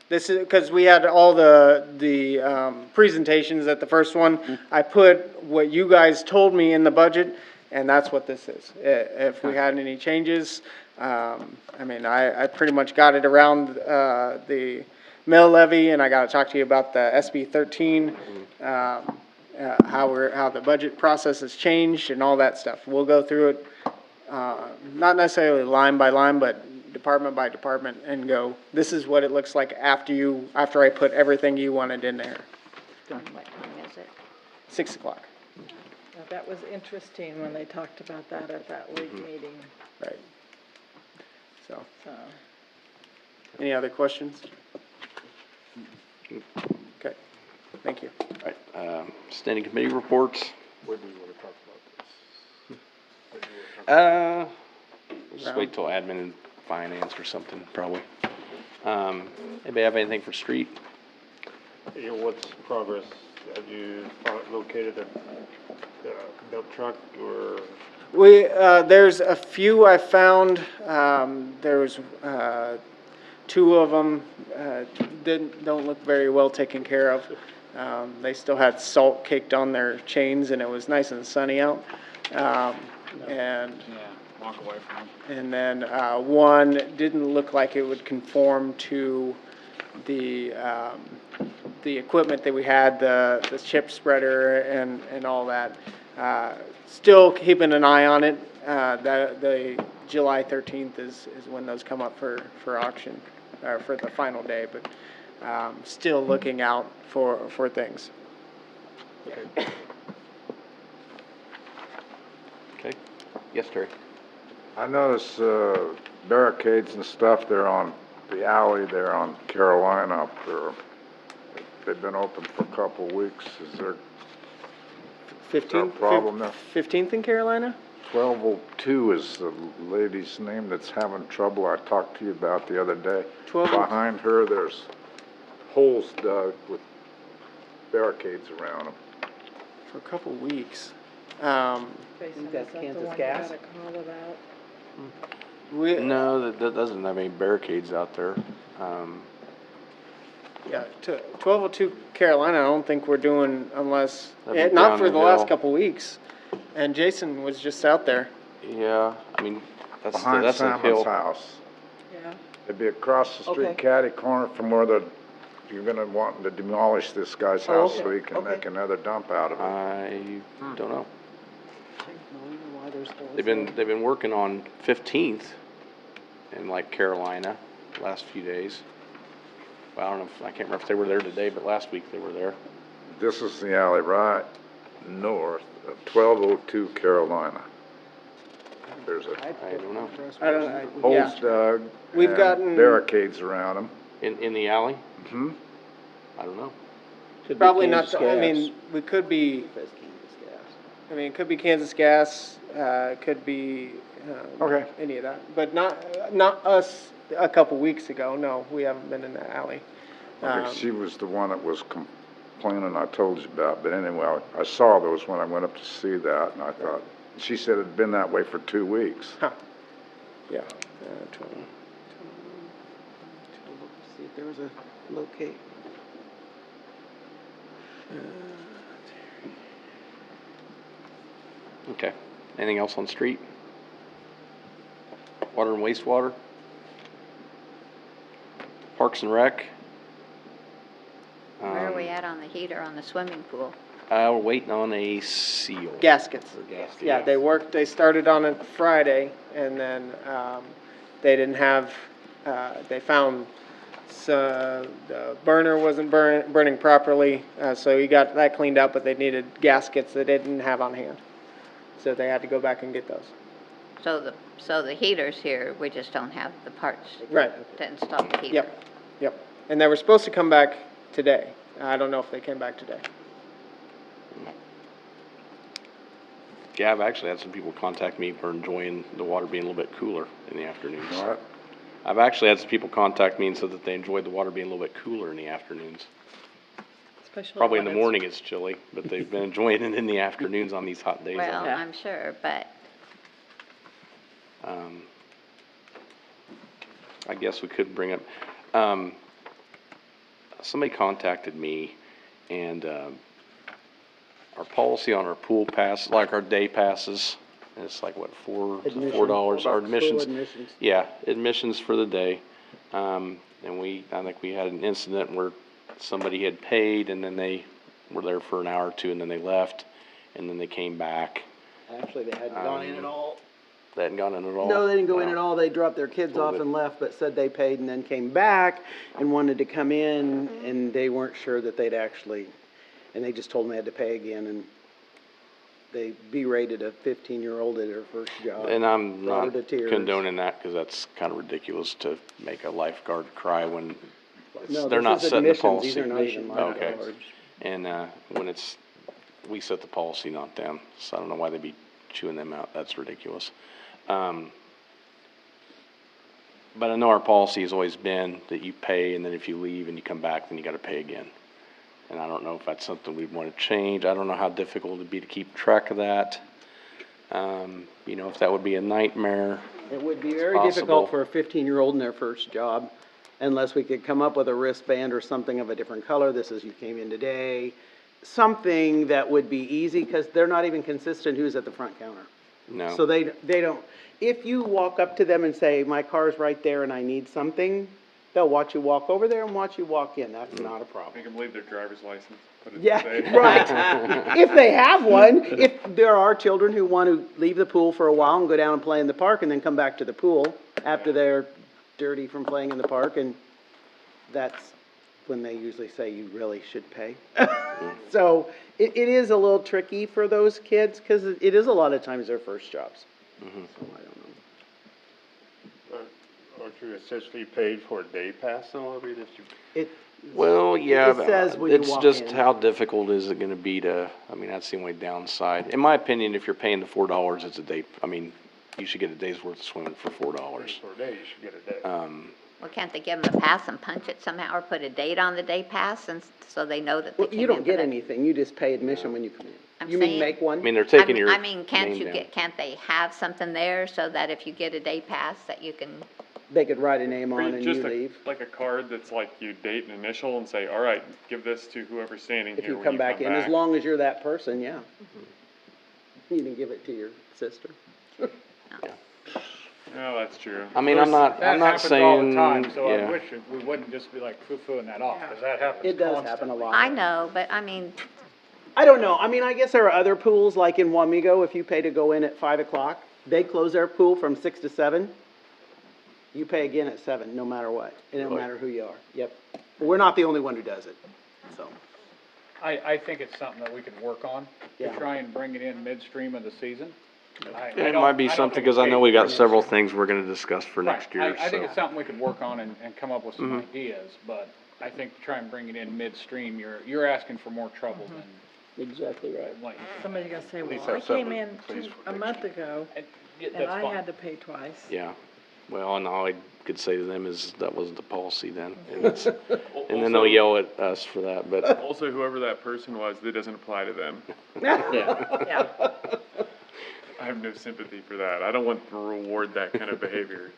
This is, because we had all the presentations at the first one. I put what you guys told me in the budget, and that's what this is. If we had any changes, I mean, I pretty much got it around the mill levy, and I gotta talk to you about the SB 13, how the budget process has changed and all that stuff. We'll go through it, not necessarily line by line, but department by department, and go, this is what it looks like after I put everything you wanted in there. What time is it? 6 o'clock, Now, that was interesting when they talked about that at that league meeting, right. So, so. any other questions? Okay, thank you. All right, standing committee reports. When do you wanna talk about this? Just wait till admin and finance or something, probably. Anybody have anything for street? Yeah, what's progress? Have you located a dump truck or? There's a few I found, there was, two of them, don't look very well taken care of. They still had salt caked on their chains and it was nice and sunny out. And, Yeah, walk away from them. and then, one didn't look like it would conform to the equipment that we had, the chip spreader and all that. Still keeping an eye on it. The July 13th is when those come up for auction, or for the final day, but, still looking out for things. Okay. Yes, Terry? I noticed, barricades and stuff there on the alley there on Carolina up there. They've been open for a couple of weeks. Is there 15th, problem there? 15th in Carolina? 1202 is the lady's name that's having trouble I talked to you about the other day. 12 Behind her, there's holes dug with barricades around them. For a couple weeks. Jason, that's is that the Kansas one you Gas? got a call about? No, that doesn't have any barricades out there. Yeah, 1202 Carolina, I don't think we're doing unless, That'd be not down for the the last hill. couple weeks. And Jason was just out there. Yeah, I mean, Behind that's a Salmon's hill. house. Yeah. It'd be across the street, Okay. catty corner from where you're gonna want to demolish this guy's Oh, house so okay, he can okay. make another dump out of it. I don't know. Why there's holes They've been working on 15th in like Carolina last few days. Well, I don't know I can't remember if they were there today, but last week they were there. This is the alley right north of 1202 Carolina. There's a I don't know. I don't, holes yeah. dug We've and gotten- barricades around them. In the alley? Hmm? I don't know. Could be Probably not, Kansas I Gas. mean, we could be, I mean, it could be Kansas Gas, it could be, Okay. any of that. But not us a couple weeks ago, no, we haven't been in that alley. Okay, she was the one that was complaining I told you about, but anyway, I saw those when I went up to see that, and I thought, she said it'd been that way for 2 weeks. Huh. Yeah. 12. See if there was a locate. Okay. Anything else on street? Water and wastewater? Parks and Rec? Where are we at on the heater on the swimming pool? We're waiting on a seal. Gaskets. For gasket. Yeah, they started on it Friday, and then, they didn't have, they found, the burner wasn't burning properly, so he got that cleaned up, but they needed gaskets that they didn't have on hand. So they had to go back and get those. So the heater's here, we just don't have the parts Right. to install the heater. Yep. And they were supposed to come back today. I don't know if they came back today. Yeah, I've actually had some people contact me for enjoying the water being a little bit cooler in the afternoons. What? I've actually had some people contact me and said that they enjoyed the water being a little bit cooler in the afternoons. Especially Probably in when the it's- morning it's chilly, but they've been enjoying it in the afternoons on these hot days. Well, Yeah. I'm sure, but I guess we could bring up, somebody contacted me and, our policy on our pool pass, like our day passes, and it's like, what, $4? Our admissions. Yeah, admissions for the day. And I think we had an incident where somebody had paid and then they were there for an hour or two and then they left and then they came back. Actually, they hadn't gone in at all. They hadn't gone in at all? No, they didn't go in Wow. at all. They dropped their kids Well, off good. and left, but said they paid and then came back and wanted to come in, and they weren't sure that they'd actually, and they just told them they had to pay again, and they berated a 15-year-old at her first job. And I'm Brought her not to tears. condoning that, because that's kind of ridiculous to make a lifeguard cry when No, they're this not is setting the admissions. policy. These are not even Okay. lifeguards. And, when we set the policy, not them, so I don't know why they'd be chewing them out, that's ridiculous. But I know our policy has always been that you pay, and then if you leave and you come back, then you gotta pay again. And I don't know if that's something we'd wanna change, I don't know how difficult it'd be to keep track of that. You know, if that would be a nightmare. It would be very possible. difficult for a 15-year-old in their first job, unless we could come up with a wristband or something of a different color. This is, you came in today. Something that would be easy, because they're not even consistent who's at the front counter. No. So they don't, if you walk up to them and say, my car's right there and I need something, they'll watch you walk over there and watch you walk in. That's not a problem. Make them leave their driver's license. Put it Yeah, today. right. If they have one, if there are children who want to leave the pool for a while and go down and play in the park and then come back to the pool after they're dirty from playing in the park, and that's when they usually say you really should pay. So it is a little tricky for those kids, because it is a lot of times their first jobs. So I don't know. Aren't you essentially paid for a day pass though? I mean, if you. Well, yeah, It says when you it's walk just in. how difficult is it gonna be to, I mean, that's the only downside. In my opinion, if you're paying the $4, it's a day, I mean, you should get a day's worth of swimming for $4. For a day, you should get a day. Well, can't they give them a pass and punch it somehow, or put a date on the day pass, and so they know that they Well, came you in don't for get that? anything, you just pay admission when you come in. I'm You mean saying- make I one? mean, they're taking your I mean, can't name you down. can't they have something there so that if you get a day pass, that you can, They could write a name Or on and you just leave. like a card that's like you date and initial and say, all right, give this to whoever's standing If here you when come back in, as back. long as you're that person, yeah. You can give it to your sister. Oh, that's true. I mean, I'm not That happens all the saying, time, so I yeah. wish we wouldn't just be like foo-fooing that off, because that happens It does constantly. happen a lot. I know, but I mean, I don't know, I mean, I guess there are other pools, like in Wamego, if you pay to go in at 5 o'clock, they close their pool from 6 to 7. You pay again at 7, no matter what, it don't Really? matter who you are, yep. We're not the only one who does it, so. I think it's something that we could work on, to Yeah. try and bring it in midstream of the season. It might be something, because I know we got several things we're gonna discuss for next year, I think so. it's something we could work on and come up with some Mhm. ideas, but I think to try and bring it in midstream, you're asking for more trouble than, Exactly right. like, Somebody's gonna say, least well, I have came separate in place for a next month ago, and that's I fine. had to pay twice. Yeah, well, and all I could say to them is that wasn't the policy then, and it's, and then they'll yell at us for that, but, Also, whoever that person was, that doesn't apply to them. Yeah. Yeah. I have no sympathy for that. I don't want to reward that kind of behavior.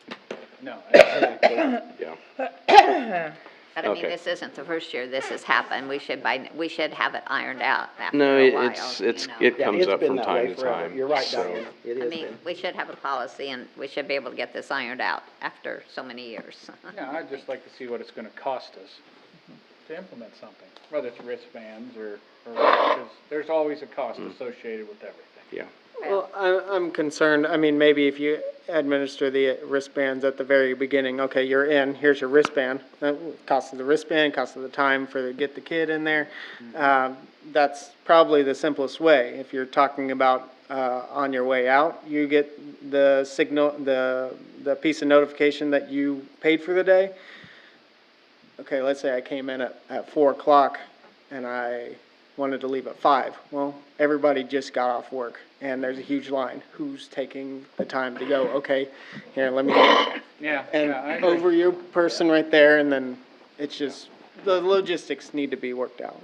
No. yeah. but I mean, Okay. this isn't the first year this has happened. We should have it ironed out after No, a while, it's, you know. it Yeah, comes it's up been from that time way to forever. time. You're right, so- Diane, it I has mean, been. we should have a policy, and we should be able to get this ironed out after so many years. Yeah, I'd just like to see what it's gonna cost us to implement something, whether it's wristbands or what, because there's always a cost associated with everything. Yeah, Well, I'm concerned, I mean, maybe if you administer the wristbands at the very beginning, okay, you're in, here's your wristband. Cost of the wristband, cost of the time for get the kid in there. That's probably the simplest way. If you're talking about, on your way out, you get the signal, the piece of notification that you paid for the day. Okay, let's say I came in at 4 o'clock and I wanted to leave at 5. Well, everybody just got off work and there's a huge line. Who's taking the time to go? Okay, here, let me, Yeah, and yeah, I agree. over your person right there, and then it's just, the logistics need to be worked out.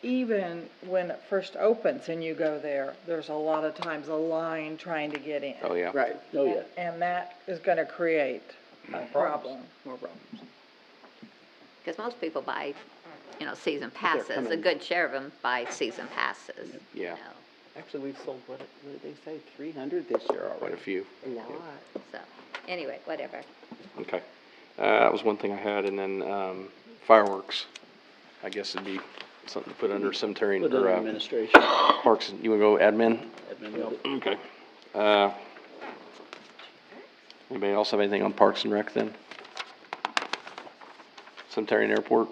Even when it first opens and you go there, there's a lot of times a line trying to get in. oh, yeah. Right. Oh, yeah. And that is gonna create a problem. More problems. Because most people buy, season they're passes. A coming. good share of them buy season passes. you Yeah. know. Actually, we've sold, what did they say, 300 this year Quite already? a few. A lot. So, anyway, whatever. Okay. That was one thing I had, and then, fireworks. I guess it'd be something to put under cemetery Put it or, in administration. parks. You wanna go admin? Admin. Okay. Anybody else have anything on Parks and Rec then? Cemetery and airport?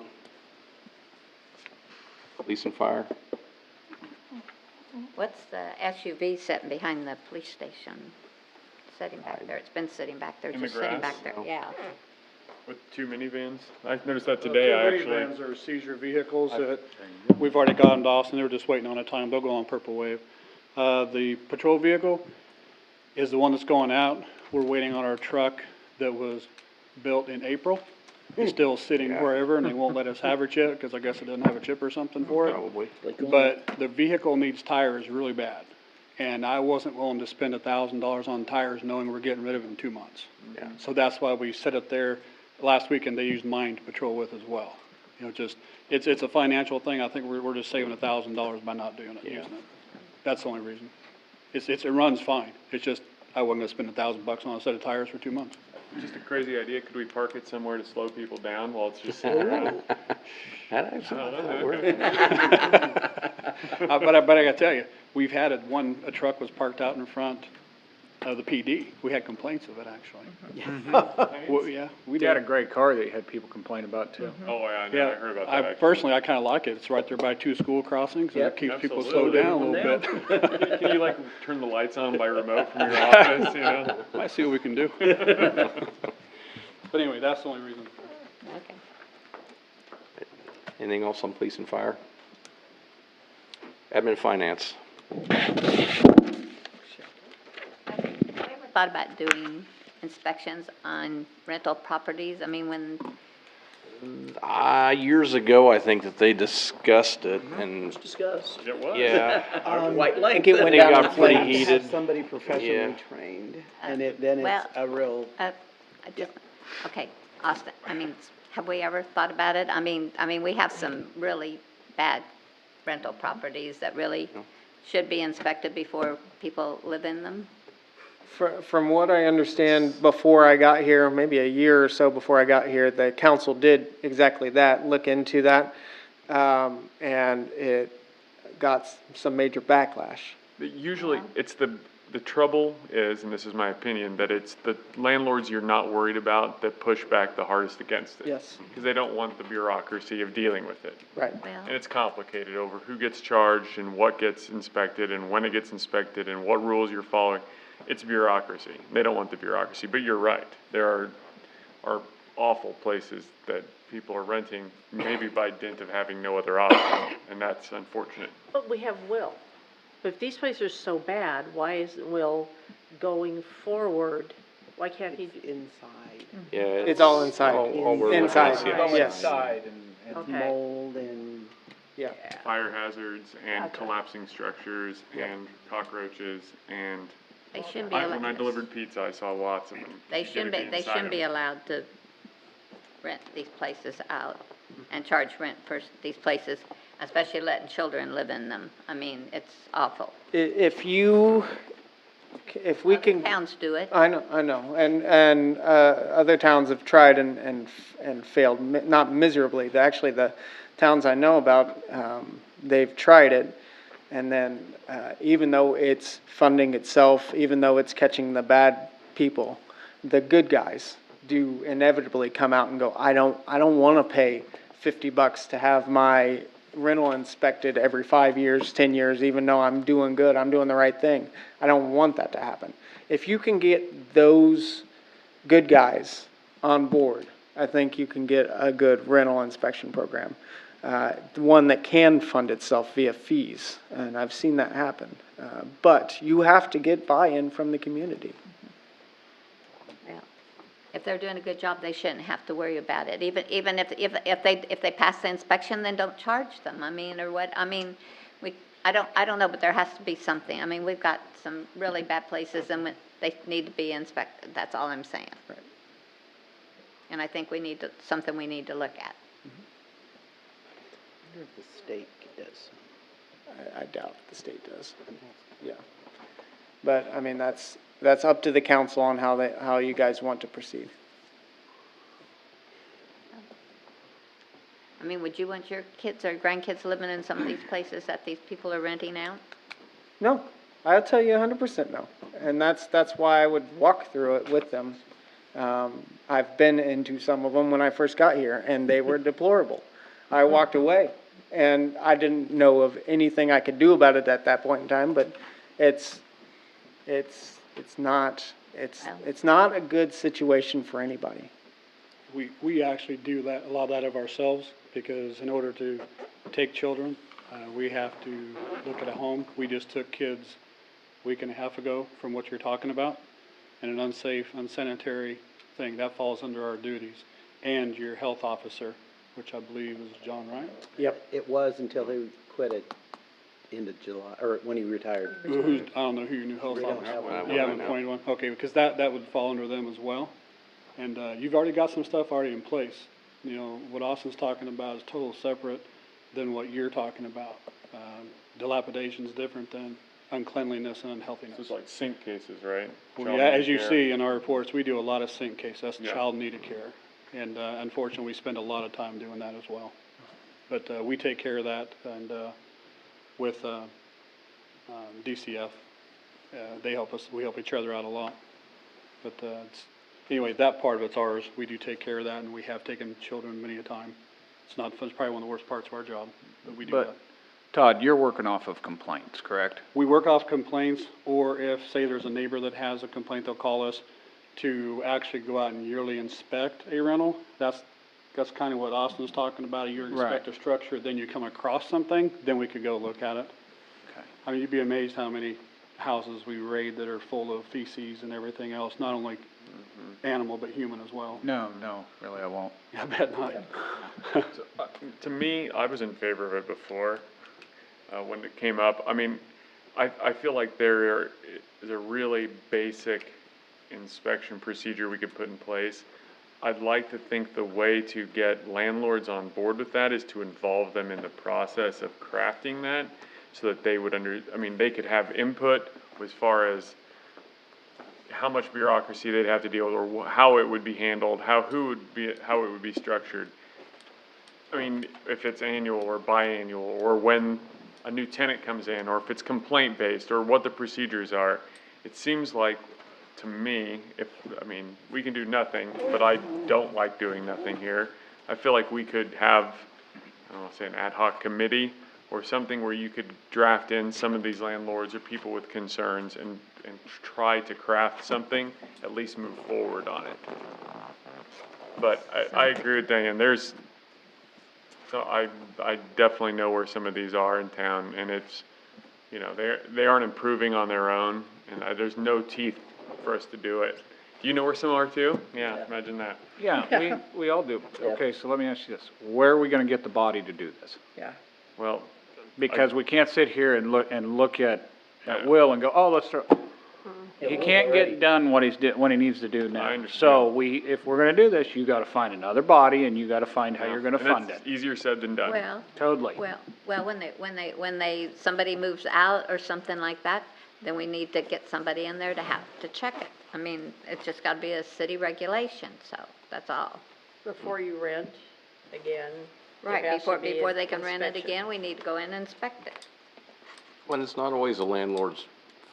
Police and fire? What's the SUV sitting behind the police station? Sitting back there. It's been sitting back there, In the just sitting grass? back there, yeah. With 2 minivans. I noticed that today, actually. Minivans are seizure vehicles that we've already got them to Austin, they're just waiting on a time, they'll go on Purple Wave. The patrol vehicle is the one that's going out, we're waiting on our truck that was built in April. It's still sitting Yeah. wherever, and they won't let us have it yet, because I guess it doesn't have a chip or something for it. Probably. But the vehicle needs tires really bad, And I wasn't willing to spend $1,000 on tires knowing we're getting rid of it in 2 months. Yeah. So that's why we set it there. Last weekend, they used mine to patrol with as well. You know, just, it's a financial thing. I think we're just saving $1,000 by not doing it, Yeah. using it. That's the only reason. It runs fine. It's just, I wasn't gonna spend $1,000 on a set of tires for 2 months. Just a crazy idea, could we park it somewhere to slow people down while it's just sitting around? That actually I don't might know. work. But I gotta tell you, we've had it, a truck was parked out in front of the PD. We had complaints of it, actually. Well, yeah, we We had a did. great car that you had people complain about too. Oh, yeah, I know, Yeah, I heard about I that. personally, I kinda like it. It's right there by 2 school crossings, and it Yep. keeps people slowed Absolutely. down a little bit. Can you like turn the lights on by remote from your office, you know? Might see what we can do. But anyway, that's the only reason. Okay. Anything else on police and fire? Admin finance. Have you ever thought about doing inspections on rental properties? I mean, when, Years ago, I think that they discussed it and, Discuss. It was. yeah, White I lane. think it went They down got in pretty flames. heated. Have somebody professionally Yeah. trained, and then well, it's a real, I just, okay, Austin, I mean, have we ever thought about it? I mean, we have some really bad rental properties that really should be inspected before people live in them. From what I understand, before I got here, maybe a year or so before I got here, the council did exactly that, look into that, and it got some major backlash. But usually, it's the trouble is, and this is my opinion, that it's the landlords you're not worried about that push back the hardest against it. Yes. Because they don't want the bureaucracy of dealing with it. Right. Well, And it's complicated over who gets charged and what gets inspected and when it gets inspected and what rules you're following. It's bureaucracy. They don't want the bureaucracy, but you're right. There are awful places that people are renting, maybe by dint of having no other option, and that's unfortunate. But we have Will. But if these places are so bad, why isn't Will going forward? Why can't he? inside, yeah. It's all inside. all we're looking Inside, at, yeah. yes. Inside and Okay. mold and, Yeah. Fire hazards and Okay. collapsing structures and cockroaches and they shouldn't be when I allowed, delivered pizza, I saw lots of them. they You shouldn't gotta be, they inside shouldn't be them. allowed to rent these places out and charge rent for these places, especially letting children live in them. I mean, it's awful. If we can. Towns do it. I know, and other towns have tried and failed, not miserably. Actually, the towns I know about, they've tried it, and then even though it's funding itself, even though it's catching the bad people, the good guys do inevitably come out and go, I don't want to pay $50 to have my rental inspected every 5 years, 10 years, even though I'm doing good, I'm doing the right thing. I don't want that to happen. If you can get those good guys on board, I think you can get a good rental inspection program. One that can fund itself via fees, and I've seen that happen. But you have to get buy-in from the community. Yeah. If they're doing a good job, they shouldn't have to worry about it. Even if they pass the inspection, then don't charge them. I mean, or what, I mean, I don't know, but there has to be something. I mean, we've got some really bad places and they need to be inspected. That's all I'm saying. Right. And I think something we need to look at. I wonder if the state does. I doubt the state does. Yeah. But, I mean, that's up to the council on how you guys want to proceed. I mean, would you want your kids or grandkids living in some of these places that these people are renting out? No, I'll tell you 100% no. And that's why I would walk through it with them. I've been into some of them when I first got here, and they were deplorable. I walked away, and I didn't know of anything I could do about it at that point in time, but it's not a good situation for anybody. We actually do a lot of that of ourselves, because in order to take children, we have to look at a home. We just took kids a week and a half ago from what you're talking about, and an unsafe, unsanitary thing, that falls under our duties. And your health officer, which I believe is John, right? Yep, it was until they quit it. end of July, or when he retired. I don't know who your new health We don't officer have one. is. You haven't appointed one? Okay, because that would fall under them as well. And, you've already got some stuff already in place. You know, what Austin's talking about is total separate than what you're talking about. Dilapidation's different than uncleanliness and unhealthiness. So it's like sink cases, right? Well, Child yeah, need as you care. see in our reports, we do a lot of sink cases, that's Yeah. child needed care. And, unfortunately, we spend a lot of time doing that as well. But, we take care of that and, with, DCF, they help us, we help each other out a lot. But, anyway, that part of it's ours, we do take care of that and we have taken children many a time. It's not, it's probably one of the worst parts of our job, but we do that. But, Todd, you're working off of complaints, correct? We work off complaints, or if, say, there's a neighbor that has a complaint, they'll call us to actually go out and yearly inspect a rental. That's kind of what Austin's talking about, you inspect a structure, then you come across something, then we could go look at it. Okay. I mean, you'd be amazed how many houses we raid that are full of feces and everything else, not only animal, but human as well. No, really, I won't. I bet not. So, to me, I was in favor of it before, when it came up. I mean, I feel like there is a really basic inspection procedure we could put in place. I'd like to think the way to get landlords on board with that is to involve them in the process of crafting that, so that they would they could have input as far as how much bureaucracy they'd have to deal with, or how it would be handled, how it would be structured. I mean, if it's annual or biannual, or when a new tenant comes in, or if it's complaint-based, or what the procedures are. It seems like, to me, we can do nothing, but I don't like doing nothing here. I feel like we could have, I don't want to say an ad hoc committee, or something where you could draft in some of these landlords or people with concerns and try to craft something, at least move forward on it. But I agree with Diane, so I definitely know where some of these are in town, and it's, they aren't improving on their own, and there's no teeth for us to do it. Do you know where some are too? Yeah, imagine that. Yeah, we all do. Okay, so let me ask you this, where are we gonna get the body to do this? Yeah. Well, Because we can't sit here and look at Will and go, oh, let's throw. He can't get done what he needs to do now. I understand. So if we're gonna do this, you gotta find another body and you gotta find how you're gonna fund it. It's easier said than done. Well, Totally. well, when somebody moves out or something like that, then we need to get somebody in there to have to check it. I mean, it's just gotta be a city regulation, so that's all. Before you rent again. there Right, has to be before an they can rent it inspection. again, we need to go in and inspect it. When it's not always the landlord's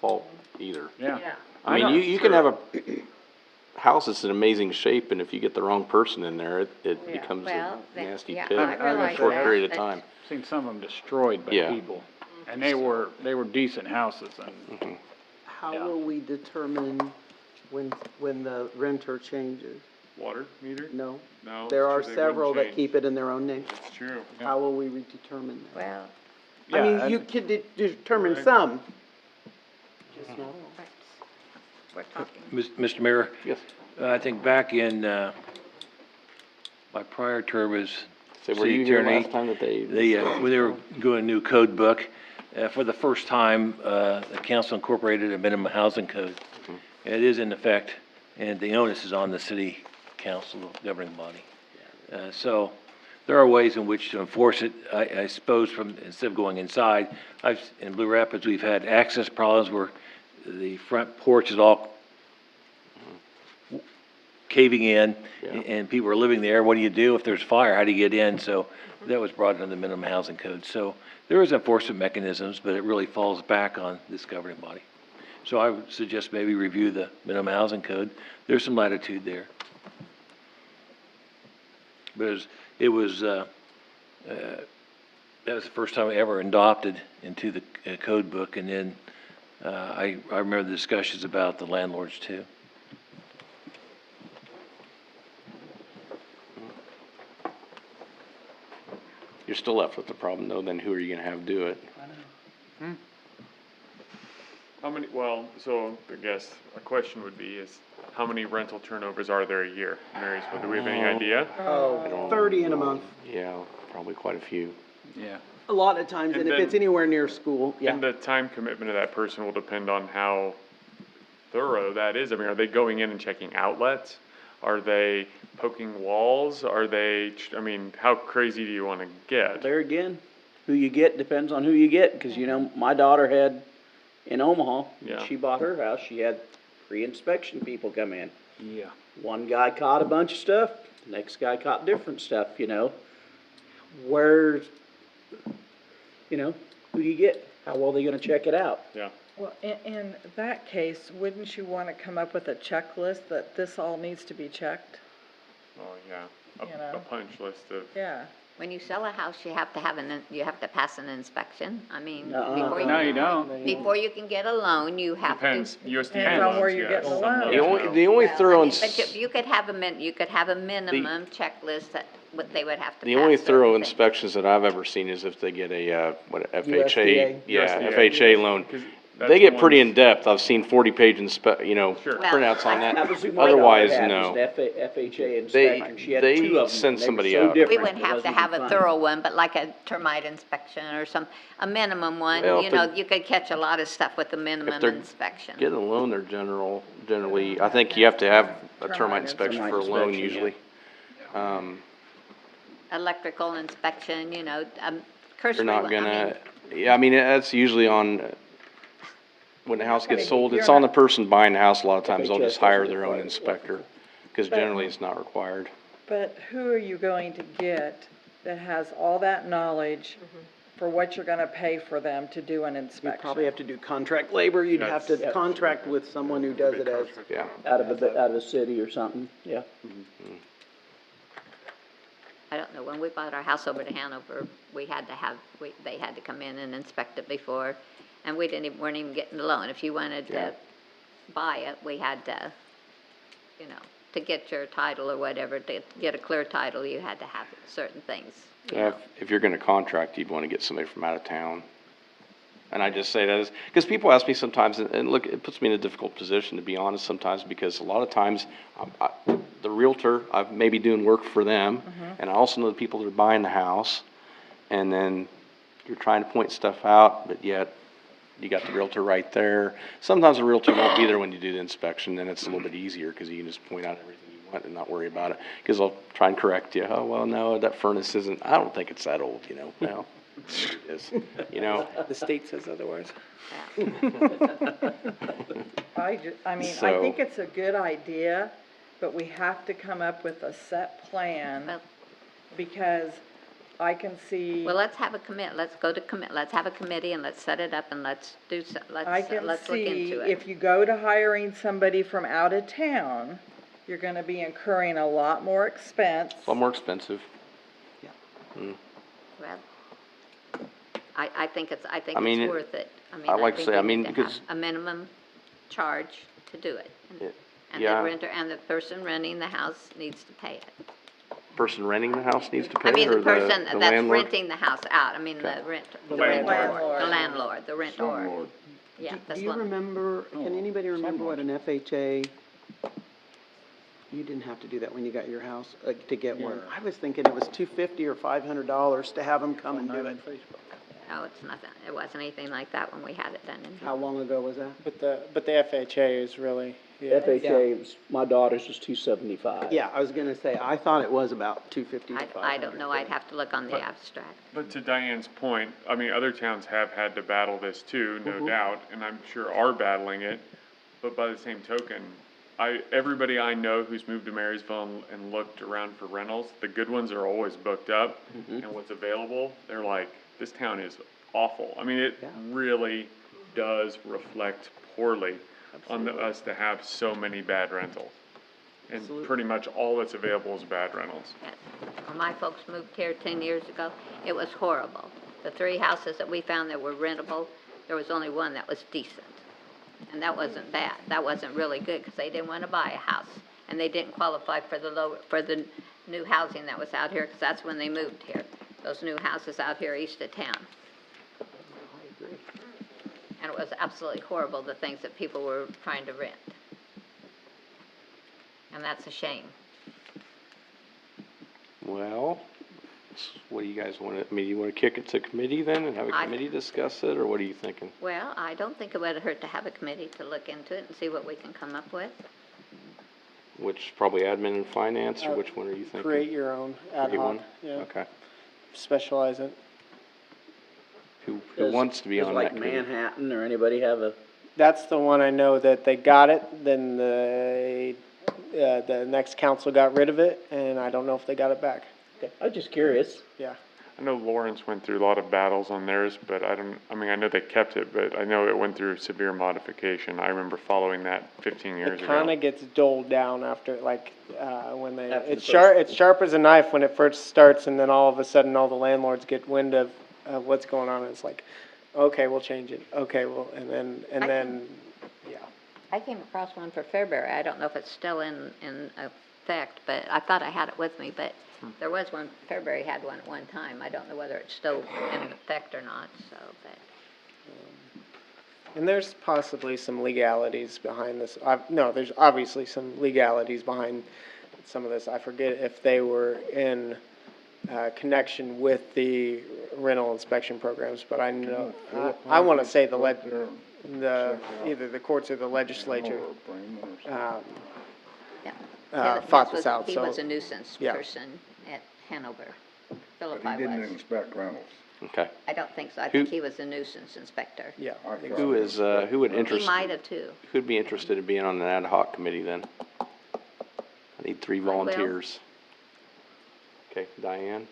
fault either. Yeah. Yeah. I mean, you can have a house that's in amazing shape, and if you get the wrong person in there, it becomes a Well, nasty yeah, pit I in realize a short that, period of but- time. Seen some of them destroyed by Yeah. people. And they were decent houses and, How Yeah. will we determine when the renter changes? Water meter? No? No. There are they wouldn't several that change. keep it in their own name. It's true. How will we determine that? Well, I mean, you could determine some, just not all. we're talking. Mr. Mayor? Yes. I think back in, my prior term as So were city you here attorney, last time that they? when they were doing a new code book, for the first time, the council incorporated a minimum housing code. It is in effect, and the onus is on the city council, the governing body. So there are ways in which to enforce it. I suppose instead of going inside, in Blue Rapids, we've had access problems where the front porch is all caving in, and people are living there. What do you do if there's fire? How do you get in? So that was brought into the minimum housing code. So there is enforcement mechanisms, but it really falls back on this governing body. So I would suggest maybe review the minimum housing code. There's some latitude there. But that was the first time I ever adopted into the code book, and then I remember the discussions about the landlords too. You're still left with the problem though, then who are you gonna have do it? How many, so I guess a question would be how many rental turnovers are there a year in Marysville? Do we have any idea? Oh, 30 in a month. Yeah, probably quite a few. yeah. A lot of times, and And if it's then- anywhere near school, yeah. And the time commitment of that person will depend on how thorough that is. I mean, are they going in and checking outlets? Are they poking walls? Are they, I mean, how crazy do you wanna get? There again, who you get depends on who you get, because, you know, my daughter had, in Omaha, when Yeah. she bought her house, she had pre-inspection people come in. Yeah. One guy caught a bunch of stuff, the next guy caught different stuff, you know? Where's, you know, who do you get? How well are they gonna check it out? Yeah. Well, in that case, wouldn't you want to come up with a checklist that this all needs to be checked? Oh, yeah, You a know. punch list of. Yeah. When you sell a house, you have to have you have to pass an inspection. I mean, Nuh-uh. before you. No, you don't. Before you can get a loan, you have to. Depends, USDA Depends on where loans, you're yes, getting the some loan. loans, The only, no. the only Well, I thorough, mean, but you could have you could have a minimum checklist that, what they would have to pass. the only thorough certain things. inspections that I've ever seen is if they get a, what, FHA, USDA. yeah, USDA. FHA loan. 'Cause that's They the get pretty ones- in-depth. I've seen 40-page you know, Sure. Well, printouts on That that. was who my daughter Otherwise, had, was no. an FHA They- inspection. She had they two of them, send and they were somebody so out. different. We wouldn't it have to wasn't have even a funny. thorough one, but like a termite inspection or a minimum one, Well, you if know, they're- you could catch a lot of stuff with the minimum they're inspection. Getting a loan, they're generally, I think you have to have a Termite termite inspection for a inspection, loan yeah. usually. Electrical inspection, you know, They're cursory, not one, I mean, gonna, yeah, I mean, that's usually on, when the house gonna gets be- sold, you're it's on the not- person buying the house. A lot of times they'll FHS just hire doesn't their own require it. inspector, because But- generally it's not required. But who are you going to get that has all that knowledge for what you're gonna pay for them to do an You'd inspection? probably have to do contract labor, you'd have to That's- contract with someone who does it as, Yeah. Out of a city or something, yeah. I don't know, when we bought our house over to Hanover, we had to have, they had to come in and inspect it before, and we weren't even getting the loan. If you wanted Yeah. to buy it, we had to, you know, to get your title or whatever, to get a clear title, you had to have certain things. you know. If you're gonna contract, you'd wanna get somebody from out of town. And I just say that is, because people ask me sometimes, and look, it puts me in a difficult position, to be honest, sometimes, because a lot of times, the realtor, I may be doing work for them, and I also know the people that are buying the house, and then you're trying to point stuff out, but yet, you got the realtor right there. Sometimes the realtor won't be there when you do the inspection, then it's a little bit easier, because you can just point out everything you want and not worry about it, because they'll try and correct you. Oh, well, no, that furnace isn't, I don't think it's that old, you know, well, it is, you know? The state says otherwise. I mean, I So- think it's a good idea, but we have to come up with a set plan, Well- because I can see, Well, let's have a let's go to let's have a committee and let's set it up and let's I can let's look see into it. if you go to hiring somebody from out of town, you're gonna be incurring a lot more expense. It's a lot more expensive. Well, I think it's mean, it- worth it. I mean, I like to think say, we I need mean, to have because- a minimum charge to do it. And yeah. the renter, and the person renting the house needs to pay it. Person renting the house needs to pay, I mean, or the person the that's landlord? renting the house out, I mean, the Landlord. the landlord, the rentor. Yeah, do that's you what, remember, can anybody remember what an FHA, you didn't have to do that when you got your house, to get one. I was thinking it was $250 or $500 to have them come and do it. no, it's nothing, it wasn't anything like that when we had it done in here. How long ago was that? But the FHA is really, yeah. FHA, was- my daughter's was $275. Yeah, I was gonna say, I thought it was about $250 to $500. I don't know, I'd have to look on the abstract. But to Diane's point, I mean, other towns have had to battle this too, no doubt, and I'm sure are battling it. But by the same token, everybody I know who's moved to Marysville and looked around for rentals, the good ones are always booked up. And what's available, they're like, this town is awful. I mean, it really does reflect poorly on us to have so many bad rentals. And pretty much all that's available is bad rentals. When my folks moved here 10 years ago, it was horrible. The 3 houses that we found that were rentable, there was only one that was decent. And that wasn't bad. That wasn't really good, because they didn't want to buy a house. And they didn't qualify for the new housing that was out here, because that's when they moved here. Those new houses out here east of town. And it was absolutely horrible, the things that people were trying to rent. And that's a shame. Well, it's What do you guys want to, I mean, you want to kick it to committee then and have a committee discuss it, or what are you thinking? Well, I don't think it would hurt to have a committee to look into it and see what we can come up with. Which, probably admin and finance, or which one are you thinking? Create your own ad Create hoc, one? yeah, Okay. specialize it. Who Does- wants to be does on like that committee? Manhattan or anybody have a, That's the one I know that they got it, then the next council got rid of it, and I don't know if they got it back. I was just curious. Yeah. I know Lawrence went through a lot of battles on theirs, but I know they kept it, but I know it went through severe modification. I remember following that 15 years It ago. kinda gets doled down after, like, when they, After the it's sharp as a knife when it first starts, and then all of a sudden, all the landlords get wind of what's going on, and it's like, okay, we'll change it, okay, well, and then, yeah. I came across one for Fairbury. I don't know if it's still in effect, but I thought I had it with me, but there was one, Fairbury had one at one time. I don't know whether it's still in effect or not, so, but. And there's possibly some legalities behind this. No, there's obviously some legalities behind some of this. I forget if they were in connection with the rental inspection programs, but I know, I want to say either the courts or the legislature fought this out, He so. was a nuisance yeah. person at Hanover. But Philip he I didn't was. inspect rentals. Okay. I don't think so. I Who- think he was a nuisance inspector. Yeah. I thought- Who is, who would He interest, might have too. who'd be interested in being on an ad hoc committee then? I need 3 will. volunteers. Okay, Diane?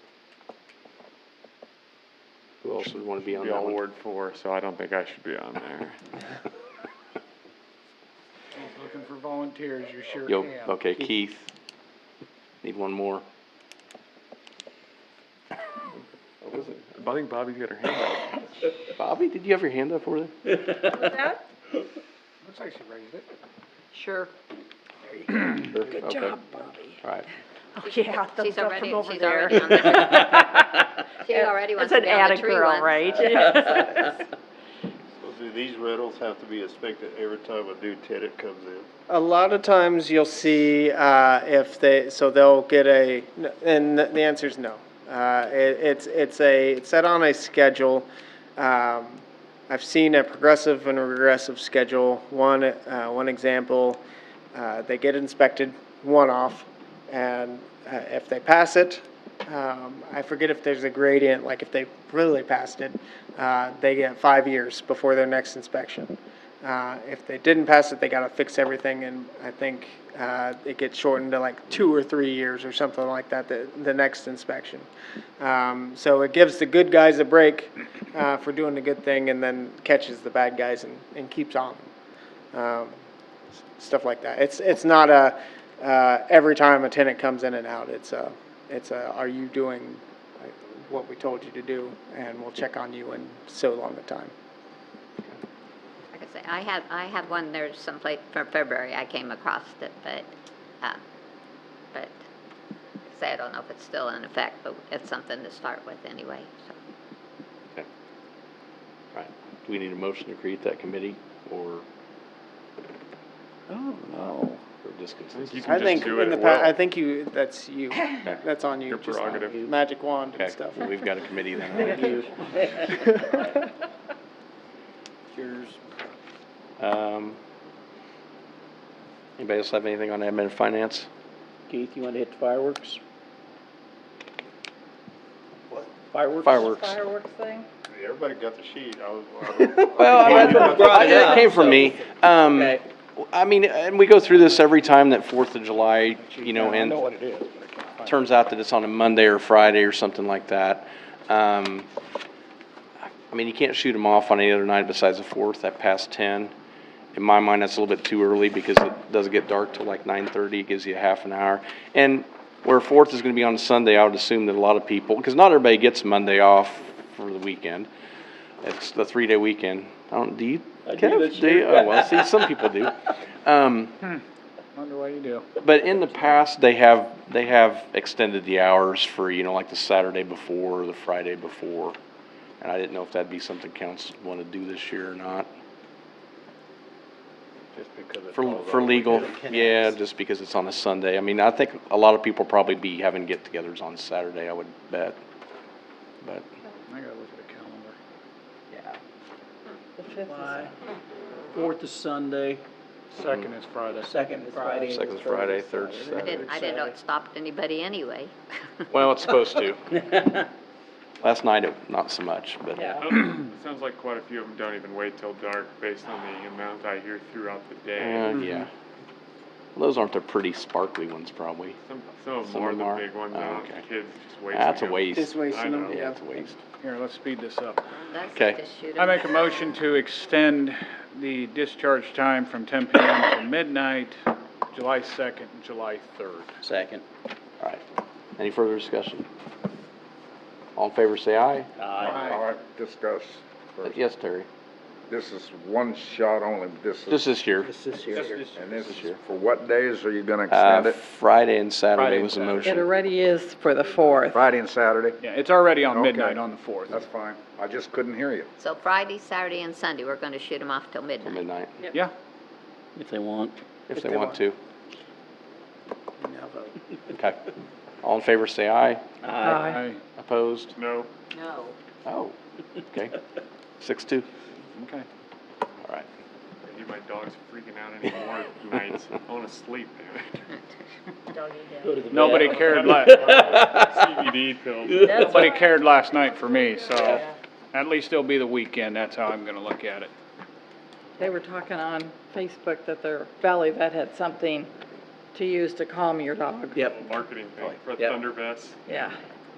Who else would want to be on Be that on one? Ward 4, so I don't think I should be on there. Looking for volunteers, you sure Yo, can. okay, Keith. Need one more. What was it? I think Bobby's got her hand up. Bobby, did you have your hand up for them? Looks like she raised it. Sure. Good job, Bobby. All right. Oh, yeah, thumbs She's up already, from over she's there. already on the, she already wants That's to an be on the attic tree girl, one. right? So do these rentals have to be inspected every time a new tenant comes in? A lot of times you'll see, if they'll get and the answer is no. It's set on a schedule. I've seen a progressive and a regressive schedule. One example, they get inspected one-off, and if they pass it, I forget if there's a gradient, like if they really passed it, they get 5 years before their next inspection. If they didn't pass it, they gotta fix everything, and I think, it gets shortened to like 2 or 3 years or something like that, the next inspection. So it gives the good guys a break, for doing the good thing, and then catches the bad guys and keeps on them. Stuff like that. It's not every time a tenant comes in and out, it's are you doing what we told you to do, and we'll check on you in so long a time. Like I say, I had one there someplace for February. I came across it, but say I don't know if it's still in effect, but it's something to start with anyway, so. Okay. All right. Do we need a motion to create that committee, or Oh, no. just consensus? You can I just think do it in the at will. I think that's you. That's on you. Your Just prerogative. Magic wand Okay, and stuff. well, we've got a committee then. Thank you. Yours. Anybody else have anything on admin and finance? Keith, you want to hit the fireworks? What? Fireworks? Fireworks. Fireworks thing? Everybody got the sheet. Well, it came from me. Okay. I mean, and we go through this every time that 4th of July, you know, I and know what it is, but I can't find it. turns out that it's on a Monday or Friday or something like that. I mean, you can't shoot them off on any other night besides the 4th at past 10. In my mind, that's a little bit too early because it doesn't get dark till like 9:30. It gives you a half an hour. And where 4th is going to be on Sunday, I would assume that a lot of people, because not everybody gets Monday off for the weekend. It's the 3-day weekend. Do you? I do this Do you? year. Oh, well, see, some people do. Wonder why you do. But in the past, they have extended the hours for, you know, like the Saturday before or the Friday before. And I didn't know if that'd be something council want to do this year or not. Just because it For falls for on legal, weekend. yeah, just because it's on a Sunday. I mean, I think a lot of people probably be having get-togethers on Saturday, I would bet. but I gotta look at the calendar. Yeah. The 5th July. is. 4th is Sunday, Second is Friday. second is Friday. second's Friday, third's Saturday. I didn't know it stopped anybody anyway. Well, it's supposed to. Last night, not so much, but, Yeah. It sounds like quite a few of them don't even wait till dark based on the amount I hear throughout the day. yeah. Those aren't the pretty sparkly ones, probably. Some of Some them are of the them are? big ones, Oh, and okay. the kids just wasting That's a them. waste. Just wasting I know. them, Yeah, yeah. it's a waste. Here, let's speed this up. That's Okay. just shoot 'em. I make a motion to extend the discharge time from 10 PM to midnight, July 2nd and July 3rd. Second. All right. Any further discussion? All in favor, say aye. Aye. All right, discuss first. Yes, Terry. This is one shot only, This is here. This is here. and this is is here. for what days are you gonna extend it? Friday and Saturday Friday was the and It motion. already is for the 4th. Friday and Saturday? Yeah, it's already on Okay. midnight on the 4th. That's fine. I just couldn't hear you. So Friday, Saturday, and Sunday, we're gonna shoot them off till Till midnight. midnight, Yeah, If they want. if they want to. Now vote. Okay. All in favor, say aye. I, Opposed? No, No. Oh, okay. 6-2. okay. All right. you my dog's freaking out anymore nights. I wanna sleep, man. Doggy Go day. to the Nobody vet. cared CBD pills. nobody cared last night for me, so at least it'll be the weekend, that's how I'm gonna look at it. They were talking on Facebook that their Valley Vet had something to use to calm your dog. Yep. Marketing thing for Yep. Thunder Vets Yeah. or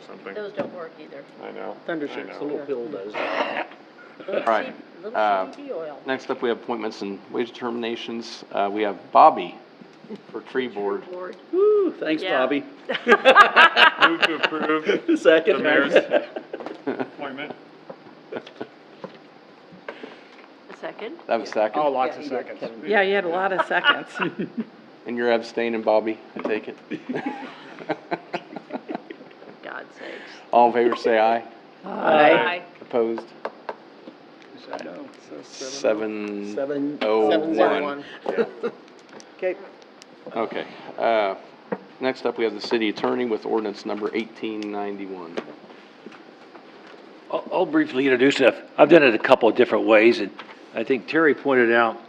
something. Those don't work either. I know. Thunder I Shakes. know. The little pill does. All right. Little CBD oil. Next up, we have appointments and wage determinations. We have Bobby for tree board. Board. Woo, thanks, Yeah. Bobby. Move to approve the Second. mayor's appointment. A second? That was second. Oh, lots of seconds. Yeah, you had a lot of seconds. And you're abstaining, Bobby, I take it? God's sakes. All in favor, say aye. Aye. Opposed? No. So 7-0-1. 701. Okay. Okay. Next up, we have the city attorney with ordinance number 1891. I'll briefly introduce it. I've done it a couple of different ways, and I think Terry pointed out,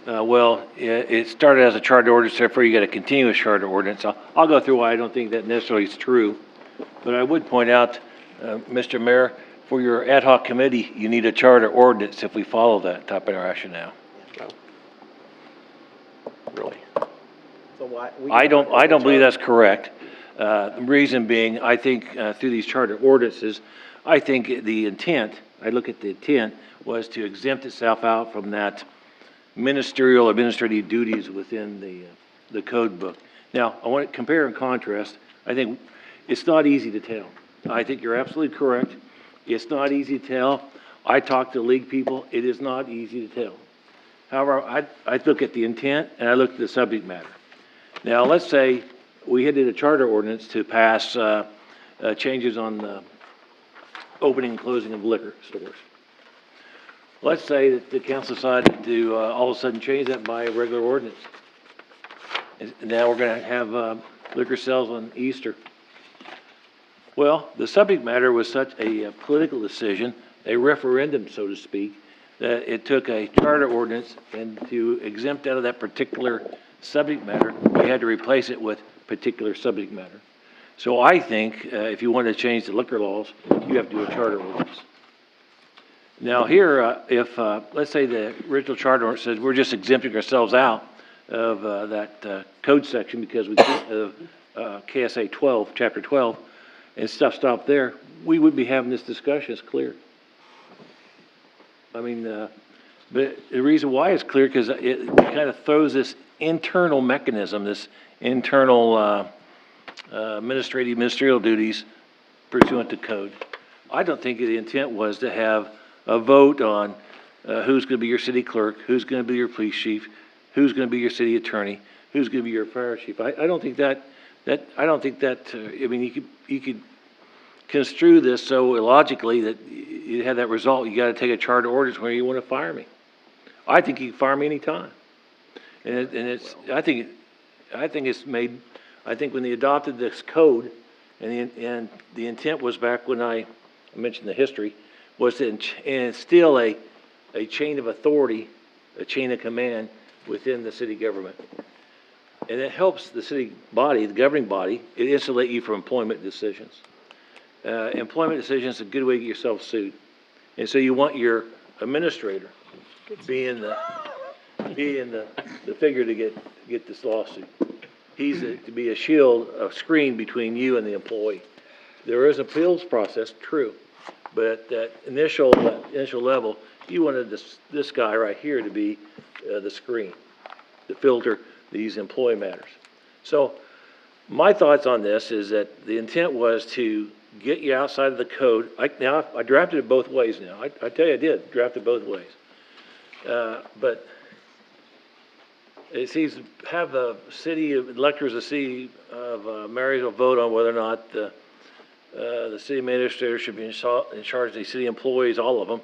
it started as a charter ordinance, therefore you got a continuous charter ordinance. I'll go through why I don't think that necessarily is true. But I would point out, Mr. Mayor, for your ad hoc committee, you need a charter ordinance if we follow that type of rationale. Really? So why? I don't believe that's correct. The reason being, I think, through these charter ordinances, I think the intent, I look at the intent, was to exempt itself out from that ministerial administrative duties within the code book. Now, I want to compare and contrast. I think it's not easy to tell. I think you're absolutely correct. It's not easy to tell. I talk to league people. It is not easy to tell. However, I look at the intent and I look at the subject matter. Now, let's say we did a charter ordinance to pass changes on the opening and closing of liquor stores. Let's say that the council decided to all of a sudden change that by a regular ordinance. And now we're going to have liquor sales on Easter. Well, the subject matter was such a political decision, a referendum, so to speak, that it took a charter ordinance, and to exempt out of that particular subject matter, we had to replace it with particular subject matter. So I think if you want to change the liquor laws, you have to do a charter ordinance. Now here, if, let's say the original charter ordinance says we're just exempting ourselves out of that code section because we, KSA 12, Chapter 12, and stuff stopped there, we would be having this discussion, it's clear. I mean, but the reason why it's clear, because it kind of throws this internal mechanism, this internal ministerial duties pursuant to code. I don't think the intent was to have a vote on who's going to be your city clerk, who's going to be your police chief, who's going to be your city attorney, who's going to be your fire chief. I don't think that I mean, you could construe this so illogically that you have that result. You got to take a charter ordinance where you want to fire me. I think you can fire me anytime. I think it's made. I think when they adopted this code, and the intent was back when I I mentioned the history, was to instill a chain of authority, a chain of command within the city government. And it helps the city body, the governing body, it insulate you from employment decisions. Employment decisions is a good way to get yourself sued. And so you want your administrator being the figure to get this lawsuit. He's to be a shield, a screen between you and the employee. There is an appeals process, true, but at that initial level, you wanted this guy right here to be the screen, to filter these employee matters. So my thoughts on this is that the intent was to get you outside of the code. I drafted it both ways now. I tell you I did, draft it both ways. But it seems to have the electors of the city of Marysville vote on whether or not the city administrator should be in charge of the city employees, all of them.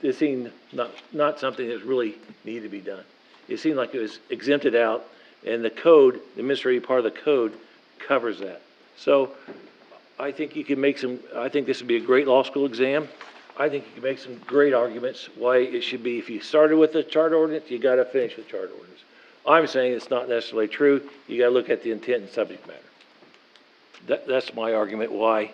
It seemed not something that really needed to be done. It seemed like it was exempted out, and the code, the administrative part of the code, covers that. So I think you can make I think this would be a great law school exam. I think you can make some great arguments why it should be, if you started with the charter ordinance, you gotta finish with charter ordinance. I'm saying it's not necessarily true. You gotta look at the intent and subject matter. That's my argument why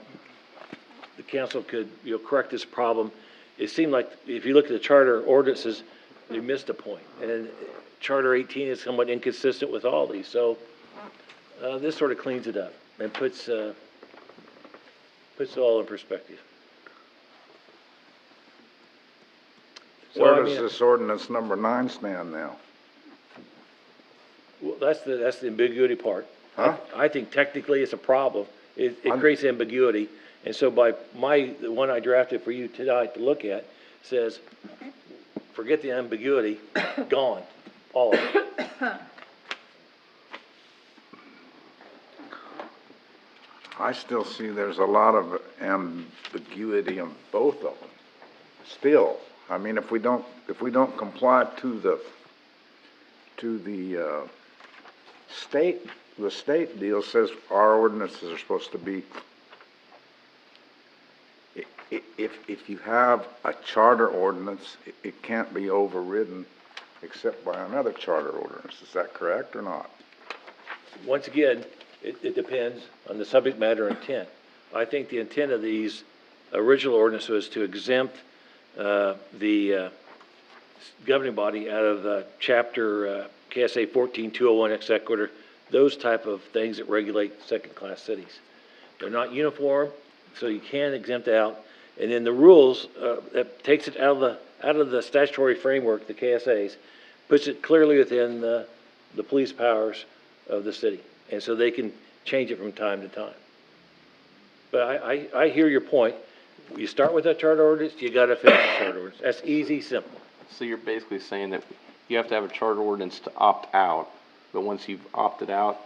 the council could, correct this problem. It seemed like if you look at the charter ordinances, they missed a point. And Charter 18 is somewhat inconsistent with all these. So this sort of cleans it up and puts it all in perspective. Where does this ordinance number 9 stand now? Well, that's the ambiguity part. Huh? I think technically it's a problem. It creates ambiguity. And so the one I drafted for you tonight to look at says, forget the ambiguity, gone, all of it. I still see there's a lot of ambiguity in both of them. Still, I mean, if we don't comply to the state deal says our ordinances are supposed to be, if you have a charter ordinance, it can't be overridden except by another charter ordinance. Is that correct or not? Once again, it depends on the subject matter intent. I think the intent of these original ordinances was to exempt the governing body out of chapter KSA 14201 ex sequitur, those type of things that regulate second-class cities. They're not uniform, so you can exempt out. And then the rules that takes it out of the statutory framework, the KSAs, puts it clearly within the police powers of the city, and so they can change it from time to time. But I hear your point. You start with a charter ordinance, you got to finish the charter ordinance. That's easy, simple. So you're basically saying that you have to have a charter ordinance to opt out, but once you've opted out,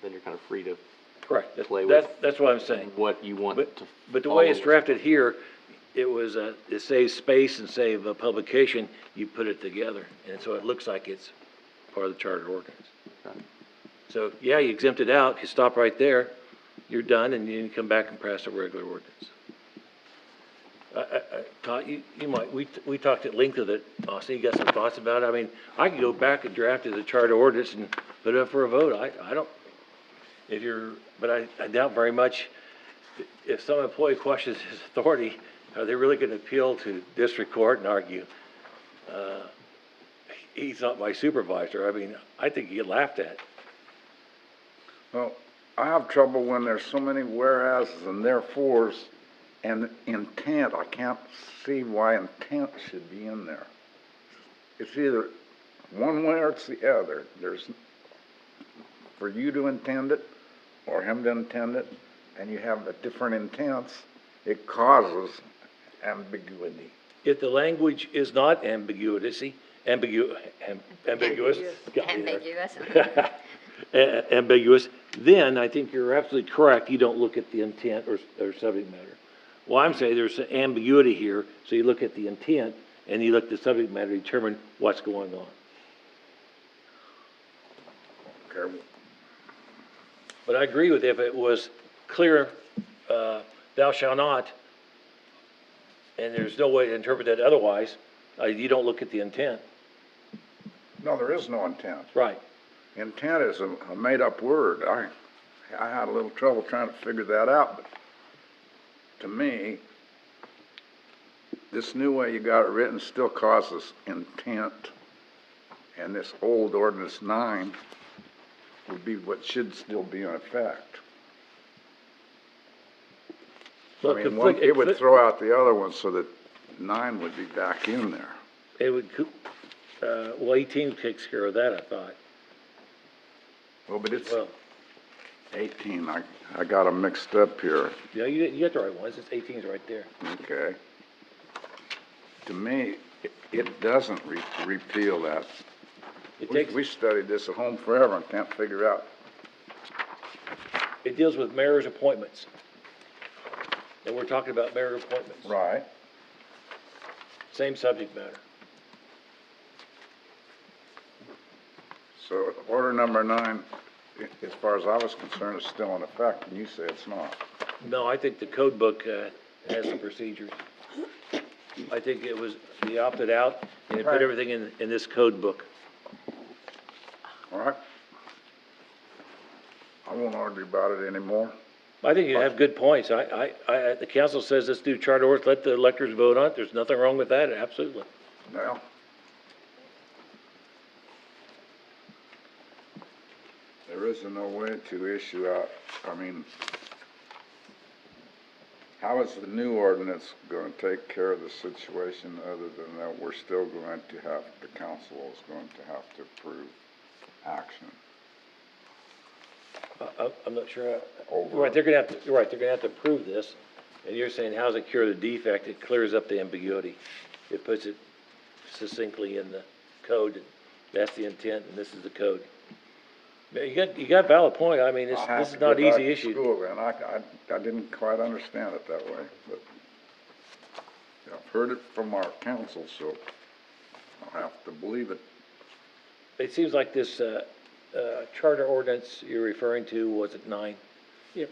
then you're kind of free to Correct. play with That's what I'm saying. what you want to. But the way it's drafted here, it was it saves space and save publication. You put it together, and so it looks like it's part of the charter ordinance. Okay. So yeah, you exempt it out. You stop right there. You're done, and you come back and pass a regular ordinance. Todd, you might, we talked at length of it. Austin, you got some thoughts about it? I mean, I could go back and draft the charter ordinance and put it up for a vote. I don't, but I doubt very much if some employee questions his authority, are they really gonna appeal to district court and argue, he's not my supervisor? I mean, I think you get laughed at. Well, I have trouble when there's so many whereases and therefores and intent. I can't see why intent should be in there. It's either one way or it's the other. There's, for you to intend it or him to intend it, and you have a different intents, it causes ambiguity. If the language is not ambiguous, ambiguous, then I think you're absolutely correct. You don't look at the intent or subject matter. Well, I'm saying there's an ambiguity here, so you look at the intent and you look at the subject matter to determine what's going on. Okay. But I agree with if it was clear, thou shalt not, and there's no way to interpret that otherwise, you don't look at the intent. No, there is no intent. Right. Intent is a made-up word. I had a little trouble trying to figure that out, but to me, this new way you got it written still causes intent, and this old ordinance 9 would be what should still be in effect. Well, I mean, it would throw out the other one so that 9 would be back in there. It would, well, 18 takes care of that, I thought. Well, but it's Well, 18, I got them mixed up here. yeah, you got the right ones, it's 18's right there. Okay. To me, it doesn't repeal that. It We takes, studied this at home forever and can't figure out. it deals with mayor's appointments. And we're talking about mayor appointments. Right. Same subject matter. So order number 9, as far as I was concerned, is still in effect, and you say it's not. No, I think the code book, has some procedures. I think it was, they opted out, and they put Right. everything in this code book. All right? I won't argue about it anymore. I think you have good points. The council says let's do charter orders, let the electors vote on it. There's nothing wrong with that, absolutely. Well, there isn't no way to issue out, I mean, how is the new ordinance going to take care of the situation other than that we're still going to have, the council is going to have to approve action? I'm not sure. Over. Right, they're gonna have to approve this, and you're saying, how does it cure the defect? It clears up the ambiguity. It puts it succinctly in the code, and that's the intent, and this is the code. Yeah, you got a valid point. I mean, I'll have this is to not get back easy to issue. school, and I didn't quite understand it that way, but I've heard it from our council, so I'll have to believe it. It seems like this, charter ordinance you're referring to, was it 9? Yep.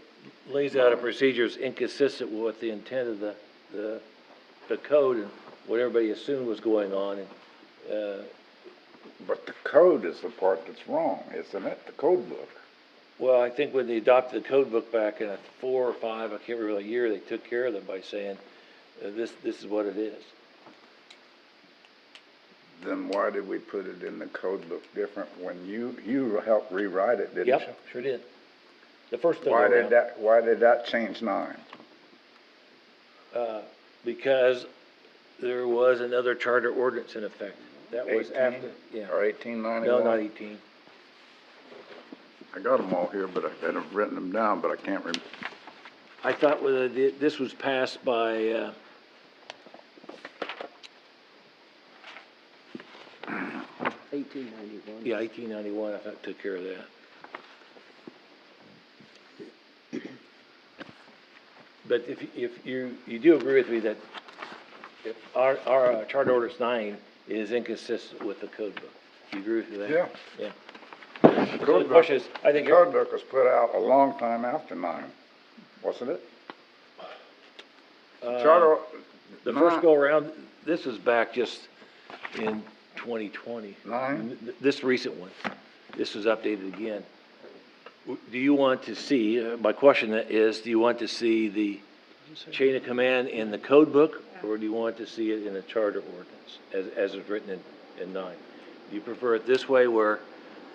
Lays out a procedures inconsistent with the intent of the code and what everybody assumed was going on, and, But the code is the part that's wrong, isn't it? The code book. well, I think when they adopted the code book back in 4 or 5, I can't remember the year, they took care of them by saying, this is what it is. Then why did we put it in the code book different when you helped rewrite it, didn't you? Yep, sure did. The first thing Why around. did that change 9? Because there was another charter ordinance in effect. That was 18? after, yeah. Or 1891? No, not 18. I got them all here, but I've written them down, but I can't remember. I thought whether this was passed by, 1891. yeah, 1891, I thought took care of that. But if you do agree with me that if our charter ordinance 9 is inconsistent with the code book, do you agree with that? Yeah. Yeah. The So the code book, question is, I think, the code book was put out a long time after 9, wasn't it? Charter. the first go around, this was back just in 2020. 9? This recent one, this was updated again. Do you want to see, my question is, do you want to see the chain of command in the code book, or do you want to see it in a charter ordinance, as is written in 9? Do you prefer it this way, where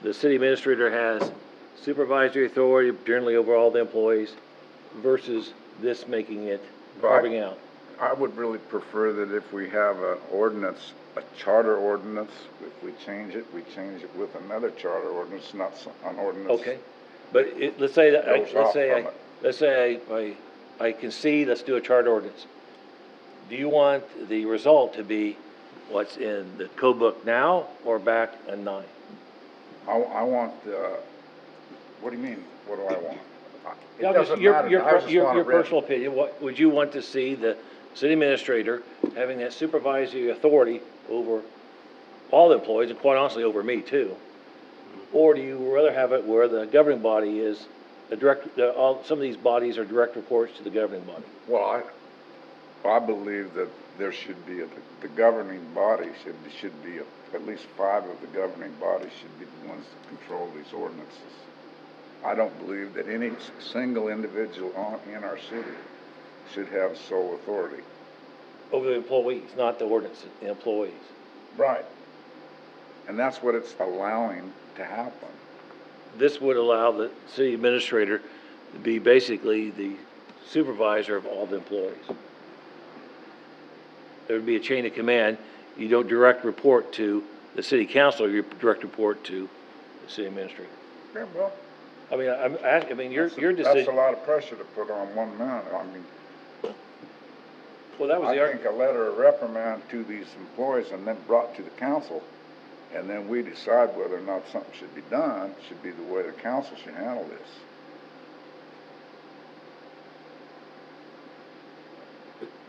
the city administrator has supervisory authority generally over all the employees, versus this making it, carving out? I would really prefer that if we have an ordinance, a charter ordinance, if we change it with another charter ordinance, not an ordinance. Okay, but let's say that, Goes off from it. let's say I concede, let's do a charter ordinance. Do you want the result to be what's in the code book now, or back in 9? I want, what do you mean, what do I want? It Yeah, doesn't matter, I just want it your written. personal opinion, what, would you want to see the city administrator having that supervisory authority over all the employees, and quite honestly, over me too? Or do you rather have it where the governing body is some of these bodies are direct reports to the governing body? Well, I believe that there should be, the governing body should be, at least 5 of the governing bodies should be the ones that control these ordinances. I don't believe that any single individual in our city should have sole authority. Over the employees, not the ordinance, the employees. Right. And that's what it's allowing to happen. This would allow the city administrator to be basically the supervisor of all the employees. There would be a chain of command. You don't direct report to the city council, you direct report to the city administrator. Yeah, well, I mean, I mean, your that's a decision, lot of pressure to put on one man. I mean, well, that was I the think a letter of reprimand to these employees and then brought to the council, and then we decide whether or not something should be done, should be the way the council should handle this.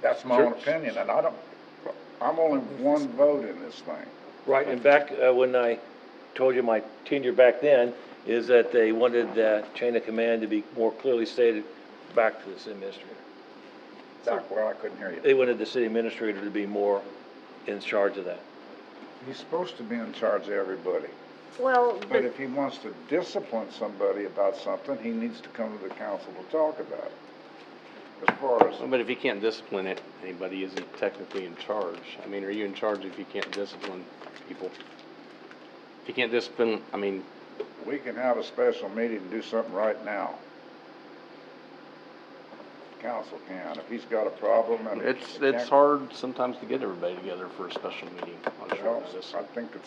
That's my own opinion, and I'm only one vote in this thing. right, and back, when I told you my tenure back then, is that they wanted that chain of command to be more clearly stated back to the city administrator. Doc, well, I couldn't hear you. They wanted the city administrator to be more in charge of that. He's supposed to be in charge of everybody. Well, But if he wants to discipline somebody about something, he needs to come to the council to talk about it. As far as, But if he can't discipline anybody, is he technically in charge? I mean, are you in charge if you can't discipline people? If you can't discipline, I mean, we can have a special meeting and do something right now. Council can, if he's got a problem and. it's hard sometimes to get everybody together for a special meeting on short Well, notice. I think the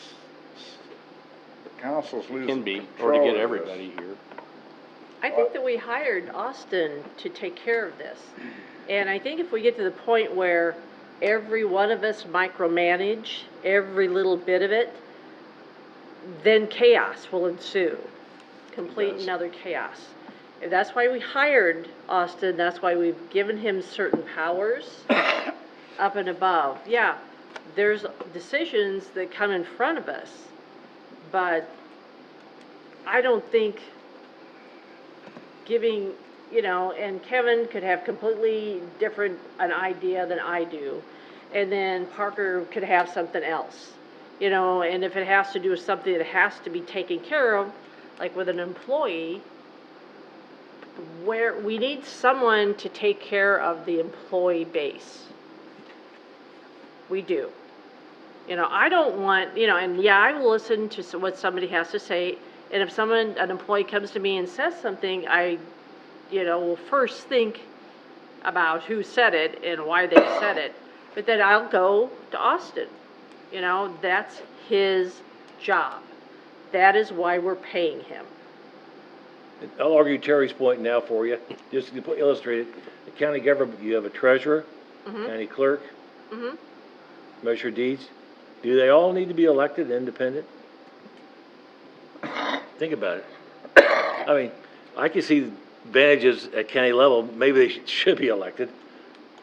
council's losing Can be, control or to get of everybody this. here. I think that we hired Austin to take care of this. And I think if we get to the point where every one of us micromanage every little bit of it, then chaos will ensue. Complete and utter chaos. And that's why we hired Austin, that's why we've given him certain powers up and above. Yeah, there's decisions that come in front of us, but I don't think giving, and Kevin could have completely different an idea than I do, and then Parker could have something else, and if it has to do with something that has to be taken care of, like with an employee, where we need someone to take care of the employee base. We do. I don't want, and yeah, I will listen to what somebody has to say. And if an employee comes to me and says something, I, will first think about who said it and why they said it. But then I'll go to Austin. That's his job. That is why we're paying him. I'll argue Terry's point now for you, just to illustrate it. The county government, you have a treasurer, county clerk, measure of deeds. Do they all need to be elected and independent? Think about it. I mean, I can see advantages at county level, maybe they should be elected,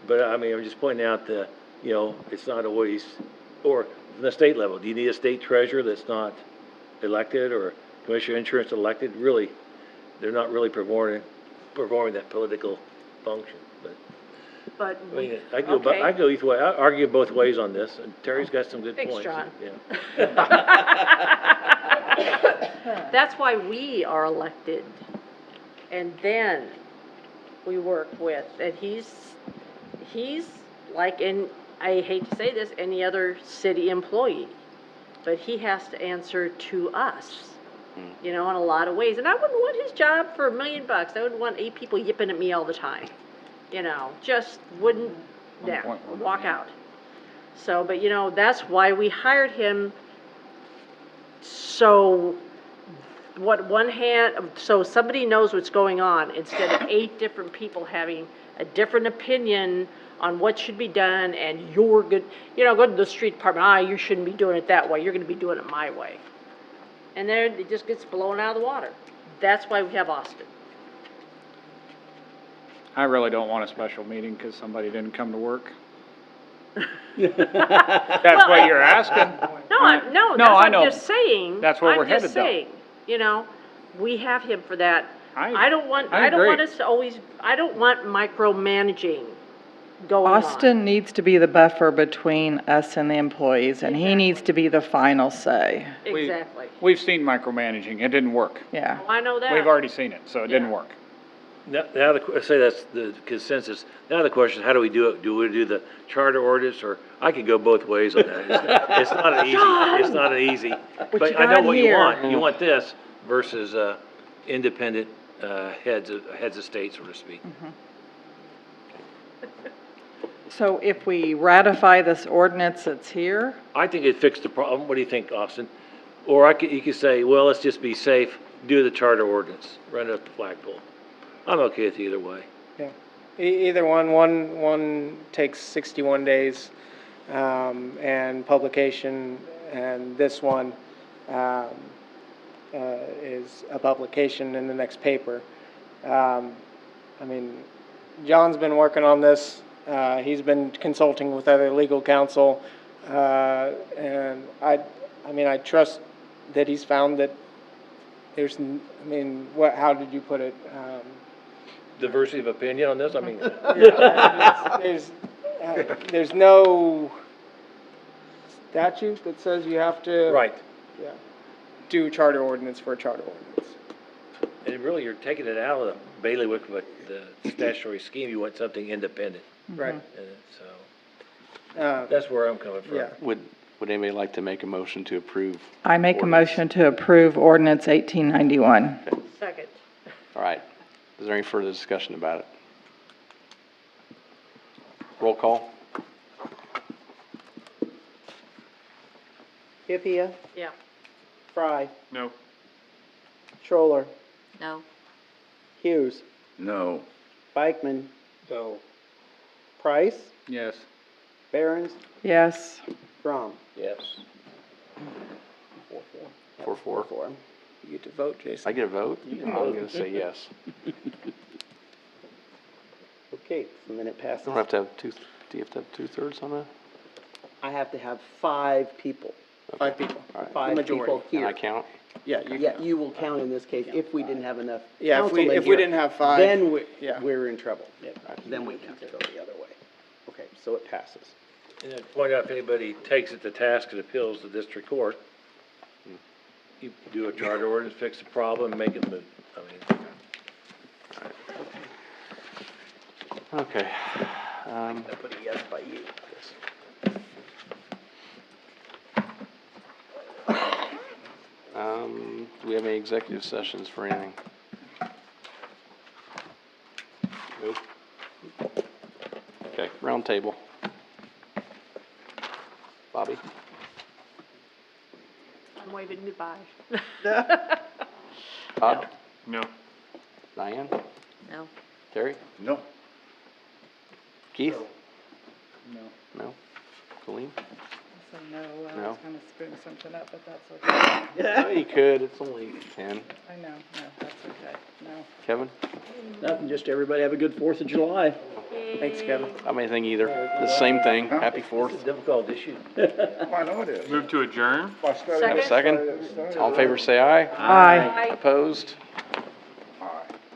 but I mean, I'm just pointing out that, it's not always, or from the state level, do you need a state treasurer that's not elected, or commissioner of insurance elected? Really, they're not really performing that political function, But I mean, okay. I go either way, I argue both ways on this, and Terry's got some good Thanks, points. John. Yeah. That's why we are elected. And then we work with, and he's like, and I hate to say this, any other city employee, but he has to answer to us, in a lot of ways. And I wouldn't want his job for $1 million. I wouldn't want 8 people yipping at me all the time. Just wouldn't, walk out. So, but that's why we hired him. So so somebody knows what's going on instead of 8 different people having a different opinion on what should be done, and you're good, go to the street department, you shouldn't be doing it that way, you're gonna be doing it my way. And then it just gets blown out of the water. That's why we have Austin. I really don't want a special meeting because somebody didn't come to work. That's what you're asking. No, I know. I'm just saying. That's where we're headed, I'm just saying, we have him for that. I I don't want agree. us to always, I don't want micromanaging. going on. Austin needs to be the buffer between us and the employees, and he needs to be the final say. Exactly. We've seen micromanaging, it didn't work. Yeah. I know that. We've already seen it, so it didn't Yeah. work. Now, I say that's the consensus. Now the question is, how do we do it? Do we do the charter ordinance, or I could go both ways on that. It's not an easy, it's not an easy. you But I know got what you here- want. You want this versus, independent, heads of state, so to speak. So if we ratify this ordinance that's here, I think it fixed the problem. What do you think, Austin? Or you could say, well, let's just be safe, do the charter ordinance, run it up the flagpole. I'm okay with either way. Yeah. Either one takes 61 days, and publication, and this one, is a publication in the next paper. I mean, John's been working on this, he's been consulting with other legal counsel, and I mean, I trust that he's found that there's, I mean, how did you put it? Diversity of opinion on this, I mean. There's no statute that says you have to. Right. Yeah, do charter ordinance for a charter ordinance. And really, you're taking it out of the bailiwick of the statutory scheme, you want something independent. Right. So, that's where I'm coming from. Yeah. Would anybody like to make a motion to approve? I make a ordinance? motion to approve ordinance 1891. Second. All right. Is there any further discussion about it? Roll call? Hippiah, Yeah. Fry, No. Schroller, No. Hughes, No. Bikeman, So. Price, Yes. Barons, Yes. Grom. Yes. 4-4. 4. You get to vote, Jason. I get a vote? I'm gonna say yes. Okay, and then it passes. Don't have to have do you have to have 2/3 on that? I have to have 5 people. 5 people. All right. 5 majority. people Can I here. count? Yeah, Yeah, you will count in this case if we didn't have enough Yeah, councilmen if we here, didn't have 5. then yeah. we're in trouble. Then we have to go the other way. Okay, so it passes. And I'd point out, if anybody takes it to task and appeals to district court, you do a charter ordinance, fix the problem, and make it move. I mean, Okay. I put a yes by you. Do we have any executive sessions for anything? Nope. Okay, round table. Bobby? I'm waving goodbye. Todd? No. Diane? No. Terry? No. Keith? No. No? Colleen? So no, I No. was gonna spoon something up, but that's okay. No, you could, it's only 10. I know, no, that's okay, no. Kevin? Nothing, just everybody have a good 4th of July. Thanks, Kevin. I don't have anything either. The same thing. Happy 4th. it's a difficult issue. I know it is. Move to adjourn? Have a second? All in favor, say aye. Aye. Opposed?